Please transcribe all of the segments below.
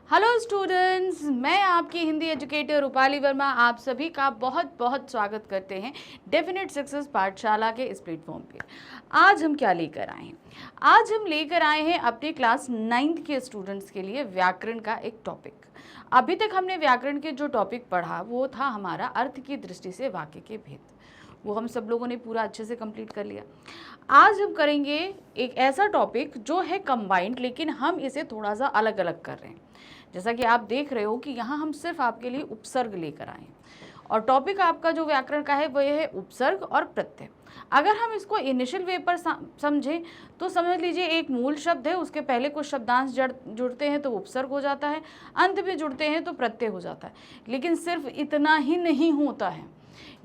Hello students, मैं आपकी Hindi educator Rupali Verma आप सभी का बहुत बहुत स्वागत करते हैं डेफिनेट सक्सेस पाठशाला के इस प्लेटफॉर्म पे। आज हम क्या लेकर आए हैं? आज हम लेकर आए हैं अपने क्लास 9th के स्टूडेंट्स के लिए व्याकरण का एक टॉपिक। अभी तक हमने व्याकरण के जो टॉपिक पढ़ा वो था हमारा अर्थ की दृष्टि से वाक्य के भेद, वो हम सब लोगों ने पूरा अच्छे से कंप्लीट कर लिया। आज हम करेंगे एक ऐसा टॉपिक जो है कंबाइंड, लेकिन हम इसे थोड़ा सा अलग अलग कर रहे हैं। जैसा कि आप देख रहे हो कि यहाँ हम सिर्फ आपके लिए उपसर्ग लेकर आए हैं और टॉपिक आपका जो व्याकरण का है वो ये है उपसर्ग और प्रत्यय। अगर हम इसको इनिशियल वे पर समझें तो समझ लीजिए एक मूल शब्द है, उसके पहले कुछ शब्दांश जुड़ते हैं तो उपसर्ग हो जाता है, अंत में जुड़ते हैं तो प्रत्यय हो जाता है। लेकिन सिर्फ इतना ही नहीं होता है,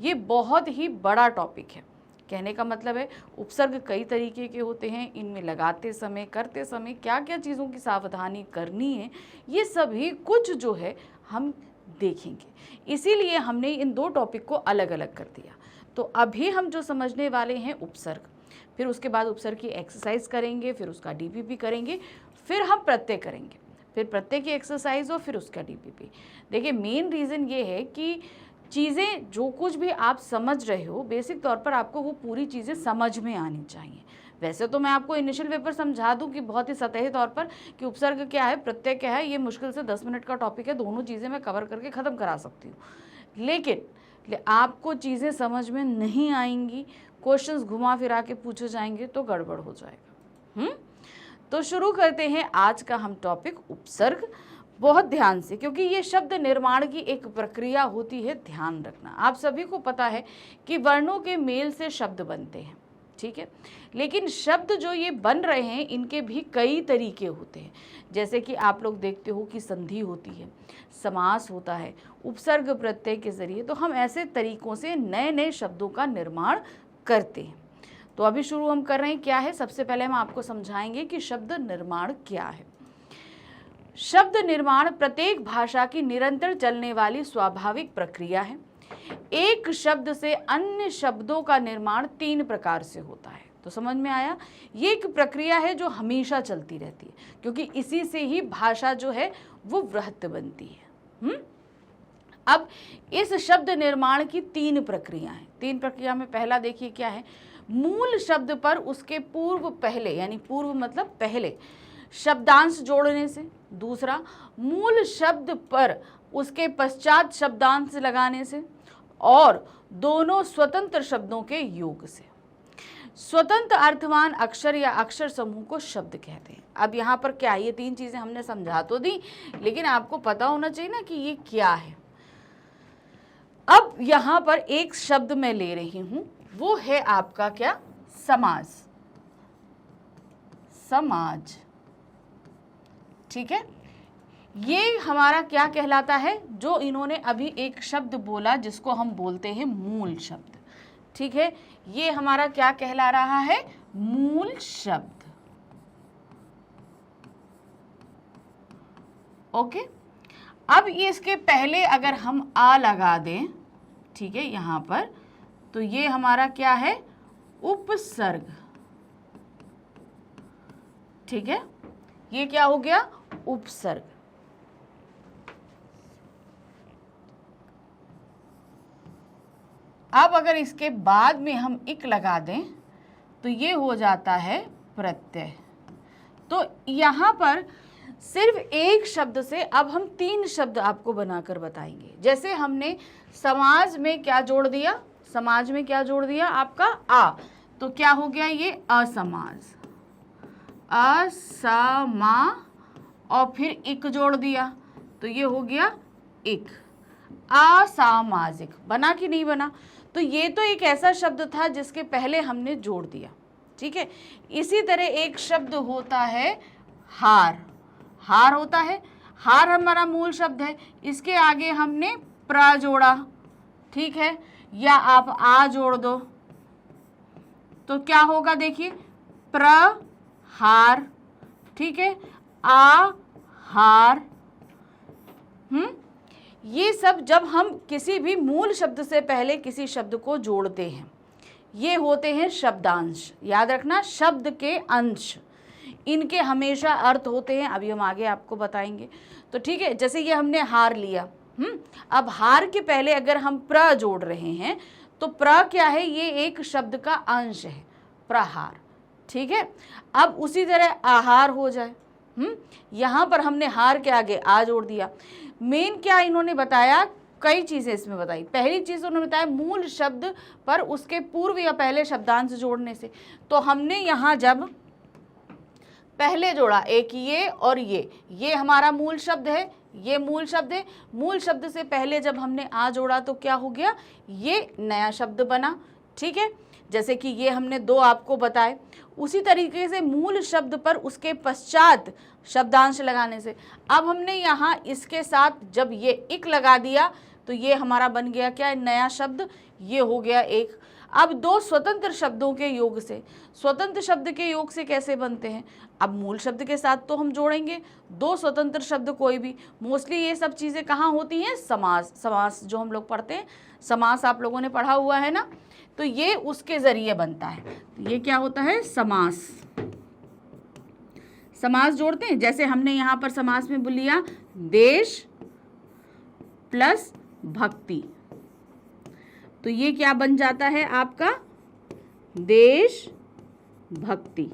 ये बहुत ही बड़ा टॉपिक है। कहने का मतलब है उपसर्ग कई तरीके के होते हैं, इनमें लगाते समय करते समय क्या क्या चीज़ों की सावधानी करनी है ये सभी कुछ जो है हम देखेंगे। इसीलिए हमने इन दो टॉपिक को अलग अलग कर दिया। तो अभी हम जो समझने वाले हैं उपसर्ग, फिर उसके बाद उपसर्ग की एक्सरसाइज करेंगे, फिर उसका डीपीपी करेंगे, फिर हम प्रत्यय करेंगे, फिर प्रत्यय की एक्सरसाइज और फिर उसका डीपीपी। देखिए मेन रीज़न ये है कि चीज़ें जो कुछ भी आप समझ रहे हो बेसिक तौर पर आपको वो पूरी चीज़ें समझ में आनी चाहिए। वैसे तो मैं आपको इनिशियल वे पर समझा दूं कि बहुत ही सतही तौर पर कि उपसर्ग क्या है प्रत्यय क्या है, ये मुश्किल से 10 मिनट का टॉपिक है, दोनों चीज़ें मैं कवर करके ख़त्म करा सकती हूँ। लेकिन आपको चीज़ें समझ में नहीं आएंगी, क्वेश्चंस घुमा फिरा के पूछे जाएंगे तो गड़बड़ हो जाएगा। तो शुरू करते हैं आज का हम टॉपिक उपसर्ग। बहुत ध्यान से, क्योंकि ये शब्द निर्माण की एक प्रक्रिया होती है, ध्यान रखना। आप सभी को पता है कि वर्णों के मेल से शब्द बनते हैं, ठीक है, लेकिन शब्द जो ये बन रहे हैं इनके भी कई तरीके होते हैं। जैसे कि आप लोग देखते हो कि संधि होती है, समास होता है, उपसर्ग प्रत्यय के जरिए, तो हम ऐसे तरीकों से नए नए शब्दों का निर्माण करते हैं। तो अभी शुरू हम कर रहे हैं क्या है, सबसे पहले हम आपको समझाएंगे कि शब्द निर्माण क्या है। शब्द निर्माण प्रत्येक भाषा की निरंतर चलने वाली स्वाभाविक प्रक्रिया है। एक शब्द से अन्य शब्दों का निर्माण 3 प्रकार से होता है। तो समझ में आया, ये एक प्रक्रिया है जो हमेशा चलती रहती है, क्योंकि इसी से ही भाषा जो है वो वृहत बनती है। अब इस शब्द निर्माण की 3 प्रक्रिया है। 3 प्रक्रिया में पहला देखिए क्या है, मूल शब्द पर उसके पूर्व पहले, यानी पूर्व मतलब पहले शब्दांश जोड़ने से। दूसरा, मूल शब्द पर उसके पश्चात शब्दांश लगाने से। और दोनों स्वतंत्र शब्दों के योग से। स्वतंत्र अर्थवान अक्षर या अक्षर समूह को शब्द कहते हैं। अब यहाँ पर क्या, ये 3 चीजें हमने समझा तो दी, लेकिन आपको पता होना चाहिए ना कि ये क्या है। अब यहाँ पर एक शब्द मैं ले रही हूं, वो है आपका क्या, समाज। समाज, ठीक है, ये हमारा क्या कहलाता है, जो इन्होंने अभी एक शब्द बोला जिसको हम बोलते हैं मूल शब्द, ठीक है, ये हमारा क्या कहला रहा है, मूल शब्द। ओके, अब इसके पहले अगर हम आ लगा दें, ठीक है, यहां पर, तो ये हमारा क्या है, उपसर्ग, ठीक है, ये क्या हो गया, उपसर्ग। अब अगर इसके बाद में हम इक लगा दें तो ये हो जाता है प्रत्यय। तो यहाँ पर सिर्फ एक शब्द से अब हम 3 शब्द आपको बनाकर बताएंगे। जैसे हमने समाज में क्या जोड़ दिया, समाज में क्या जोड़ दिया आपका आ, तो क्या हो गया ये असमाज, असमा, और फिर इक जोड़ दिया तो ये हो गया इक, असामाजिक। बना कि नहीं बना? तो ये तो एक ऐसा शब्द था जिसके पहले हमने जोड़ दिया, ठीक है। इसी तरह एक शब्द होता है हार, हार होता है, हार हमारा मूल शब्द है, इसके आगे हमने प्र जोड़ा, ठीक है, या आप आ जोड़ दो तो क्या होगा, देखिए प्रहार, ठीक है, आ हार। ये सब जब हम किसी भी मूल शब्द से पहले किसी शब्द को जोड़ते हैं, ये होते हैं शब्दांश। याद रखना, शब्द के अंश। इनके हमेशा अर्थ होते हैं, अभी हम आगे आपको बताएंगे। तो ठीक है, जैसे ये हमने हार लिया, अब हार के पहले अगर हम प्र जोड़ रहे हैं तो प्र क्या है, ये एक शब्द का अंश है, प्रहार। ठीक है, अब उसी तरह आहार हो जाए, यहां पर हमने हार के आगे आ जोड़ दिया। मेन क्या इन्होंने बताया, कई चीजें इसमें बताई। पहली चीज उन्होंने बताया मूल शब्द पर उसके पूर्व या पहले शब्दांश जोड़ने से। तो हमने यहां जब पहले जोड़ा एक ये और ये हमारा मूल शब्द है, ये मूल शब्द है। मूल शब्द से पहले जब हमने आ जोड़ा तो क्या हो गया, ये नया शब्द बना। ठीक है, जैसे कि ये हमने दो आपको बताए। उसी तरीके से मूल शब्द पर उसके पश्चात शब्दांश लगाने से, अब हमने यहाँ इसके साथ जब ये इक लगा दिया तो ये हमारा बन गया क्या, नया शब्द, ये हो गया एक। अब दो स्वतंत्र शब्दों के योग से, स्वतंत्र शब्द के योग से कैसे बनते हैं, अब मूल शब्द के साथ तो हम जोड़ेंगे दो स्वतंत्र शब्द कोई भी। मोस्टली ये सब चीज़ें कहाँ होती हैं, समास, समास जो हम लोग पढ़ते हैं, समास आप लोगों ने पढ़ा हुआ है ना, तो ये उसके जरिए बनता है। ये क्या होता है, समास। समास जोड़ते हैं, जैसे हमने यहाँ पर समास में बोल लिया देश प्लस भक्ति, तो ये क्या बन जाता है आपका, देश भक्ति।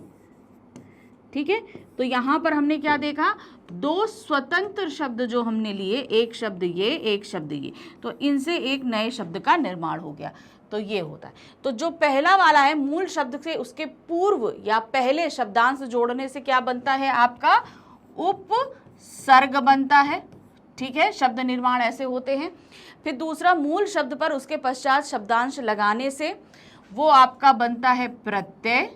ठीक है, तो यहां पर हमने क्या देखा, दो स्वतंत्र शब्द जो हमने लिए, एक शब्द ये, एक शब्द ये, तो इनसे एक नए शब्द का निर्माण हो गया। तो ये होता है। तो जो पहला वाला है, मूल शब्द से उसके पूर्व या पहले शब्दांश जोड़ने से क्या बनता है आपका, उपसर्ग बनता है। ठीक है, शब्द निर्माण ऐसे होते हैं। फिर दूसरा, मूल शब्द पर उसके पश्चात शब्दांश लगाने से वो आपका बनता है प्रत्यय।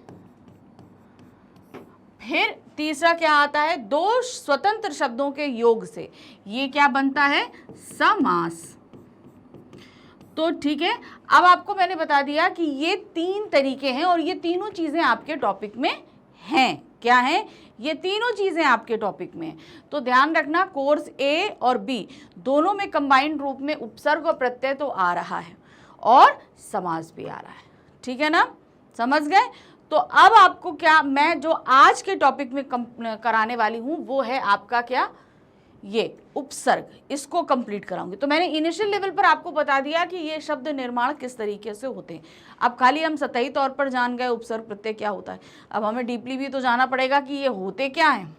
फिर तीसरा क्या आता है, दो स्वतंत्र शब्दों के योग से ये क्या बनता है, समास। तो ठीक है, अब आपको मैंने बता दिया कि ये तीन तरीके हैं और ये तीनों चीजें आपके टॉपिक में हैं। क्या है, ये तीनों चीजें आपके टॉपिक में। तो ध्यान रखना, कोर्स ए और बी दोनों में कंबाइंड रूप में उपसर्ग और प्रत्यय तो आ रहा है और समास भी आ रहा है। ठीक है ना, समझ गए। तो अब आपको क्या, मैं जो आज के टॉपिक में कराने वाली हूं वो है आपका क्या, ये उपसर्ग, इसको कंप्लीट कराऊंगी। तो मैंने इनिशियल लेवल पर आपको बता दिया कि ये शब्द निर्माण किस तरीके से होते हैं। अब खाली हम सतही तौर पर जान गए उपसर्ग प्रत्यय क्या होता है, अब हमें डीपली भी तो जाना पड़ेगा कि ये होते क्या हैं।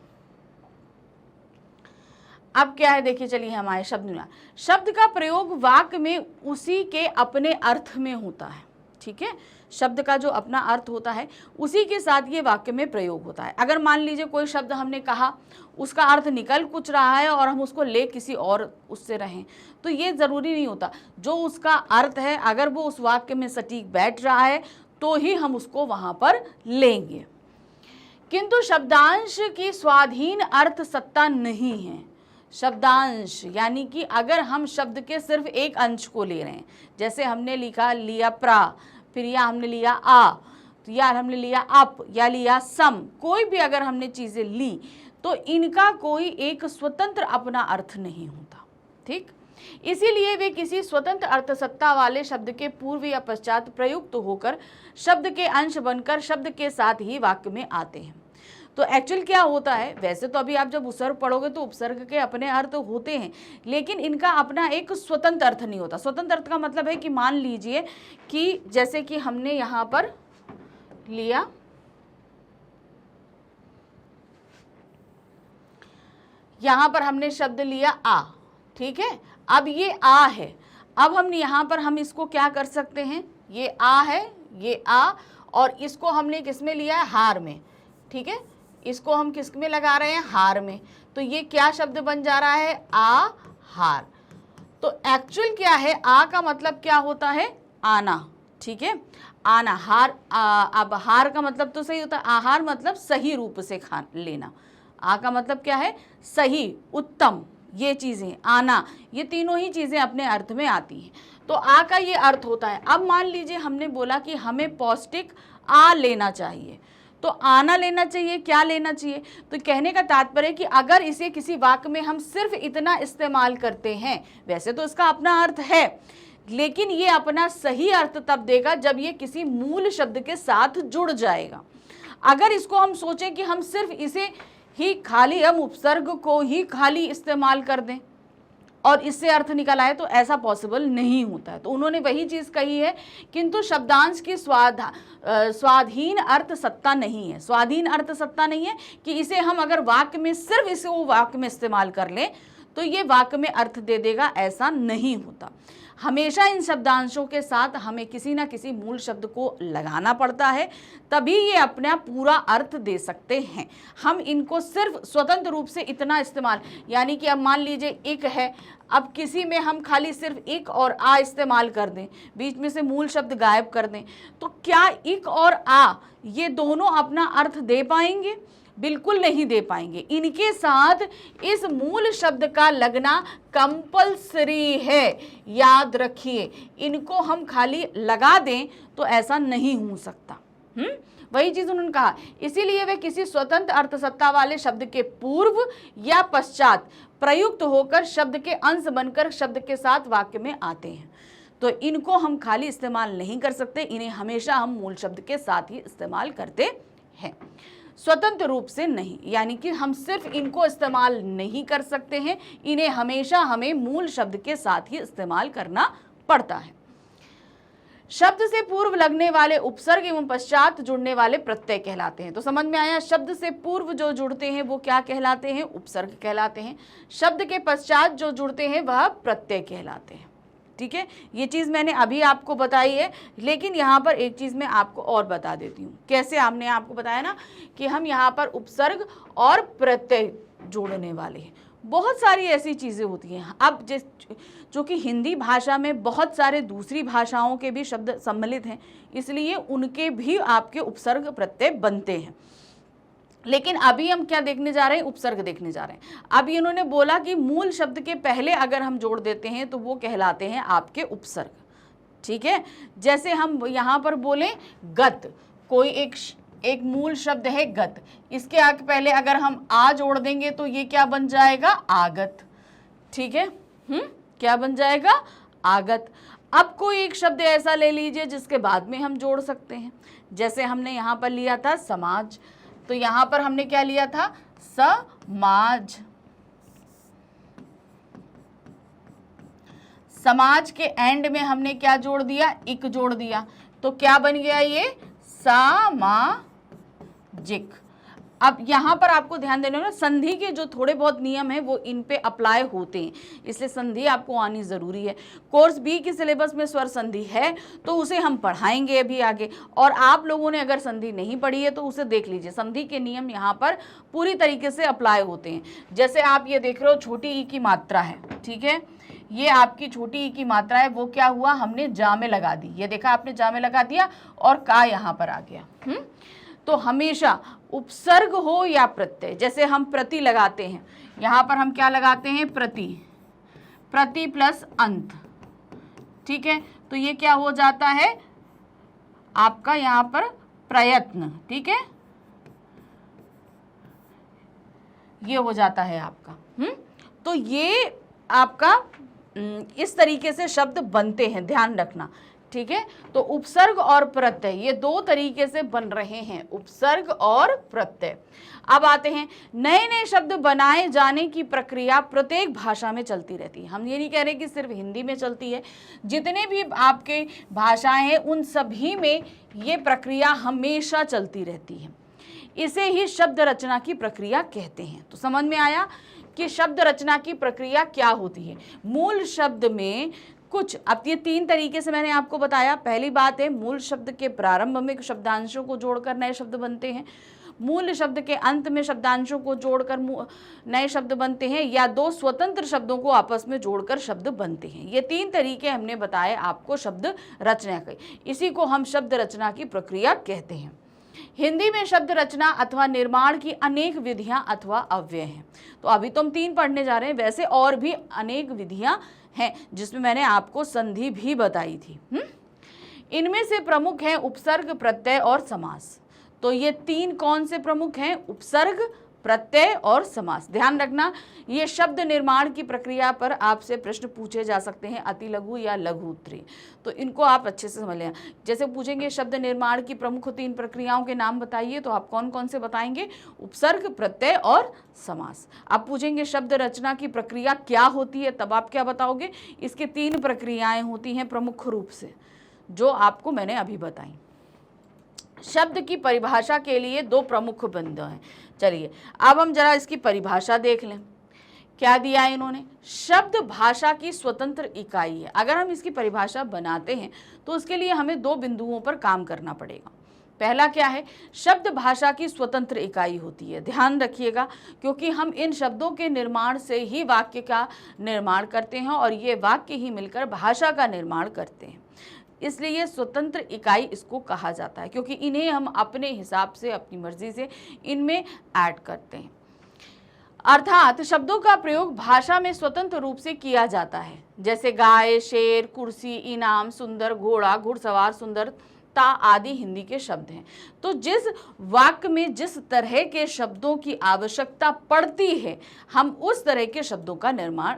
अब क्या है, देखिए चलिए हमारे शब्द निर्माण। शब्द का प्रयोग वाक्य में उसी के अपने अर्थ में होता है। ठीक है, शब्द का जो अपना अर्थ होता है उसी के साथ ये वाक्य में प्रयोग होता है। अगर मान लीजिए कोई शब्द हमने कहा, उसका अर्थ निकल कुछ रहा है और हम उसको ले किसी और उससे रहें, तो ये ज़रूरी नहीं होता। जो उसका अर्थ है अगर वो उस वाक्य में सटीक बैठ रहा है तो ही हम उसको वहाँ पर लेंगे। किंतु शब्दांश की स्वाधीन अर्थ सत्ता नहीं है। शब्दांश यानी कि अगर हम शब्द के सिर्फ एक अंश को ले रहे हैं, जैसे हमने लिया प्रा, फिर या हमने लिया आ, तो या हमने लिया अप या लिया सम, कोई भी अगर हमने चीज़ें ली तो इनका कोई एक स्वतंत्र अपना अर्थ नहीं होता। ठीक, इसीलिए वे किसी स्वतंत्र अर्थ सत्ता वाले शब्द के पूर्व या पश्चात प्रयुक्त होकर शब्द के अंश बनकर शब्द के साथ ही वाक्य में आते हैं। तो एक्चुअल क्या होता है, वैसे तो अभी आप जब उपसर्ग पढ़ोगे तो उपसर्ग के अपने अर्थ होते हैं, लेकिन इनका अपना एक स्वतंत्र अर्थ नहीं होता। स्वतंत्र अर्थ का मतलब है कि मान लीजिए कि जैसे कि हमने यहाँ पर लिया, यहाँ पर हमने शब्द लिया आ, ठीक है, अब ये आ है, अब हम यहाँ पर हम इसको क्या कर सकते हैं, ये आ है, ये आ, और इसको हमने किस में लिया है, हार में। ठीक है, इसको हम किस में लगा रहे हैं, हार में, तो ये क्या शब्द बन जा रहा है, आ हार। तो एक्चुअल क्या है, आ का मतलब क्या होता है, आना। ठीक है, आना, हार अब हार का मतलब तो सही होता है, आहार मतलब सही रूप से खा लेना। आ का मतलब क्या है, सही, उत्तम, ये चीज़ें, आना, ये तीनों ही चीज़ें अपने अर्थ में आती हैं। तो आ का ये अर्थ होता है। अब मान लीजिए हमने बोला कि हमें पौष्टिक आ लेना चाहिए, तो आना लेना चाहिए, क्या लेना चाहिए, तो कहने का तात्पर्य कि अगर इसे किसी वाक्य में हम सिर्फ इतना इस्तेमाल करते हैं, वैसे तो इसका अपना अर्थ है, लेकिन ये अपना सही अर्थ तब देगा जब ये किसी मूल शब्द के साथ जुड़ जाएगा। अगर इसको हम सोचें कि हम सिर्फ इसे ही खाली, हम उपसर्ग को ही खाली इस्तेमाल कर दें और इससे अर्थ निकल आए, तो ऐसा पॉसिबल नहीं होता है। तो उन्होंने वही चीज़ कही है, किंतु शब्दांश की स्वाधीन अर्थ सत्ता नहीं है। स्वाधीन अर्थ सत्ता नहीं है कि इसे हम अगर वाक्य में सिर्फ इसे वो वाक्य में इस्तेमाल कर लें तो ये वाक्य में अर्थ दे देगा, ऐसा नहीं होता। हमेशा इन शब्दांशों के साथ हमें किसी ना किसी मूल शब्द को लगाना पड़ता है, तभी ये अपना पूरा अर्थ दे सकते हैं। हम इनको सिर्फ स्वतंत्र रूप से इतना इस्तेमाल, यानी कि अब मान लीजिए एक है, अब किसी में हम खाली सिर्फ इक और आ इस्तेमाल कर दें, बीच में से मूल शब्द गायब कर दें, तो क्या इक और आ ये दोनों अपना अर्थ दे पाएंगे? बिल्कुल नहीं दे पाएंगे। इनके साथ इस मूल शब्द का लगना कंपल्सरी है, याद रखिए। इनको हम खाली लगा दें तो ऐसा नहीं हो सकता। वही चीज उन्होंने कहा, इसीलिए वे किसी स्वतंत्र अर्थसत्ता वाले शब्द के पूर्व या पश्चात प्रयुक्त होकर शब्द के अंश बनकर शब्द के साथ वाक्य में आते हैं। तो इनको हम खाली इस्तेमाल नहीं कर सकते, इन्हें हमेशा हम मूल शब्द के साथ ही इस्तेमाल करते हैं, स्वतंत्र रूप से नहीं। यानी कि हम सिर्फ इनको इस्तेमाल नहीं कर सकते हैं, इन्हें हमेशा हमें मूल शब्द के साथ ही इस्तेमाल करना पड़ता है। शब्द से पूर्व लगने वाले उपसर्ग एवं पश्चात जुड़ने वाले प्रत्यय कहलाते हैं। तो समझ में आया, शब्द से पूर्व जो जुड़ते हैं वो क्या कहलाते हैं? उपसर्ग कहलाते हैं। शब्द के पश्चात जो जुड़ते हैं वह प्रत्यय कहलाते हैं। ठीक है, ये चीज़ मैंने अभी आपको बताई है, लेकिन यहाँ पर एक चीज़ मैं आपको और बता देती हूँ। कैसे? आपने आपको बताया ना कि हम यहाँ पर उपसर्ग और प्रत्यय जोड़ने वाले हैं। बहुत सारी ऐसी चीज़ें होती हैं। अब जो कि हिंदी भाषा में बहुत सारे दूसरी भाषाओं के भी शब्द सम्मिलित हैं, इसलिए उनके भी आपके उपसर्ग प्रत्यय बनते हैं। लेकिन अभी हम क्या देखने जा रहे हैं? उपसर्ग देखने जा रहे हैं। अब इन्होंने बोला कि मूल शब्द के पहले अगर हम जोड़ देते हैं तो वो कहलाते हैं आपके उपसर्ग। ठीक है, जैसे हम यहाँ पर बोले गत, कोई एक मूल शब्द है गत, इसके आगे पहले अगर हम आ जोड़ देंगे तो ये क्या बन जाएगा? आगत। ठीक है, क्या बन जाएगा? आगत। अब कोई एक शब्द ऐसा ले लीजिए जिसके बाद में हम जोड़ सकते हैं, जैसे हमने यहाँ पर लिया था समाज, तो यहां पर हमने क्या लिया था? समाज। समाज के एंड में हमने क्या जोड़ दिया? इक जोड़ दिया, तो क्या बन गया ये? सामाजिक। अब यहाँ पर आपको ध्यान देना है, संधि के जो थोड़े बहुत नियम हैं वो इन पे अप्लाई होते हैं, इसलिए संधि आपको आनी ज़रूरी है। कोर्स बी के सिलेबस में स्वर संधि है तो उसे हम पढ़ाएंगे अभी आगे, और आप लोगों ने अगर संधि नहीं पढ़ी है तो उसे देख लीजिए। संधि के नियम यहाँ पर पूरी तरीके से अप्लाई होते हैं। जैसे आप ये देख रहे हो, छोटी ई की मात्रा है, ठीक है, ये आपकी छोटी ई की मात्रा है, वो क्या हुआ? हमने जा में लगा दी। ये देखा आपने, जा में लगा दिया और का यहाँ पर आ गया। तो हमेशा उपसर्ग हो या प्रत्यय, जैसे हम प्रति लगाते हैं, यहाँ पर हम क्या लगाते हैं? प्रति, प्रति प्लस अंत। ठीक है, तो ये क्या हो जाता है आपका यहाँ पर? प्रयत्न। ठीक है, ये हो जाता है आपका। तो ये आपका इस तरीके से शब्द बनते हैं, ध्यान रखना। ठीक है, तो उपसर्ग और प्रत्यय ये दो तरीके से बन रहे हैं, उपसर्ग और प्रत्यय। अब आते हैं, नए नए शब्द बनाए जाने की प्रक्रिया प्रत्येक भाषा में चलती रहती है। हम ये नहीं कह रहे कि सिर्फ हिंदी में चलती है, जितने भी आपके भाषाएं हैं उन सभी में ये प्रक्रिया हमेशा चलती रहती है। इसे ही शब्द रचना की प्रक्रिया कहते हैं। तो समझ में आया कि शब्द रचना की प्रक्रिया क्या होती है। मूल शब्द में कुछ, अब ये तीन तरीके से मैंने आपको बताया। पहली बात है, मूल शब्द के प्रारंभ में शब्दांशों को जोड़कर नए शब्द बनते हैं, मूल शब्द के अंत में शब्दांशों को जोड़कर नए शब्द बनते हैं, या दो स्वतंत्र शब्दों को आपस में जोड़कर शब्द बनते हैं। ये तीन तरीके हमने बताए आपको शब्द रचना के, इसी को हम शब्द रचना की प्रक्रिया कहते हैं। हिंदी में शब्द रचना अथवा निर्माण की अनेक विधियां अथवा अव्यय हैं। तो अभी तो हम तीन पढ़ने जा रहे हैं, वैसे और भी अनेक विधियां हैं जिसमें मैंने आपको संधि भी बताई थी। इनमें से प्रमुख हैं उपसर्ग, प्रत्यय और समास। तो ये तीन कौन से प्रमुख हैं? उपसर्ग, प्रत्यय और समास। ध्यान रखना, ये शब्द निर्माण की प्रक्रिया पर आपसे प्रश्न पूछे जा सकते हैं, अति लघु या लघु उत्तरीय, तो इनको आप अच्छे से समझ लें। जैसे पूछेंगे शब्द निर्माण की प्रमुख 3 प्रक्रियाओं के नाम बताइए, तो आप कौन कौन से बताएंगे? उपसर्ग, प्रत्यय और समास। आप पूछेंगे शब्द रचना की प्रक्रिया क्या होती है, तब आप क्या बताओगे? इसके 3 प्रक्रियाएं होती हैं प्रमुख रूप से, जो आपको मैंने अभी बताई। शब्द की परिभाषा के लिए 2 प्रमुख बिंदु हैं। चलिए अब हम जरा इसकी परिभाषा देख लें। क्या दिया है इन्होंने? शब्द भाषा की स्वतंत्र इकाई है। अगर हम इसकी परिभाषा बनाते हैं तो उसके लिए हमें 2 बिंदुओं पर काम करना पड़ेगा। पहला क्या है? शब्द भाषा की स्वतंत्र इकाई होती है। ध्यान रखिएगा, क्योंकि हम इन शब्दों के निर्माण से ही वाक्य का निर्माण करते हैं और ये वाक्य ही मिलकर भाषा का निर्माण करते हैं, इसलिए ये स्वतंत्र इकाई इसको कहा जाता है, क्योंकि इन्हें हम अपने हिसाब से, अपनी मर्जी से इनमें ऐड करते हैं। अर्थात शब्दों का प्रयोग भाषा में स्वतंत्र रूप से किया जाता है, जैसे गाय, शेर, कुर्सी, इनाम, सुंदर, घोड़ा, घुड़सवार, सुंदरता आदि हिंदी के शब्द हैं। तो जिस वाक्य में जिस तरह के शब्दों की आवश्यकता पड़ती है, हम उस तरह के शब्दों का निर्माण,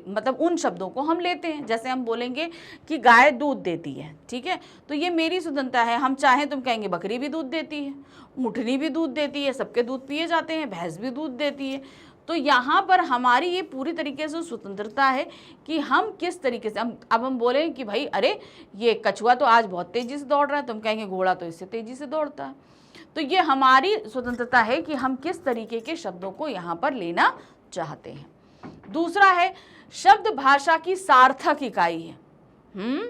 मतलब उन शब्दों को हम लेते हैं। जैसे हम बोलेंगे कि गाय दूध देती है, ठीक है, तो ये मेरी स्वतंत्रता है। हम चाहें तुम कहेंगे बकरी भी दूध देती है, ऊँटनी भी दूध देती है, सबके दूध पिए जाते हैं, भैंस भी दूध देती है। तो यहाँ पर हमारी ये पूरी तरीके से स्वतंत्रता है कि हम किस तरीके से, अब हम बोलें कि भाई अरे ये कछुआ तो आज बहुत तेज़ी से दौड़ रहा है, तुम कहेंगे घोड़ा तो इससे तेज़ी से दौड़ता है। तो ये हमारी स्वतंत्रता है कि हम किस तरीके के शब्दों को यहाँ पर लेना चाहते हैं। दूसरा है शब्द भाषा की सार्थक इकाई है।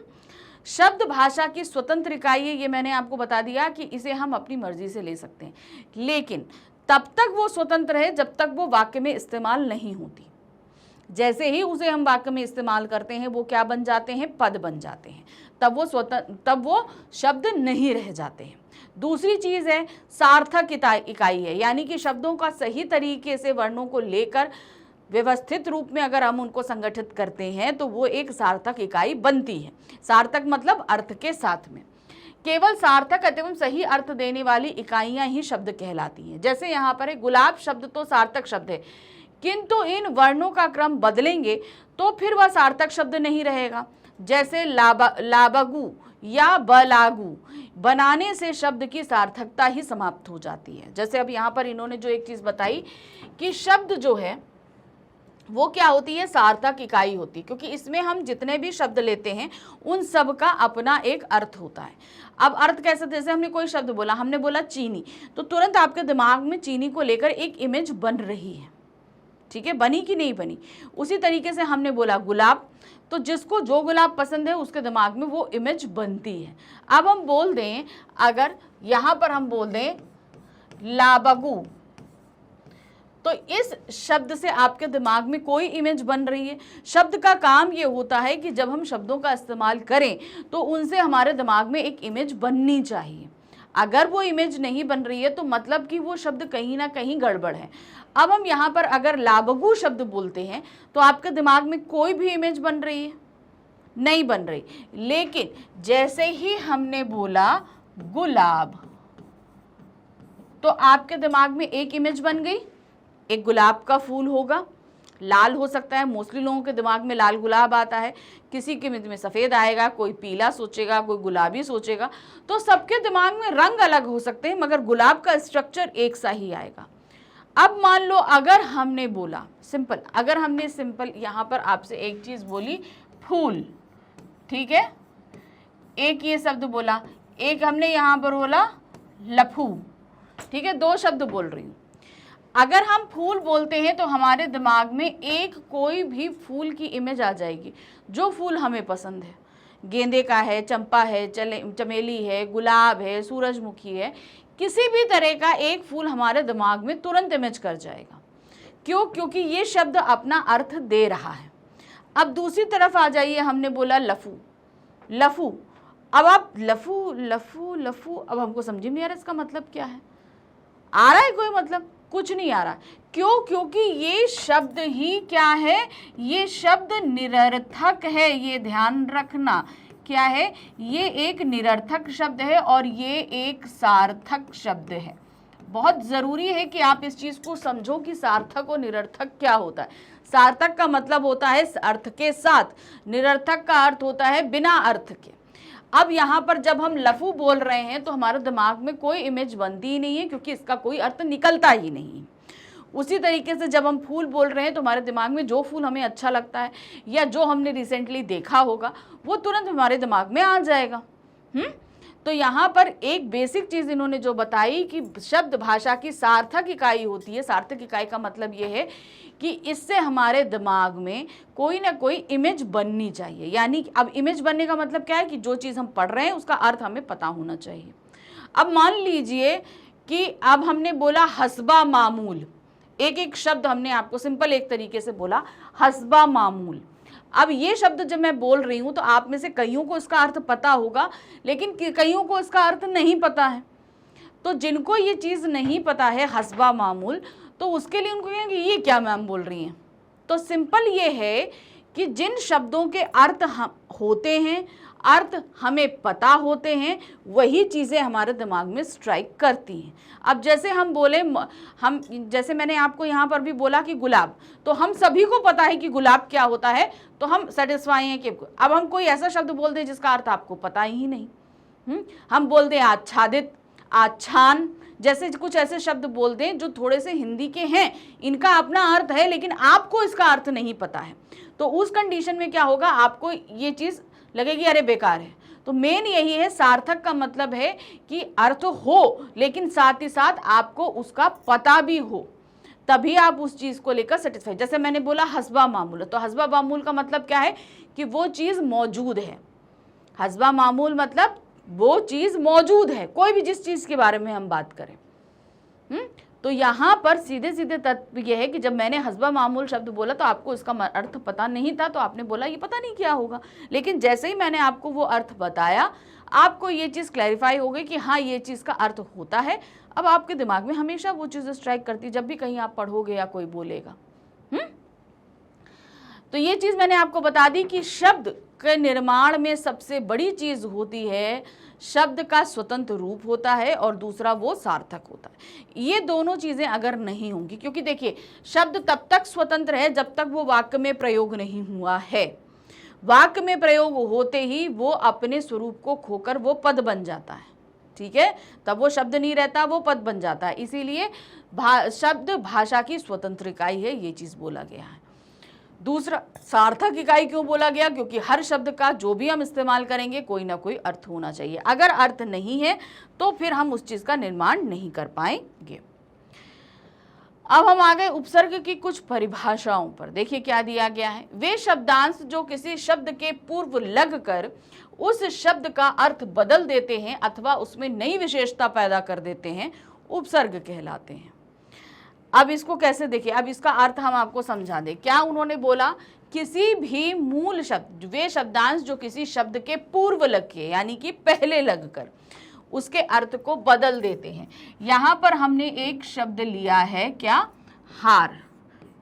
शब्द भाषा की स्वतंत्र इकाई है, ये मैंने आपको बता दिया कि इसे हम अपनी मर्जी से ले सकते हैं, लेकिन तब तक वो स्वतंत्र है जब तक वो वाक्य में इस्तेमाल नहीं होती। जैसे ही उसे हम वाक्य में इस्तेमाल करते हैं वो क्या बन जाते हैं? पद बन जाते हैं, तब वो शब्द नहीं रह जाते हैं। दूसरी चीज़ है सार्थक इकाई है, यानी कि शब्दों का सही तरीके से वर्णों को लेकर व्यवस्थित रूप में अगर हम उनको संगठित करते हैं तो वो एक सार्थक इकाई बनती है। सार्थक मतलब अर्थ के साथ में। केवल सार्थक एवं सही अर्थ देने वाली इकाइयां ही शब्द कहलाती हैं। जैसे यहाँ पर है गुलाब शब्द तो सार्थक शब्द है, किंतु इन वर्णों का क्रम बदलेंगे तो फिर वह सार्थक शब्द नहीं रहेगा। जैसे लाबगु या बलागु बनाने से शब्द की सार्थकता ही समाप्त हो जाती है। जैसे अब यहाँ पर इन्होंने जो एक चीज़ बताई कि शब्द जो है वो क्या होती है? सार्थक इकाई होती है, क्योंकि इसमें हम जितने भी शब्द लेते हैं उन सब का अपना एक अर्थ होता है। अब अर्थ कैसे? जैसे हमने कोई शब्द बोला, हमने बोला चीनी, तो तुरंत आपके दिमाग में चीनी को लेकर एक इमेज बन रही है, ठीक है, बनी कि नहीं बनी? उसी तरीके से हमने बोला गुलाब, तो जिसको जो गुलाब पसंद है उसके दिमाग में वो इमेज बनती है। अब हम बोल दें, अगर यहाँ पर हम बोल दें लाबगु, तो इस शब्द से आपके दिमाग में कोई इमेज बन रही है। शब्द का काम ये होता है कि जब हम शब्दों का इस्तेमाल करें तो उनसे हमारे दिमाग में एक इमेज बननी चाहिए। अगर वो इमेज नहीं बन रही है तो मतलब कि वो शब्द कहीं ना कहीं गड़बड़ है। अब हम यहाँ पर अगर लाबगु शब्द बोलते हैं तो आपके दिमाग में कोई भी इमेज बन रही है? नहीं बन रही। लेकिन जैसे ही हमने बोला गुलाब तो आपके दिमाग में एक इमेज बन गई, एक गुलाब का फूल होगा, लाल हो सकता है, मोस्टली लोगों के दिमाग में लाल गुलाब आता है, किसी के में सफ़ेद आएगा, कोई पीला सोचेगा, कोई गुलाबी सोचेगा, तो सबके दिमाग में रंग अलग हो सकते हैं मगर गुलाब का स्ट्रक्चर एक सा ही आएगा। अब मान लो अगर हमने बोला सिंपल, अगर हमने सिंपल यहाँ पर आपसे एक चीज़ बोली फूल, ठीक है, एक ये शब्द बोला, एक हमने यहाँ पर बोला लफू, ठीक है, 2 शब्द बोल रही हूँ। अगर हम फूल बोलते हैं तो हमारे दिमाग में एक कोई भी फूल की इमेज आ जाएगी जो फूल हमें पसंद है। गेंदे का है, चंपा है, चमेली है, गुलाब है, सूरजमुखी है, किसी भी तरह का एक फूल हमारे दिमाग में तुरंत इमेज कर जाएगा। क्यों? क्योंकि ये शब्द अपना अर्थ दे रहा है। अब दूसरी तरफ आ जाइए, हमने बोला लफू, लफू, अब आप लफू लफू लफू, अब हमको समझ में नहीं आ रहा इसका मतलब क्या है। आ रहा है कोई मतलब? कुछ नहीं आ रहा। क्यों? क्योंकि ये शब्द ही क्या है? ये शब्द निरर्थक है। ये ध्यान रखना, क्या है? ये एक निरर्थक शब्द है और ये एक सार्थक शब्द है। बहुत जरूरी है कि आप इस चीज को समझो कि सार्थक और निरर्थक क्या होता है। सार्थक का मतलब होता है अर्थ के साथ, निरर्थक का अर्थ होता है बिना अर्थ के। अब यहाँ पर जब हम लफू बोल रहे हैं तो हमारे दिमाग में कोई इमेज बनती ही नहीं है, क्योंकि इसका कोई अर्थ निकलता ही नहीं। उसी तरीके से जब हम फूल बोल रहे हैं तो हमारे दिमाग में जो फूल हमें अच्छा लगता है या जो हमने रिसेंटली देखा होगा वो तुरंत हमारे दिमाग में आ जाएगा। तो यहाँ पर एक बेसिक चीज़ इन्होंने जो बताई कि शब्द भाषा की सार्थक इकाई होती है। सार्थक इकाई का मतलब ये है कि इससे हमारे दिमाग में कोई ना कोई इमेज बननी चाहिए। यानी अब इमेज बनने का मतलब क्या है कि जो चीज़ हम पढ़ रहे हैं उसका अर्थ हमें पता होना चाहिए। अब मान लीजिए कि अब हमने बोला हस्बा मामूल, एक एक शब्द हमने आपको सिंपल एक तरीके से बोला हस्बा मामूल। अब ये शब्द जब मैं बोल रही हूँ तो आप में से कईयों को इसका अर्थ पता होगा, लेकिन कईयों को इसका अर्थ नहीं पता है। तो जिनको ये चीज़ नहीं पता है हस्बा मामूल, तो उसके लिए उनको कहेंगे ये क्या मैम बोल रही हैं। तो सिंपल ये है कि जिन शब्दों के अर्थ होते हैं, अर्थ हमें पता होते हैं, वही चीज़ें हमारे दिमाग में स्ट्राइक करती हैं। अब जैसे हम बोले, हम जैसे मैंने आपको यहाँ पर भी बोला कि गुलाब, तो हम सभी को पता है कि गुलाब क्या होता है, तो हम सेटिस्फाई हैं कि अब हम कोई ऐसा शब्द बोल दें जिसका अर्थ आपको पता ही नहीं। हम बोल दें आच्छादित, आच्छान, जैसे कुछ ऐसे शब्द बोल दें जो थोड़े से हिंदी के हैं, इनका अपना अर्थ है लेकिन आपको इसका अर्थ नहीं पता है, तो उस कंडीशन में क्या होगा, आपको ये चीज़ लगेगी अरे बेकार है। तो मेन यही है, सार्थक का मतलब है कि अर्थ हो लेकिन साथ ही साथ आपको उसका पता भी हो, तभी आप उस चीज़ को लेकर सेटिस्फाई। जैसे मैंने बोला हस्बा मामूल, तो हस्बा मामूल का मतलब क्या है कि वो चीज़ मौजूद है। हस्बा मामूल मतलब वो चीज़ मौजूद है, कोई भी जिस चीज़ के बारे में हम बात करें। तो यहाँ पर सीधे सीधे तत्व यह है कि जब मैंने हस्बा मामूल शब्द बोला तो आपको इसका अर्थ पता नहीं था, तो आपने बोला ये पता नहीं क्या होगा, लेकिन जैसे ही मैंने आपको वो अर्थ बताया, आपको ये चीज़ क्लैरिफाई हो गई कि हाँ ये चीज़ का अर्थ होता है। अब आपके दिमाग में हमेशा वो चीज़ स्ट्राइक करती, जब भी कहीं आप पढ़ोगे या कोई बोलेगा। तो ये चीज़ मैंने आपको बता दी कि शब्द के निर्माण में सबसे बड़ी चीज़ होती है, शब्द का स्वतंत्र रूप होता है और दूसरा वो सार्थक होता है। ये दोनों चीज़ें अगर नहीं होंगी, क्योंकि देखिए शब्द तब तक स्वतंत्र है जब तक वो वाक्य में प्रयोग नहीं हुआ है। वाक्य में प्रयोग होते ही वो अपने स्वरूप को खोकर वो पद बन जाता है, ठीक है, तब वो शब्द नहीं रहता, वो पद बन जाता है। इसीलिए शब्द भाषा की स्वतंत्र इकाई है, ये चीज़ बोला गया है। दूसरा, सार्थक इकाई क्यों बोला गया, क्योंकि हर शब्द का जो भी हम इस्तेमाल करेंगे कोई ना कोई अर्थ होना चाहिए। अगर अर्थ नहीं है तो फिर हम उस चीज़ का निर्माण नहीं कर पाएंगे। अब हम आ गए उपसर्ग की कुछ परिभाषाओं पर। देखिए क्या दिया गया है, वे शब्दांश जो किसी शब्द के पूर्व लग कर उस शब्द का अर्थ बदल देते हैं अथवा उसमें नई विशेषता पैदा कर देते हैं, उपसर्ग कहलाते हैं। अब इसको कैसे देखिए, अब इसका अर्थ हम आपको समझा दें। क्या उन्होंने बोला, किसी भी मूल शब्द, वे शब्दांश जो किसी शब्द के पूर्व लग के यानी कि पहले लगकर उसके अर्थ को बदल देते हैं। यहाँ पर हमने एक शब्द लिया है, क्या, हार,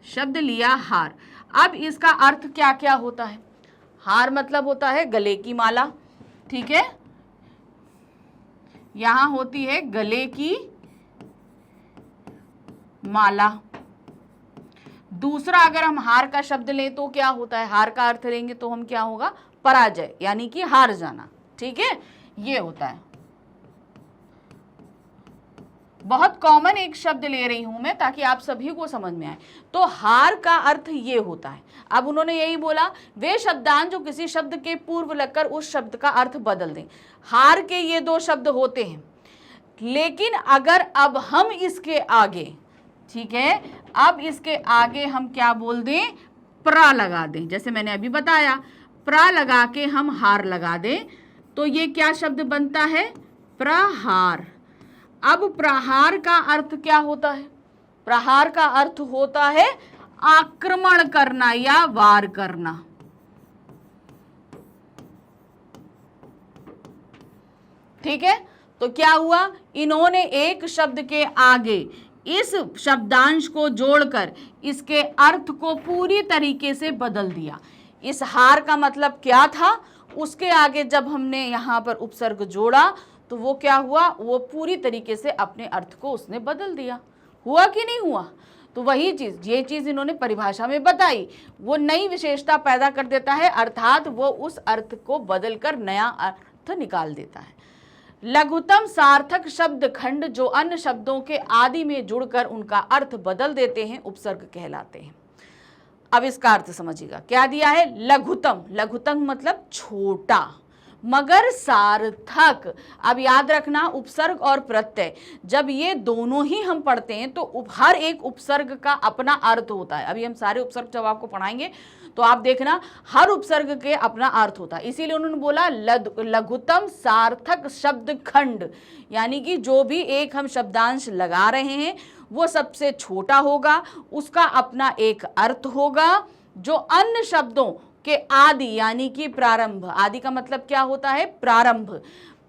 शब्द लिया हार। अब इसका अर्थ क्या क्या होता है, हार मतलब होता है गले की माला, ठीक है, यहाँ होती है गले की माला। दूसरा, अगर हम हार का शब्द लें तो क्या होता है, हार का अर्थ लेंगे तो हम क्या होगा, पराजय यानी कि हार जाना, ठीक है, ये होता है। बहुत कॉमन एक शब्द ले रही हूं मैं ताकि आप सभी को समझ में आए। तो हार का अर्थ ये होता है। अब उन्होंने यही बोला, वे शब्दांश जो किसी शब्द के पूर्व लगकर उस शब्द का अर्थ बदल दें। हार के ये दो शब्द होते हैं, लेकिन अगर अब हम इसके आगे, ठीक है, अब इसके आगे हम क्या बोल दें, प्रा लगा दें, जैसे मैंने अभी बताया, प्रा लगा के हम हार लगा दें, तो ये क्या शब्द बनता है, प्रहार। अब प्रहार का अर्थ क्या होता है, प्रहार का अर्थ होता है आक्रमण करना या वार करना, ठीक है। तो क्या हुआ, इन्होंने एक शब्द के आगे इस शब्दांश को जोड़कर इसके अर्थ को पूरी तरीके से बदल दिया। इस हार का मतलब क्या था, उसके आगे जब हमने यहाँ पर उपसर्ग जोड़ा तो वो क्या हुआ, वो पूरी तरीके से अपने अर्थ को उसने बदल दिया। हुआ कि नहीं हुआ? तो वही चीज, ये चीज इन्होंने परिभाषा में बताई, वो नई विशेषता पैदा कर देता है, अर्थात वो उस अर्थ को बदलकर नया अर्थ निकाल देता है। लघुतम सार्थक शब्द खंड जो अन्य शब्दों के आदि में जुड़कर उनका अर्थ बदल देते हैं उपसर्ग कहलाते हैं। अब इसका अर्थ समझिएगा, क्या दिया है, लघुतम, लघुतम मतलब छोटा, मगर सार्थक। अब याद रखना, उपसर्ग और प्रत्यय जब ये दोनों ही हम पढ़ते हैं तो हर एक उपसर्ग का अपना अर्थ होता है। अभी हम सारे उपसर्ग जब आपको पढ़ाएंगे तो आप देखना हर उपसर्ग के अपना अर्थ होता है। इसीलिए उन्होंने बोला लघुतम सार्थक शब्द खंड, यानी कि जो भी एक हम शब्दांश लगा रहे हैं वो सबसे छोटा होगा, उसका अपना एक अर्थ होगा, जो अन्य शब्दों के आदि यानी कि प्रारंभ, आदि का मतलब क्या होता है, प्रारंभ,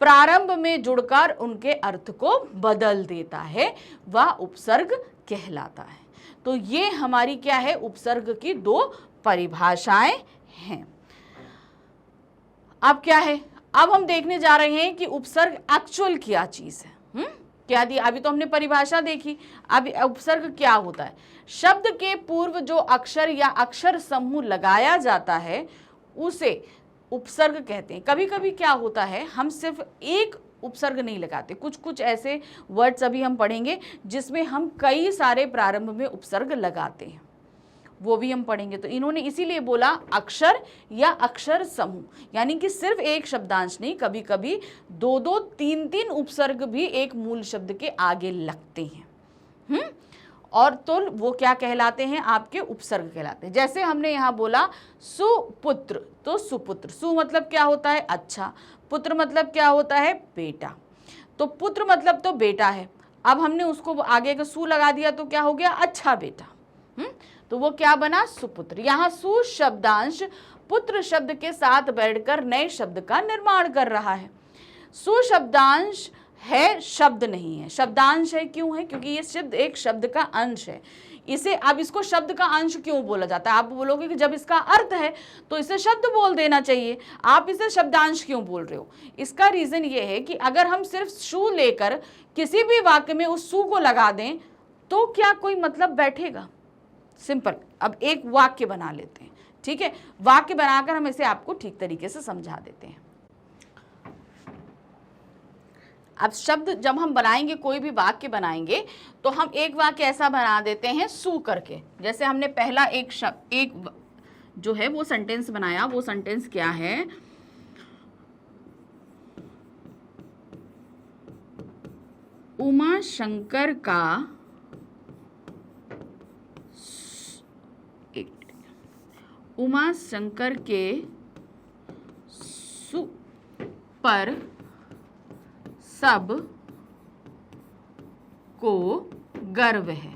प्रारंभ में जुड़कर उनके अर्थ को बदल देता है, वह उपसर्ग कहलाता है। तो ये हमारी क्या है, उपसर्ग की दो परिभाषाएं हैं। अब क्या है, अब हम देखने जा रहे हैं कि उपसर्ग एक्चुअल क्या चीज है। क्या दिया, अभी तो हमने परिभाषा देखी, अब उपसर्ग क्या होता है। शब्द के पूर्व जो अक्षर या अक्षर समूह लगाया जाता है उसे उपसर्ग कहते हैं। कभी कभी क्या होता है, हम सिर्फ एक उपसर्ग नहीं लगाते, कुछ कुछ ऐसे वर्ड्स अभी हम पढ़ेंगे जिसमें हम कई सारे प्रारंभ में उपसर्ग लगाते हैं, वो भी हम पढ़ेंगे। तो इन्होंने इसीलिए बोला अक्षर या अक्षर समूह, यानी कि सिर्फ एक शब्दांश नहीं, कभी कभी दो दो तीन तीन उपसर्ग भी एक मूल शब्द के आगे लगते हैं। और तो वो क्या कहलाते हैं, आपके उपसर्ग कहलाते हैं। जैसे हमने यहाँ बोला सुपुत्र, तो सुपुत्र, सु मतलब क्या होता है, अच्छा, पुत्र मतलब क्या होता है, बेटा, तो पुत्र मतलब तो बेटा है। अब हमने उसको आगे का सु लगा दिया तो क्या हो गया, अच्छा बेटा। तो वो क्या बना, सुपुत्र। यहाँ सु शब्दांश पुत्र शब्द के साथ बैठकर नए शब्द का निर्माण कर रहा है। सु शब्दांश है, शब्द नहीं है, शब्दांश है। क्यों है, क्योंकि ये शब्द एक शब्द का अंश है। इसे, अब इसको शब्द का अंश क्यों बोला जाता है, आप बोलोगे कि जब इसका अर्थ है तो इसे शब्द बोल देना चाहिए, आप इसे शब्दांश क्यों बोल रहे हो। इसका रीजन ये है कि अगर हम सिर्फ सु लेकर किसी भी वाक्य में उस सु को लगा दें तो क्या कोई मतलब बैठेगा। सिंपल, अब एक वाक्य बना लेते हैं, ठीक है, वाक्य बनाकर हम इसे आपको ठीक तरीके से समझा देते हैं। अब शब्द जब हम बनाएंगे, कोई भी वाक्य बनाएंगे तो हम एक वाक्य ऐसा बना देते हैं सु करके। जैसे हमने पहला एक शब्द, एक जो है वो सेंटेंस बनाया, वो सेंटेंस क्या है, उमा शंकर का उमा शंकर के सु पर सब को गर्व है।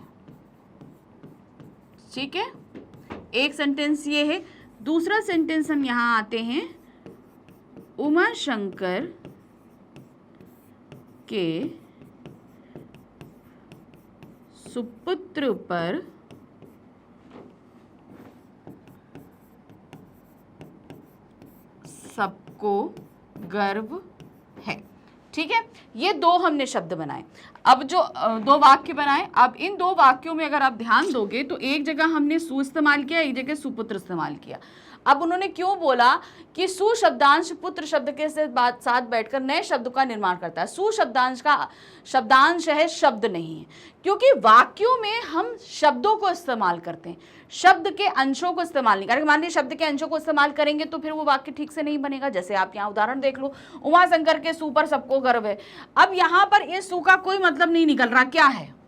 ठीक है, एक सेंटेंस ये है। दूसरा सेंटेंस हम यहां आते हैं, उमा शंकर के सुपुत्र पर सबको गर्व है। ठीक है, ये दो हमने शब्द बनाए। अब जो दो वाक्य बनाए, अब इन दो वाक्यों में अगर आप ध्यान दोगे तो एक जगह हमने सु इस्तेमाल किया, एक जगह सुपुत्र इस्तेमाल किया। अब उन्होंने क्यों बोला कि सु शब्दांश पुत्र शब्द के साथ बैठकर नए शब्द का निर्माण करता है। सु शब्दांश का शब्दांश है, शब्द नहीं है, क्योंकि वाक्यों में हम शब्दों को इस्तेमाल करते हैं, शब्द के अंशों को इस्तेमाल नहीं करेंगे। मान लीजिए शब्द के अंशों को इस्तेमाल करेंगे तो फिर वो वाक्य ठीक से नहीं बनेगा। जैसे आप यहाँ उदाहरण देख लो, उमा शंकर के सु पर सबको गर्व है। अब यहाँ पर इस सु का कोई मतलब नहीं निकल रहा, क्या है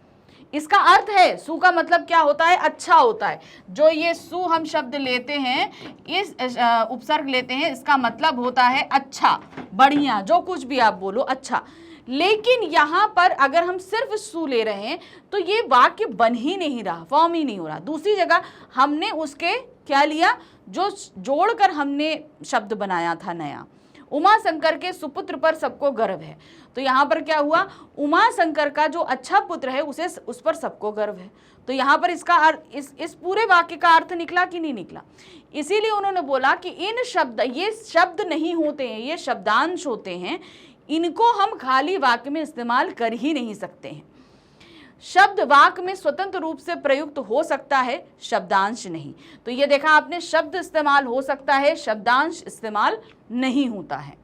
इसका अर्थ है। सु का मतलब क्या होता है, अच्छा होता है। जो ये सु हम शब्द लेते हैं, इस उपसर्ग लेते हैं, इसका मतलब होता है अच्छा, बढ़िया, जो कुछ भी आप बोलो अच्छा। लेकिन यहाँ पर अगर हम सिर्फ सु ले रहे हैं तो ये वाक्य बन ही नहीं रहा, फॉर्म ही नहीं हो रहा। दूसरी जगह हमने उसके क्या लिया, जो जोड़कर हमने शब्द बनाया था नया, उमा शंकर के सुपुत्र पर सबको गर्व है। तो यहाँ पर क्या हुआ, उमा शंकर का जो अच्छा पुत्र है उसे, उस पर सबको गर्व है। तो यहाँ पर इसका अर्थ, इस पूरे वाक्य का अर्थ निकला कि नहीं निकला। इसीलिए उन्होंने बोला कि इन शब्द, ये शब्द नहीं होते हैं, ये शब्दांश होते हैं। इनको हम खाली वाक्य में इस्तेमाल कर ही नहीं सकते हैं। शब्द वाक्य में स्वतंत्र रूप से प्रयुक्त हो सकता है, शब्दांश नहीं। तो ये देखा आपने, शब्द इस्तेमाल हो सकता है, शब्दांश इस्तेमाल नहीं होता है।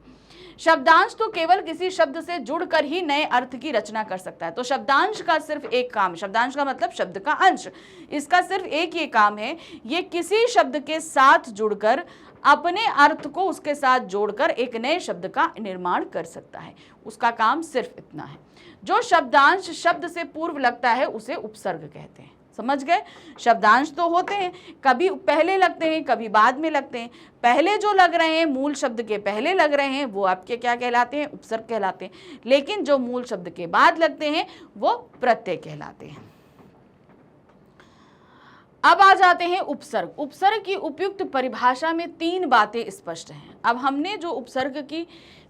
शब्दांश तो केवल किसी शब्द से जुड़कर ही नए अर्थ की रचना कर सकता है। तो शब्दांश का सिर्फ एक काम, शब्दांश का मतलब शब्द का अंश, इसका सिर्फ एक ये काम है, ये किसी शब्द के साथ जुड़कर अपने अर्थ को उसके साथ जोड़कर एक नए शब्द का निर्माण कर सकता है। उसका काम सिर्फ इतना है। जो शब्दांश शब्द से पूर्व लगता है उसे उपसर्ग कहते हैं। समझ गए? शब्दांश तो होते हैं, कभी पहले लगते हैं, कभी बाद में लगते हैं। पहले जो लग रहे हैं, मूल शब्द के पहले लग रहे हैं, वो आपके क्या कहलाते हैं? उपसर्ग कहलाते हैं। लेकिन जो मूल शब्द के बाद लगते हैं वो प्रत्यय कहलाते हैं। अब आ जाते हैं उपसर्ग। उपसर्ग की उपयुक्त परिभाषा में 3 बातें स्पष्ट हैं। अब हमने जो उपसर्ग की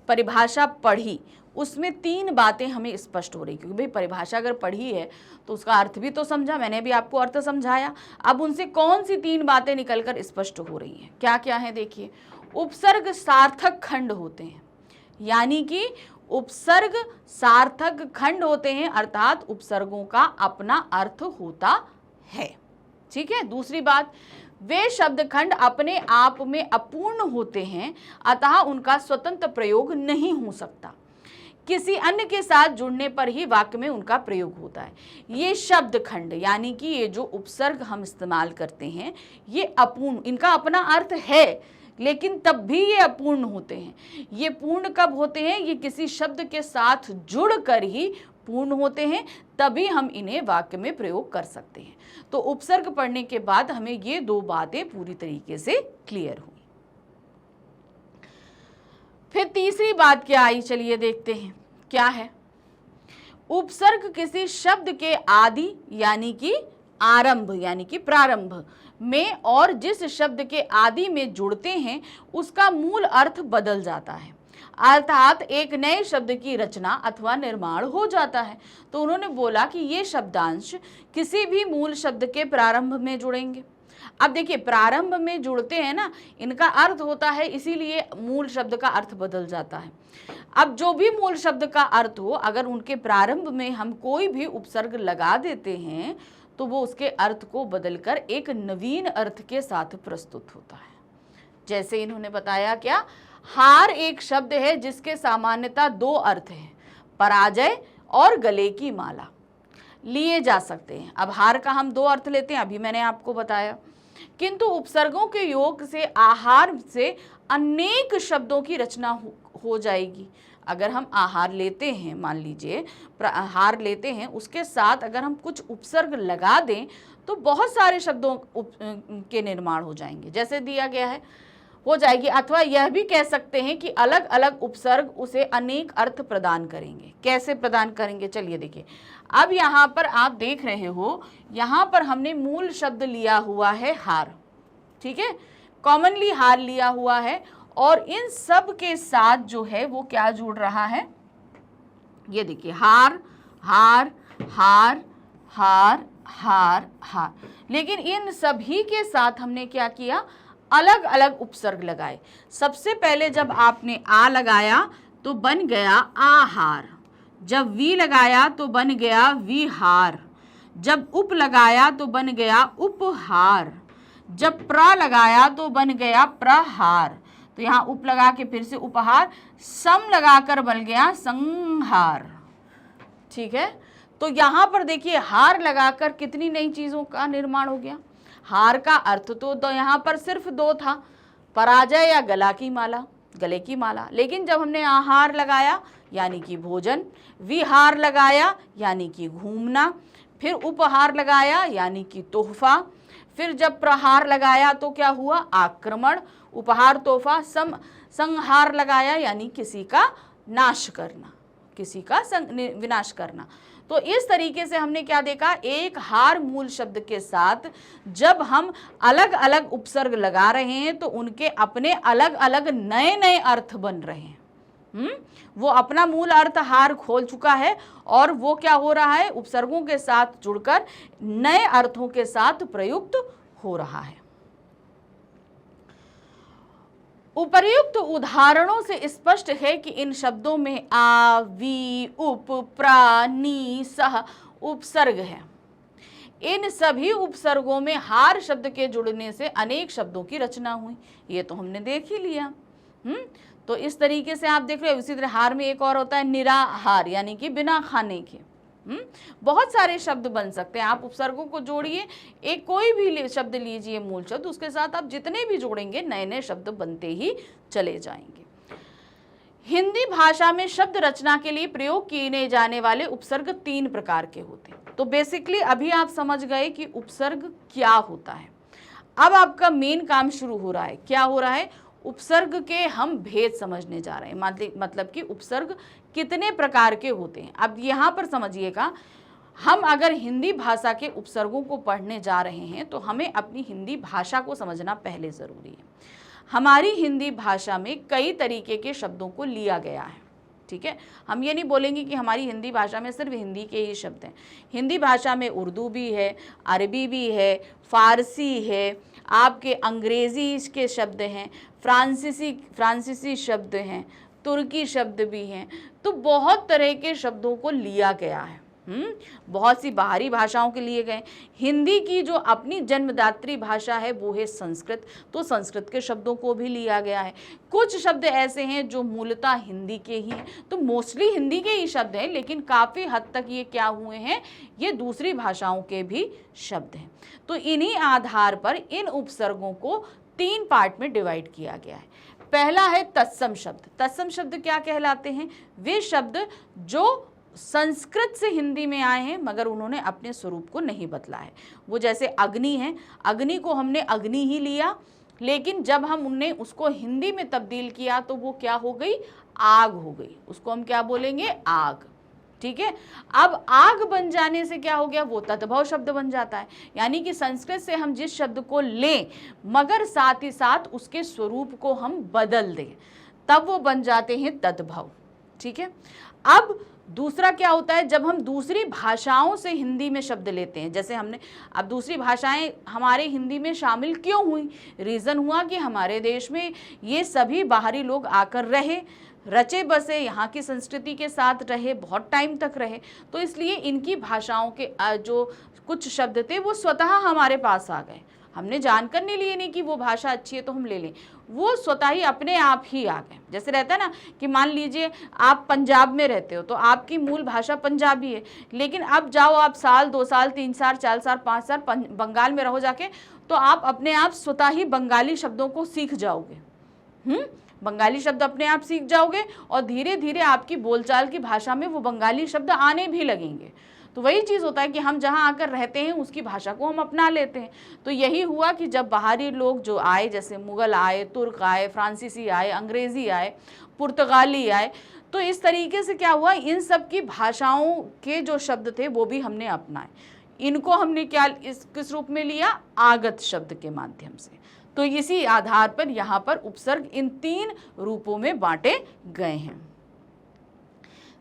परिभाषा पढ़ी उसमें 3 बातें हमें स्पष्ट हो रही, क्योंकि भाई परिभाषा अगर पढ़ी है तो उसका अर्थ भी तो समझा, मैंने भी आपको अर्थ समझाया। अब उनसे कौन सी 3 बातें निकलकर स्पष्ट हो रही हैं? क्या क्या है देखिए। उपसर्ग सार्थक खंड होते हैं, यानी कि उपसर्ग सार्थक खंड होते हैं, अर्थात उपसर्गों का अपना अर्थ होता है। ठीक है। दूसरी बात, वे शब्द खंड अपने आप में अपूर्ण होते हैं, अतः उनका स्वतंत्र प्रयोग नहीं हो सकता, किसी अन्य के साथ जुड़ने पर ही वाक्य में उनका प्रयोग होता है। ये शब्द खंड यानी कि ये जो उपसर्ग हम इस्तेमाल करते हैं ये अपूर्ण, इनका अपना अर्थ है लेकिन तब भी ये अपूर्ण होते हैं। ये पूर्ण कब होते हैं? ये किसी शब्द के साथ जुड़कर ही पूर्ण होते हैं, तभी हम इन्हें वाक्य में प्रयोग कर सकते हैं। तो उपसर्ग पढ़ने के बाद हमें ये 2 बातें पूरी तरीके से क्लियर हुई। फिर तीसरी बात क्या आई, चलिए देखते हैं क्या है। उपसर्ग किसी शब्द के आदि यानी कि आरंभ यानी कि प्रारंभ में और जिस शब्द के आदि में जुड़ते हैं उसका मूल अर्थ बदल जाता है, अर्थात एक नए शब्द की रचना अथवा निर्माण हो जाता है। तो उन्होंने बोला कि ये शब्दांश किसी भी मूल शब्द के प्रारंभ में जुड़ेंगे। अब देखिए, प्रारंभ में जुड़ते हैं ना, इनका अर्थ होता है, इसीलिए मूल शब्द का अर्थ बदल जाता है। अब जो भी मूल शब्द का अर्थ हो, अगर उनके प्रारंभ में हम कोई भी उपसर्ग लगा देते हैं तो वो उसके अर्थ को बदलकर एक नवीन अर्थ के साथ प्रस्तुत होता है। जैसे इन्होंने बताया क्या, हार एक शब्द है जिसके सामान्यतः 2 अर्थ हैं, पराजय और गले की माला लिए जा सकते हैं। अब हार का हम 2 अर्थ लेते हैं, अभी मैंने आपको बताया, किंतु उपसर्गों के योग से आहार से अनेक शब्दों की रचना हो जाएगी। अगर हम आहार लेते हैं, मान लीजिए आहार लेते हैं, उसके साथ अगर हम कुछ उपसर्ग लगा दें तो बहुत सारे शब्दों के निर्माण हो जाएंगे, जैसे दिया गया है हो जाएगी। अथवा यह भी कह सकते हैं कि अलग अलग उपसर्ग उसे अनेक अर्थ प्रदान करेंगे। कैसे प्रदान करेंगे, चलिए देखिए। अब यहाँ पर आप देख रहे हो, यहाँ पर हमने मूल शब्द लिया हुआ है हार, ठीक है, कॉमनली हार लिया हुआ है, और इन सब के साथ जो है वो क्या जुड़ रहा है, ये देखिए, हार हार हार हार हार हार। लेकिन इन सभी के साथ हमने क्या किया, अलग अलग उपसर्ग लगाए। सबसे पहले जब आपने आ लगाया तो बन गया आहार, जब वी लगाया तो बन गया विहार, जब उप लगाया तो बन गया उपहार, जब प्र लगाया तो बन गया प्रहार, तो यहाँ उप लगा के फिर से उपहार, सम लगाकर बन गया संहार। ठीक है, तो यहाँ पर देखिए हार लगाकर कितनी नई चीज़ों का निर्माण हो गया। हार का अर्थ तो यहाँ पर सिर्फ 2 था, पराजय या गला की माला, गले की माला। लेकिन जब हमने आहार लगाया यानी कि भोजन, विहार लगाया यानी कि घूमना, फिर उपहार लगाया यानी कि तोहफा, फिर जब प्रहार लगाया तो क्या हुआ, आक्रमण, उपहार तोहफा, संहार लगाया यानी किसी का नाश करना, किसी का विनाश करना। तो इस तरीके से हमने क्या देखा, एक हार मूल शब्द के साथ जब हम अलग अलग उपसर्ग लगा रहे हैं तो उनके अपने अलग अलग नए नए अर्थ बन रहे हैं। वो अपना मूल अर्थ हार खोल चुका है और वो क्या हो रहा है, उपसर्गों के साथ जुड़कर नए अर्थों के साथ प्रयुक्त हो रहा है। उपर्युक्त उदाहरणों से स्पष्ट है कि इन शब्दों में आ, वी, उप, प्रा, नी, सह उपसर्ग है। इन सभी उपसर्गों में हार शब्द के जुड़ने से अनेक शब्दों की रचना हुई, ये तो हमने देख ही लिया। तो इस तरीके से आप देख रहे हो। इसी तरह हार में एक और होता है निराहार, यानी कि बिना खाने के। बहुत सारे शब्द बन सकते हैं। आप उपसर्गों को जोड़िए, एक कोई भी शब्द लीजिए मूल शब्द, उसके साथ आप जितने भी जोड़ेंगे नए नए शब्द बनते ही चले जाएंगे। हिंदी भाषा में शब्द रचना के लिए प्रयोग किए जाने वाले उपसर्ग 3 प्रकार के होते हैं। तो बेसिकली अभी आप समझ गए कि उपसर्ग क्या होता है। अब आपका मेन काम शुरू हो रहा है। क्या हो रहा है? उपसर्ग के हम भेद समझने जा रहे हैं, मतलब कि उपसर्ग कितने प्रकार के होते हैं। अब यहाँ पर समझिएगा, हम अगर हिंदी भाषा के उपसर्गों को पढ़ने जा रहे हैं तो हमें अपनी हिंदी भाषा को समझना पहले ज़रूरी है। हमारी हिंदी भाषा में कई तरीके के शब्दों को लिया गया है, ठीक है। हम ये नहीं बोलेंगे कि हमारी हिंदी भाषा में सिर्फ हिंदी के ही शब्द हैं। हिंदी भाषा में उर्दू भी है, अरबी भी है, फ़ारसी है, आपके अंग्रेज़ी के शब्द हैं, फ्रांसीसी शब्द हैं, तुर्की शब्द भी हैं। तो बहुत तरह के शब्दों को लिया गया है। बहुत सी बाहरी भाषाओं के लिए गए। हिंदी की जो अपनी जन्मदात्री भाषा है वो है संस्कृत, तो संस्कृत के शब्दों को भी लिया गया है। कुछ शब्द ऐसे हैं जो मूलतः हिंदी के ही हैं, तो मोस्टली हिंदी के ही शब्द हैं, लेकिन काफ़ी हद तक ये क्या हुए हैं, ये दूसरी भाषाओं के भी शब्द हैं। तो इन्हीं आधार पर इन उपसर्गों को 3 पार्ट में डिवाइड किया गया है। पहला है तत्सम शब्द। तत्सम शब्द क्या कहलाते हैं? वे शब्द जो संस्कृत से हिंदी में आए हैं मगर उन्होंने अपने स्वरूप को नहीं बदला है। वो जैसे अग्नि है, अग्नि को हमने अग्नि ही लिया, लेकिन जब हम उनने उसको हिंदी में तब्दील किया तो वो क्या हो गई? आग हो गई। उसको हम क्या बोलेंगे? आग, ठीक है। अब आग बन जाने से क्या हो गया? वो तद्भव शब्द बन जाता है। यानी कि संस्कृत से हम जिस शब्द को लें मगर साथ ही साथ उसके स्वरूप को हम बदल दें, तब वो बन जाते हैं तद्भव, ठीक है। अब दूसरा क्या होता है? जब हम दूसरी भाषाओं से हिंदी में शब्द लेते हैं, जैसे हमने अब दूसरी भाषाएं हमारे हिंदी में शामिल क्यों हुई? रीज़न हुआ कि हमारे देश में ये सभी बाहरी लोग आकर रहे, रचे बसे, यहाँ की संस्कृति के साथ रहे, बहुत टाइम तक रहे, तो इसलिए इनकी भाषाओं के जो कुछ शब्द थे वो स्वतः हमारे पास आ गए। हमने जानकर नहीं लिए नहीं कि वो भाषा अच्छी है तो हम ले लें, वो स्वतः ही अपने आप ही आ गए। जैसे रहता है ना कि मान लीजिए आप पंजाब में रहते हो तो आपकी मूल भाषा पंजाबी है, लेकिन अब जाओ आप साल 2 साल 3 साल 4 साल 5 साल बंगाल में रहो जाके, तो आप अपने आप स्वतः ही बंगाली शब्दों को सीख जाओगे। बंगाली शब्द अपने आप सीख जाओगे और धीरे धीरे आपकी बोलचाल की भाषा में वो बंगाली शब्द आने भी लगेंगे। तो वही चीज़ होता है कि हम जहाँ आकर रहते हैं उसकी भाषा को हम अपना लेते हैं। तो यही हुआ कि जब बाहरी लोग जो आए, जैसे मुग़ल आए, तुर्क आए, फ्रांसीसी आए, अंग्रेज़ी आए, पुर्तगाली आए, तो इस तरीके से क्या हुआ, इन सब की भाषाओं के जो शब्द थे वो भी हमने अपनाए। इनको हमने क्या किस रूप में लिया? आगत शब्द के माध्यम से। तो इसी आधार पर यहाँ पर उपसर्ग इन 3 रूपों में बांटे गए हैं।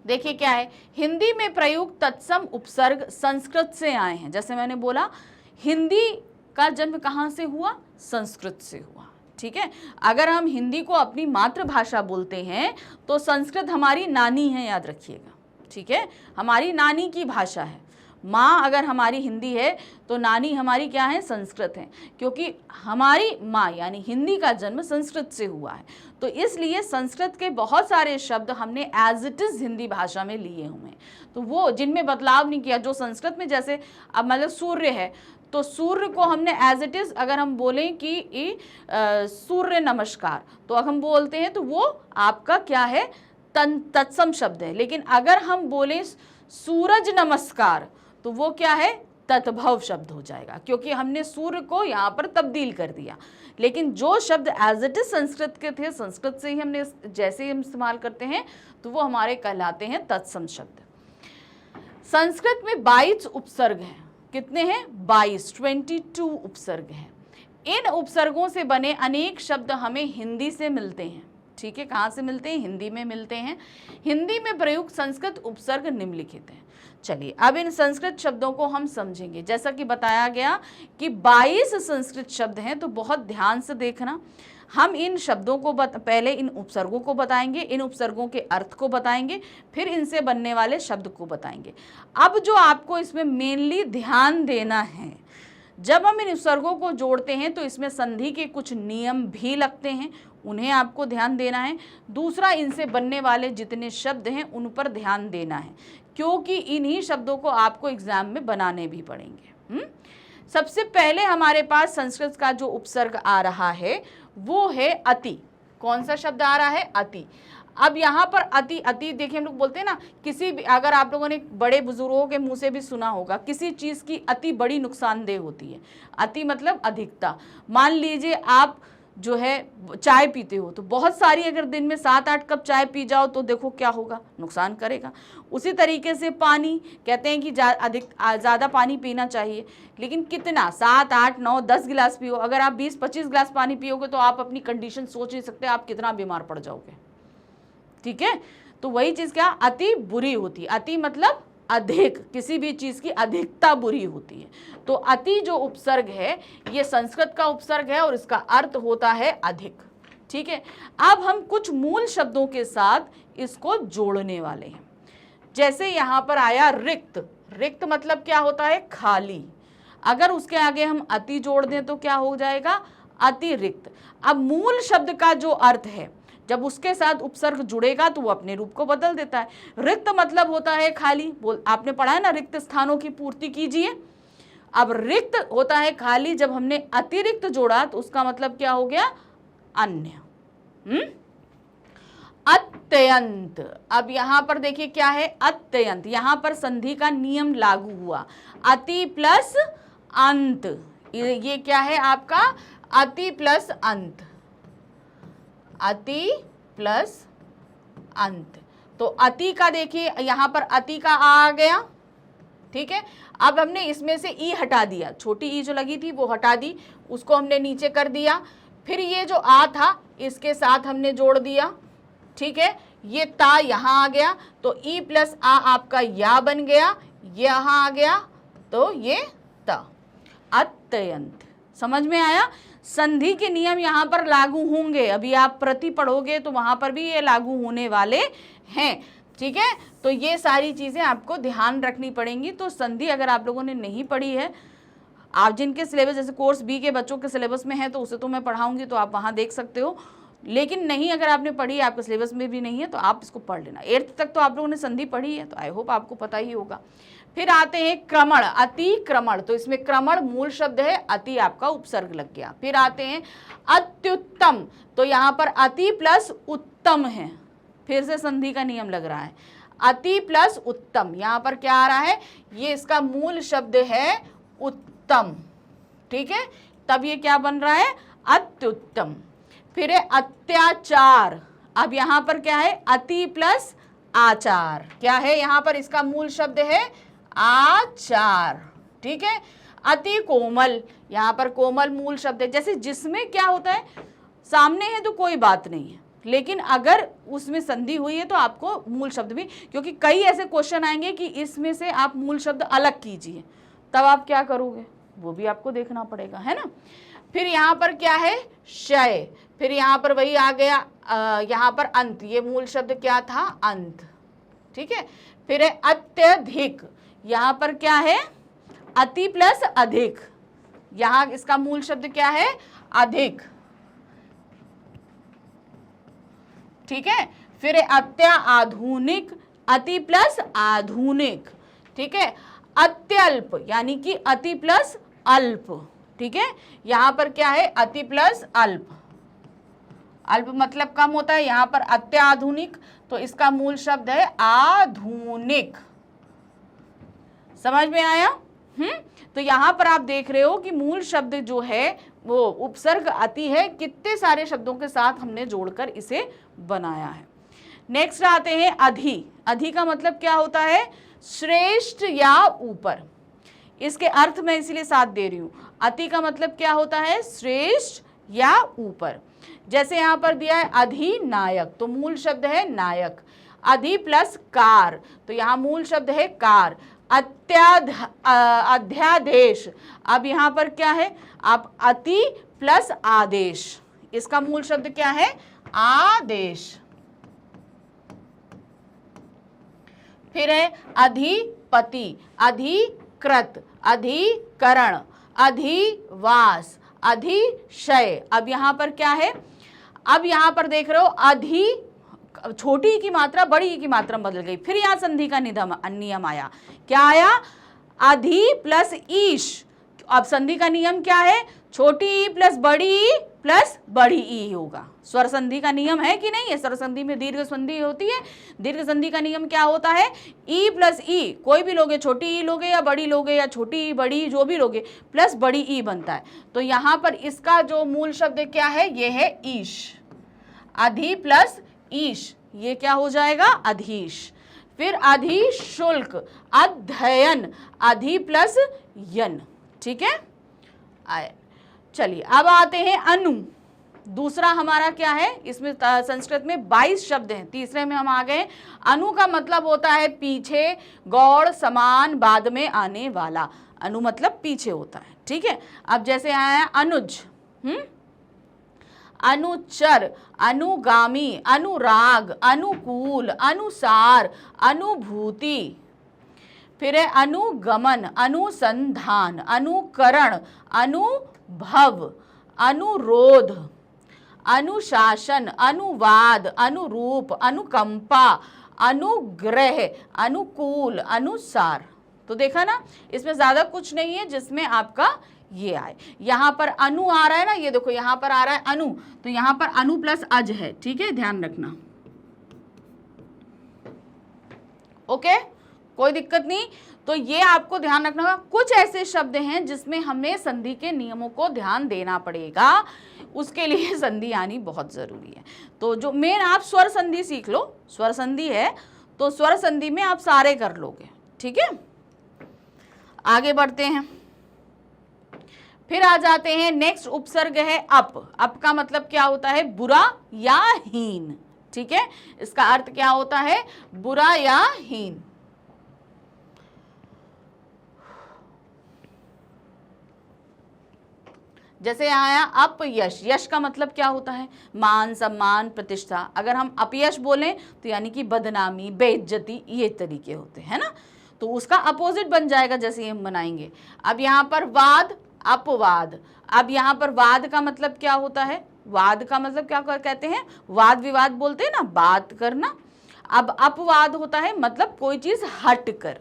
देखिए क्या है, हिंदी में प्रयुक्त तत्सम उपसर्ग संस्कृत से आए हैं। जैसे मैंने बोला, हिंदी का जन्म कहाँ से हुआ? संस्कृत से हुआ, ठीक है। अगर हम हिंदी को अपनी मातृभाषा बोलते हैं तो संस्कृत हमारी नानी है, याद रखिएगा, ठीक है। हमारी नानी की भाषा है। माँ अगर हमारी हिंदी है तो नानी हमारी क्या है? संस्कृत है, क्योंकि हमारी माँ यानी हिंदी का जन्म संस्कृत से हुआ है। तो इसलिए संस्कृत के बहुत सारे शब्द हमने एज इट इज़ हिंदी भाषा में लिए हुए हैं, तो वो जिनमें बदलाव नहीं किया। जो संस्कृत में जैसे अब मतलब सूर्य है, तो सूर्य को हमने एज इट इज़ अगर हम बोलें कि सूर्य नमस्कार, तो अगर हम बोलते हैं तो वो आपका क्या है? तत्सम शब्द है। लेकिन अगर हम बोलें सूरज नमस्कार तो वो क्या है? तद्भव शब्द हो जाएगा, क्योंकि हमने सूर्य को यहाँ पर तब्दील कर दिया। लेकिन जो शब्द एज इट इज संस्कृत के थे, संस्कृत से ही हमने जैसे ही हम इस्तेमाल करते हैं तो वो हमारे कहलाते हैं तत्सम शब्द। संस्कृत में 22 उपसर्ग हैं। कितने हैं? 22 उपसर्ग हैं। इन उपसर्गों से बने अनेक शब्द हमें हिंदी से मिलते हैं, ठीक है, कहाँ से मिलते हैं? हिंदी में मिलते हैं। हिंदी में प्रयुक्त संस्कृत उपसर्ग निम्नलिखित हैं। चलिए अब इन संस्कृत शब्दों को हम समझेंगे। जैसा कि बताया गया कि 22 संस्कृत शब्द हैं, तो बहुत ध्यान से देखना। हम इन शब्दों को पहले इन उपसर्गों को बताएंगे, इन उपसर्गों के अर्थ को बताएंगे, फिर इनसे बनने वाले शब्द को बताएंगे। अब जो आपको इसमें मेनली ध्यान देना है, जब हम इन उपसर्गों को जोड़ते हैं तो इसमें संधि के कुछ नियम भी लगते हैं, उन्हें आपको ध्यान देना है। दूसरा, इनसे बनने वाले जितने शब्द हैं उन पर ध्यान देना है, क्योंकि इन्हीं शब्दों को आपको एग्जाम में बनाने भी पड़ेंगे। सबसे पहले हमारे पास संस्कृत का जो उपसर्ग आ रहा है वो है अति। कौन सा शब्द आ रहा है? अति। अब यहाँ पर अति, अति देखिए हम लोग बोलते हैं ना, किसी भी, अगर आप लोगों ने बड़े बुजुर्गों के मुंह से भी सुना होगा, किसी चीज़ की अति बड़ी नुकसानदेह होती है। अति मतलब अधिकता। मान लीजिए आप जो है चाय पीते हो, तो बहुत सारी अगर दिन में 7-8 कप चाय पी जाओ तो देखो क्या होगा, नुकसान करेगा। उसी तरीके से पानी, कहते हैं कि ज़्यादा पानी पीना चाहिए, लेकिन कितना? 7, 8, 9, 10 गिलास पियो। अगर आप 20-25 गिलास पानी पियोगे तो आप अपनी कंडीशन सोच नहीं सकते आप कितना बीमार पड़ जाओगे। ठीक है, तो वही चीज़ क्या? अति बुरी होती है। अति मतलब अधिक, किसी भी चीज़ की अधिकता बुरी होती है। तो अति जो उपसर्ग है ये संस्कृत का उपसर्ग है और इसका अर्थ होता है अधिक। ठीक है, अब हम कुछ मूल शब्दों के साथ इसको जोड़ने वाले हैं। जैसे यहाँ पर आया रिक्त। रिक्त मतलब क्या होता है? खाली। अगर उसके आगे हम अति जोड़ दें तो क्या हो जाएगा? अतिरिक्त। अब मूल शब्द का जो अर्थ है, जब उसके साथ उपसर्ग जुड़ेगा तो वो अपने रूप को बदल देता है। रिक्त मतलब होता है खाली। आपने पढ़ा है ना, रिक्त स्थानों की पूर्ति कीजिए। अब रिक्त होता है खाली, जब हमने अतिरिक्त जोड़ा तो उसका मतलब क्या हो गया? अन्य। अत्यंत। अब यहां पर देखिए क्या है? अत्यंत। यहां पर संधि का नियम लागू हुआ। अति प्लस अंत, ये क्या है आपका? अति प्लस अंत। अति प्लस अंत। तो अति का देखिए यहां पर अति का आ गया। ठीक है, अब हमने इसमें से ई हटा दिया, छोटी ई जो लगी थी वो हटा दी, उसको हमने नीचे कर दिया। फिर ये जो आ था इसके साथ हमने जोड़ दिया। ठीक है, ये ता यहां आ गया, तो ई प्लस आ आपका या बन गया, यहां आ गया तो ये ता। अत्यंत। समझ में आया? संधि के नियम यहाँ पर लागू होंगे। अभी आप प्रति पढ़ोगे तो वहाँ पर भी ये लागू होने वाले हैं। ठीक है, तो ये सारी चीज़ें आपको ध्यान रखनी पड़ेंगी। तो संधि अगर आप लोगों ने नहीं पढ़ी है, आप जिनके सिलेबस जैसे कोर्स बी के बच्चों के सिलेबस में है तो उसे तो मैं पढ़ाऊँगी, तो आप वहाँ देख सकते हो। लेकिन नहीं, अगर आपने पढ़ी, आपके सिलेबस में भी नहीं है, तो आप इसको पढ़ लेना। 8th तक तो आप लोगों ने संधि पढ़ी है, तो आई होप आपको पता ही होगा। फिर आते हैं क्रमण। अतिक्रमण, तो इसमें क्रमण मूल शब्द है, अति आपका उपसर्ग लग गया। फिर आते हैं अत्युत्तम, तो यहाँ पर अति प्लस उत्तम है, फिर से संधि का नियम लग रहा है। अति प्लस उत्तम, यहाँ पर क्या आ रहा है? ये इसका मूल शब्द है उत्तम। ठीक है, तब ये क्या बन रहा है? अत्युत्तम। फिर है अत्याचार। अब यहाँ पर क्या है? अति प्लस आचार। क्या है यहाँ पर? इसका मूल शब्द है आचार। ठीक है, अति कोमल, यहाँ पर कोमल मूल शब्द है। जैसे जिसमें क्या होता है, सामने है तो कोई बात नहीं है, लेकिन अगर उसमें संधि हुई है तो आपको मूल शब्द भी, क्योंकि कई ऐसे क्वेश्चन आएंगे कि इसमें से आप मूल शब्द अलग कीजिए, तब आप क्या करोगे वो भी आपको देखना पड़ेगा, है ना। फिर यहाँ पर क्या है? क्षय। फिर यहाँ पर वही आ गया, यहाँ पर अंत। ये मूल शब्द क्या था? अंत। ठीक है, फिर है अत्यधिक। यहाँ पर क्या है? अति प्लस अधिक। यहाँ इसका मूल शब्द क्या है? अधिक। ठीक है, फिर है अत्याधुनिक। अति प्लस आधुनिक। ठीक है, अत्यल्प यानी कि अति प्लस अल्प। ठीक है, यहाँ पर क्या है? अति प्लस अल्प। अल्प मतलब कम होता है, यहाँ पर अत्याधुनिक, तो इसका मूल शब्द है आधुनिक। समझ में आया? तो यहाँ पर आप देख रहे हो कि मूल शब्द जो है वो उपसर्ग अति है, कितने सारे शब्दों के साथ हमने जोड़कर इसे बनाया है। नेक्स्ट आते हैं अधि। अधि का मतलब क्या होता है? श्रेष्ठ या ऊपर। इसके अर्थ मैं इसलिए साथ दे रही हूं। अति का मतलब क्या होता है? श्रेष्ठ या ऊपर। जैसे यहाँ पर दिया है अधिनायक, तो मूल शब्द है नायक। अधि प्लस कार, तो यहाँ मूल शब्द है कार। अध्यादेश, अब यहाँ पर क्या है, आप अति प्लस आदेश, इसका मूल शब्द क्या है, आदेश। फिर है अधिपति, अधिकृत, अधिकरण, अधिवास, अधिशय। अब यहाँ पर क्या है, अब यहाँ पर देख रहे हो अधि, छोटी की मात्रा बड़ी की मात्रा बदल गई, फिर यहाँ संधि का नियम आया। क्या आया, अधि प्लस ईश। अब संधि का नियम क्या है, छोटी ई प्लस बड़ी ई होगा। स्वर संधि का नियम है कि नहीं है, स्वर संधि में दीर्घ संधि होती है। दीर्घ संधि का नियम क्या होता है, ई प्लस ई, कोई भी लोगे, छोटी ई लोगे या बड़ी लोगे, या छोटी बड़ी जो भी लोगे, प्लस बड़ी ई बनता है। तो यहाँ पर इसका जो मूल शब्द क्या है, ये है ईश। अधि प्लस ईश, ये क्या हो जाएगा, अधीश। फिर अधिशुल्क, अध्ययन, अधि प्लस यन, ठीक है। आए, चलिए अब आते हैं अनु। दूसरा हमारा क्या है, इसमें संस्कृत में 22 शब्द हैं, तीसरे में हम आ गए। अनु का मतलब होता है पीछे, गौड़, समान, बाद में आने वाला। अनु मतलब पीछे होता है, ठीक है। अब जैसे आया अनुज, अनुचर, अनुगामी, अनुराग, अनुकूल, अनुसार, अनुभूति। फिर है अनुगमन, अनुसंधान, अनुकरण, अनुभव, अनुरोध, अनुशासन, अनुवाद, अनुरूप, अनुकंपा, अनुग्रह, अनुकूल, अनुसार। तो देखा ना, इसमें ज्यादा कुछ नहीं है जिसमें आपका ये आए। यहाँ पर अनु आ रहा है ना, ये देखो यहाँ पर आ रहा है अनु, तो यहाँ पर अनु प्लस अज है, ठीक है, ध्यान रखना। ओके, कोई दिक्कत नहीं। तो ये आपको ध्यान रखना होगा। कुछ ऐसे शब्द हैं जिसमें हमें संधि के नियमों को ध्यान देना पड़ेगा, उसके लिए संधि आनी बहुत जरूरी है। तो जो मेन, आप स्वर संधि सीख लो, स्वर संधि है तो स्वर संधि में आप सारे कर लोगे, ठीक है। आगे बढ़ते हैं, फिर आ जाते हैं, नेक्स्ट उपसर्ग है अप। अप का मतलब क्या होता है, बुरा या हीन, ठीक है। इसका अर्थ क्या होता है, बुरा या हीन। जैसे आया अपयश, यश का मतलब क्या होता है, मान, सम्मान, प्रतिष्ठा। अगर हम अपयश बोलें तो यानी कि बदनामी, बेइज्जती, ये तरीके होते हैं ना, तो उसका अपोजिट बन जाएगा जैसे हम बनाएंगे। अब यहाँ पर वाद, अपवाद। अब यहाँ पर वाद का मतलब क्या होता है, वाद का मतलब क्या कहते हैं, वाद विवाद बोलते हैं ना, बात करना। अब अपवाद होता है मतलब कोई चीज हट कर,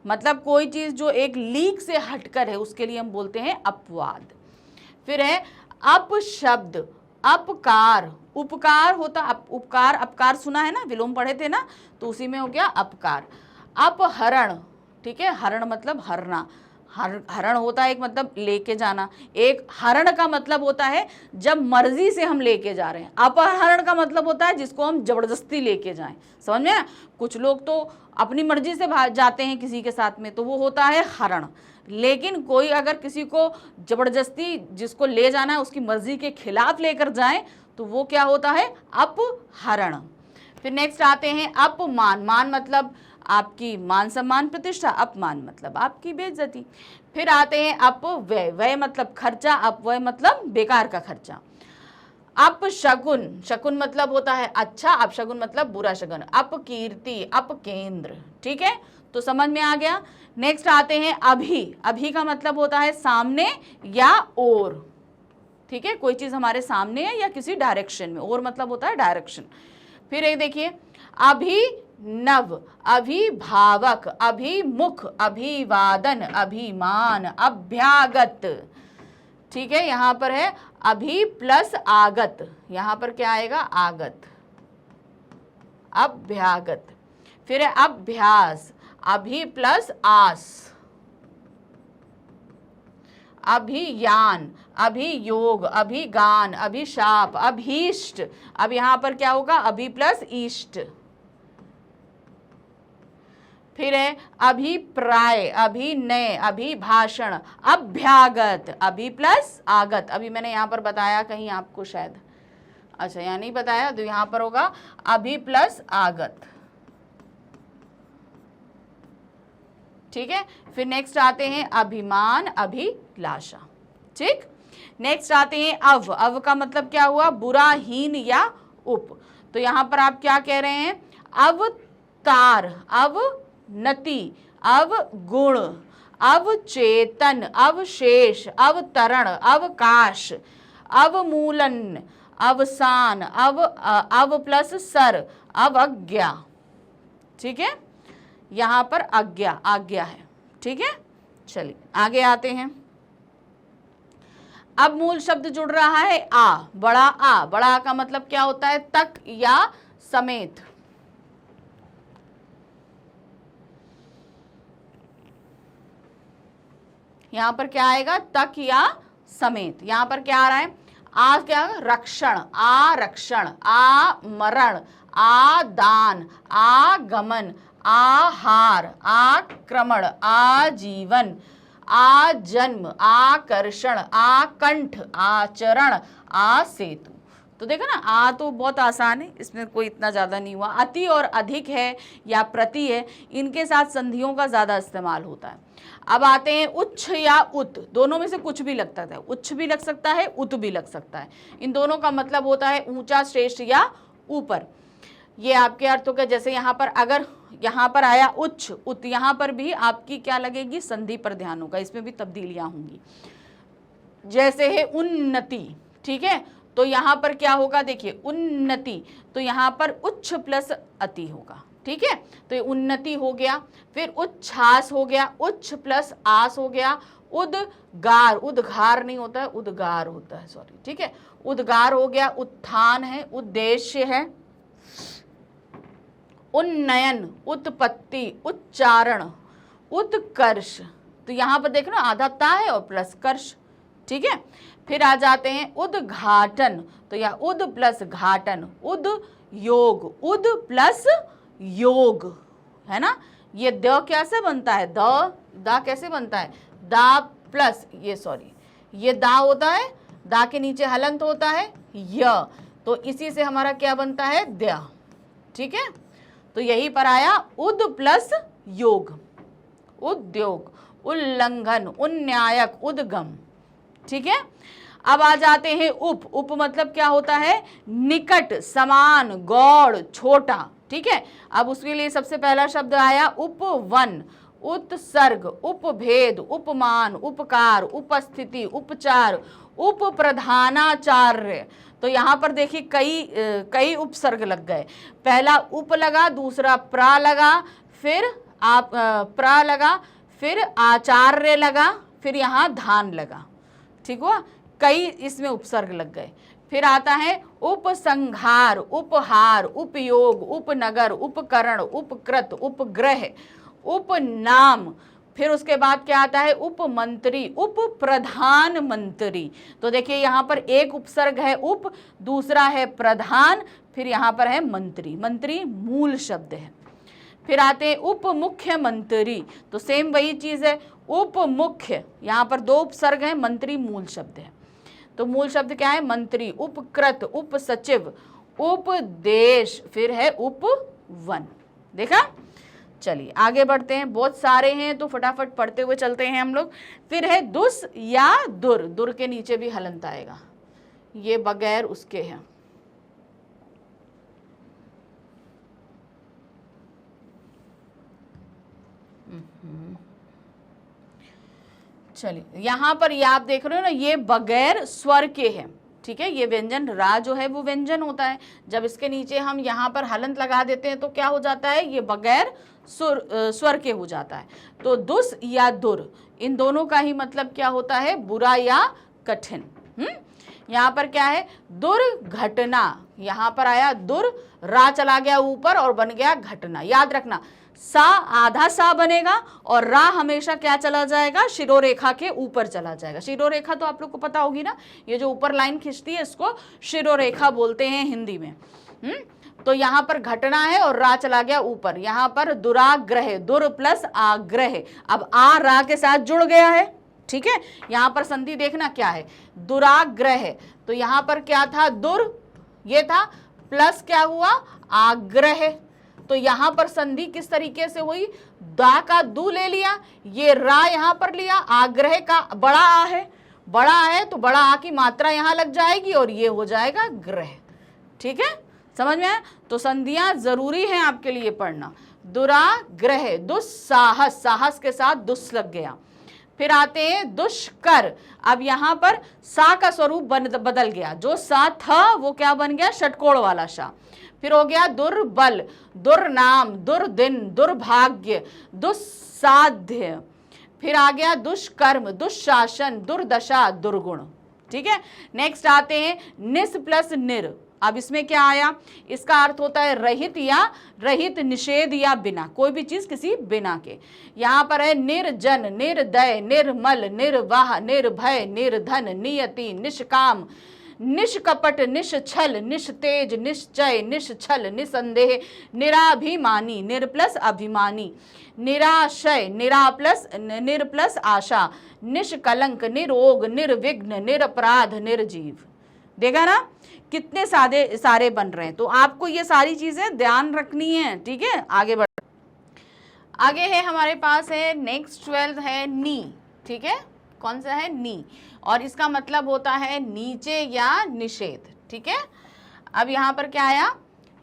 मतलब कोई चीज जो एक लीक से हटकर है, उसके लिए हम बोलते हैं अपवाद। फिर है अपशब्द, अपकार, उपकार होता, उपकार, अपकार सुना है ना, विलोम पढ़े थे ना, तो उसी में हो गया अपकार। अपहरण, ठीक है, हरण मतलब हरना, हरण होता है एक मतलब लेके जाना, एक हरण का मतलब होता है जब मर्जी से हम लेके जा रहे हैं। अपहरण का मतलब होता है जिसको हम जबरदस्ती लेके जाएं, समझ में ना। कुछ लोग तो अपनी मर्जी से जाते हैं किसी के साथ में, तो वो होता है हरण। लेकिन कोई अगर किसी को जबरदस्ती जिसको ले जाना है उसकी मर्जी के खिलाफ लेकर जाए तो वो क्या होता है, अपहरण। फिर नेक्स्ट आते हैं अपमान, मान मतलब आपकी मान सम्मान प्रतिष्ठा, अपमान मतलब आपकी बेइज्जती। फिर आते हैं अपव्यय, व्यय मतलब खर्चा, अपव्यय मतलब बेकार का खर्चा। अपशकुन, शकुन मतलब होता है अच्छा, अपशकुन मतलब बुरा शगुन। अपकीर्ति, अपकेंद्र, ठीक है, तो समझ में आ गया। नेक्स्ट आते हैं अभी, अभी का मतलब होता है सामने या ओर, ठीक है, कोई चीज हमारे सामने है या किसी डायरेक्शन में, और मतलब होता है डायरेक्शन। फिर एक देखिए अभिनव, अभिभावक, अभिमुख, अभिवादन, अभिमान, अभ्यागत, ठीक है। यहां पर है अभि प्लस आगत, यहां पर क्या आएगा, आगत, अभ्यागत। फिर है अभ्यास, अभि प्लस आस, अभियान, अभियोग, अभिगान, अभिशाप, अभीष्ट। अब यहां पर क्या होगा, अभि प्लस इष्ट। फिर है अभिप्राय, अभिनय, अभिभाषण, अभ्यागत, अभि प्लस आगत। अभी मैंने यहां पर बताया कहीं आपको शायद, अच्छा यहाँ नहीं बताया, तो यहाँ पर होगा अभि प्लस आगत। ठीक है, फिर नेक्स्ट आते हैं अभिमान अभिलाषा। ठीक, नेक्स्ट आते हैं अव। अव का मतलब क्या हुआ, बुरा, हीन या उप। तो यहाँ पर आप क्या कह रहे हैं, अवतार, अवनति, अवगुण, अवचेतन, अवशेष, अवतरण, अवकाश, अवमूलन, अवसान, अव प्लस सर, अवज्ञा। ठीक है, यहाँ पर आज्ञा है। ठीक है, चलिए आगे आते हैं। अब मूल शब्द जुड़ रहा है आ, बड़ा आ। बड़ा आ का मतलब क्या होता है, तक या समेत। यहां पर क्या आएगा, तक या समेत। यहां पर क्या आ रहा है, आ क्या, रक्षण, आरक्षण, आमरण, आदान, आगमन, आहार, आक्रमण, आजीवन, आजन्म, आकर्षण, आकंठ, आचरण, आसेतु। तो देखो ना, आ तो बहुत आसान है, इसमें कोई इतना ज़्यादा नहीं हुआ। अति और अधिक है या प्रति है, इनके साथ संधियों का ज़्यादा इस्तेमाल होता है। अब आते हैं उच्च या उत। दोनों में से कुछ भी लग सकता है, उच्च भी लग सकता है, उत भी लग सकता है। इन दोनों का मतलब होता है ऊंचा, श्रेष्ठ या ऊपर। ये आपके अर्थों का, जैसे यहाँ पर अगर यहाँ पर आया उच्च, उत, यहाँ पर भी आपकी क्या लगेगी, संधि पर ध्यान होगा, इसमें भी तब्दीलियां होंगी। जैसे है उन्नति, ठीक है, तो यहाँ पर क्या होगा, देखिए उन्नति, तो यहाँ पर उच्च प्लस अति होगा। ठीक है, तो ये उन्नति हो गया। फिर उच्छ्वास हो गया, उच्च प्लस आस हो गया। उद्गार, उद्गार नहीं होता है, उद्गार होता है, सॉरी। ठीक है, उद्गार हो गया। उत्थान है, उद्देश्य है। उन्नयन, उत्पत्ति, उच्चारण, उत्कर्ष। तो यहाँ पर देखो ना, आधा ता है और प्लस कर्ष। ठीक है, फिर आ जाते हैं उद्घाटन, तो यह उद प्लस घाटन, उद्योग, उद प्लस योग, है ना। ये द कैसे बनता है, दा कैसे बनता है, दा प्लस ये, सॉरी, ये दा होता है, दा के नीचे हलंत होता है य, तो इसी से हमारा क्या बनता है, द्या। ठीक है, तो यही पर आया उद प्लस योग, उद्योग, उल्लंघन, उन्यायक, उद्गम। ठीक है, अब आ जाते हैं उप। उप मतलब क्या होता है, निकट, समान, गौड़, छोटा। ठीक है, अब उसके लिए सबसे पहला शब्द आया उपवन, उत्सर्ग, उपभेद, उपमान, उपकार, उपस्थिति, उपचार, उपप्रधानाचार्य। तो यहाँ पर देखिए कई उपसर्ग लग गए। पहला उप लगा, दूसरा प्रा लगा, फिर प्रा लगा, फिर आचार्य लगा, फिर यहाँ धान लगा। ठीक हुआ, कई इसमें उपसर्ग लग गए। फिर आता है उपसंहार, उपहार, उपयोग, उपनगर, उपकरण, उपकृत, उपग्रह, उपनाम। फिर उसके बाद क्या आता है, उपमंत्री, उप प्रधानमंत्री। तो देखिए यहाँ पर एक उपसर्ग है उप, दूसरा है प्रधान, फिर यहाँ पर है मंत्री। मंत्री मूल शब्द है। फिर आते हैं उप मुख्यमंत्री, तो सेम वही चीज है, उप मुख्य, यहाँ पर दो उपसर्ग है, मंत्री मूल शब्द है। तो मूल शब्द क्या है, मंत्री, उपकृत, उप सचिव, उपदेश, फिर है उपवन। देखा, चलिए आगे बढ़ते हैं, बहुत सारे हैं तो फटाफट पढ़ते हुए चलते हैं हम लोग। फिर है दुस या दुर। दुर के नीचे भी हलंत आएगा, ये बगैर उसके हैं। चलिए यहाँ पर ये आप देख रहे हो ना, ये बगैर स्वर के हैं। ठीक है, ये व्यंजन रा जो है वो व्यंजन होता है, जब इसके नीचे हम यहाँ पर हलंत लगा देते हैं तो क्या हो जाता है, ये बगैर स्वर के हो जाता है। तो दुस या दुर, इन दोनों का ही मतलब क्या होता है, बुरा या कठिन। यहाँ पर क्या है, दुर्घटना, यहाँ पर आया दुर, रा चला गया ऊपर और बन गया घटना। याद रखना, सा आधा सा बनेगा और रा हमेशा क्या चला जाएगा, शिरोरेखा के ऊपर चला जाएगा। शिरोरेखा तो आप लोग को पता होगी ना, ये जो ऊपर लाइन खींचती है इसको शिरोरेखा बोलते हैं हिंदी में। तो यहाँ पर घटना है और रा चला गया ऊपर। यहाँ पर दुराग्रह, दुर प्लस आग्रह, अब आ रा के साथ जुड़ गया है। ठीक है, यहाँ पर संधि देखना क्या है, दुराग्रह, तो यहाँ पर क्या था, दुर, ये था, प्लस क्या हुआ, आग्रह। तो यहां पर संधि किस तरीके से हुई, दा का दू ले लिया, ये रा यहां पर लिया, आग्रह का बड़ा आ है, बड़ा है तो बड़ा आ की मात्रा यहां लग जाएगी और ये हो जाएगा ग्रह। ठीक है, समझ में आया? तो संधियां जरूरी है आपके लिए पढ़ना। दुराग्रह, दुस्साहस, साहस के साथ दुस लग गया। फिर आते हैं दुष्कर। अब यहां पर सा का स्वरूप बदल गया, जो सा था वो क्या बन गया, षटकोण वाला सा। फिर हो गया दुर्बल, दुर्नाम, दुर्दिन, दुर्भाग्य, दुस्साध्य। फिर आ गया दुष्कर्म, दुशासन, दुर्दशा, दुर्गुण। ठीक है, नेक्स्ट आते हैं निस प्लस निर। अब इसमें क्या आया, इसका अर्थ होता है रहित या रहित, निषेध या बिना, कोई भी चीज किसी बिना के। यहां पर है निर्जन, निर्दय, निर्मल, निर्वाह, निर्भय, निर्धन, नियति, निष्काम, निष्कपट, निश्छल, निस्तेज, निश्चय, निश्छल, निसंदेह, निराभिमानी, निर प्लस अभिमानी, निराशय, निर प्लस आशा, निष्कलंक, निरोग, निर्विघ्न, निरपराध, निर्जीव। देखा ना कितने सारे बन रहे हैं। तो आपको ये सारी चीजें ध्यान रखनी है। ठीक है, आगे बढ़, आगे है हमारे पास है नेक्स्ट 12 है नी। ठीक है, कौन सा है, नी, और इसका मतलब होता है नीचे या निषेध। ठीक है, अब यहाँ पर क्या आया,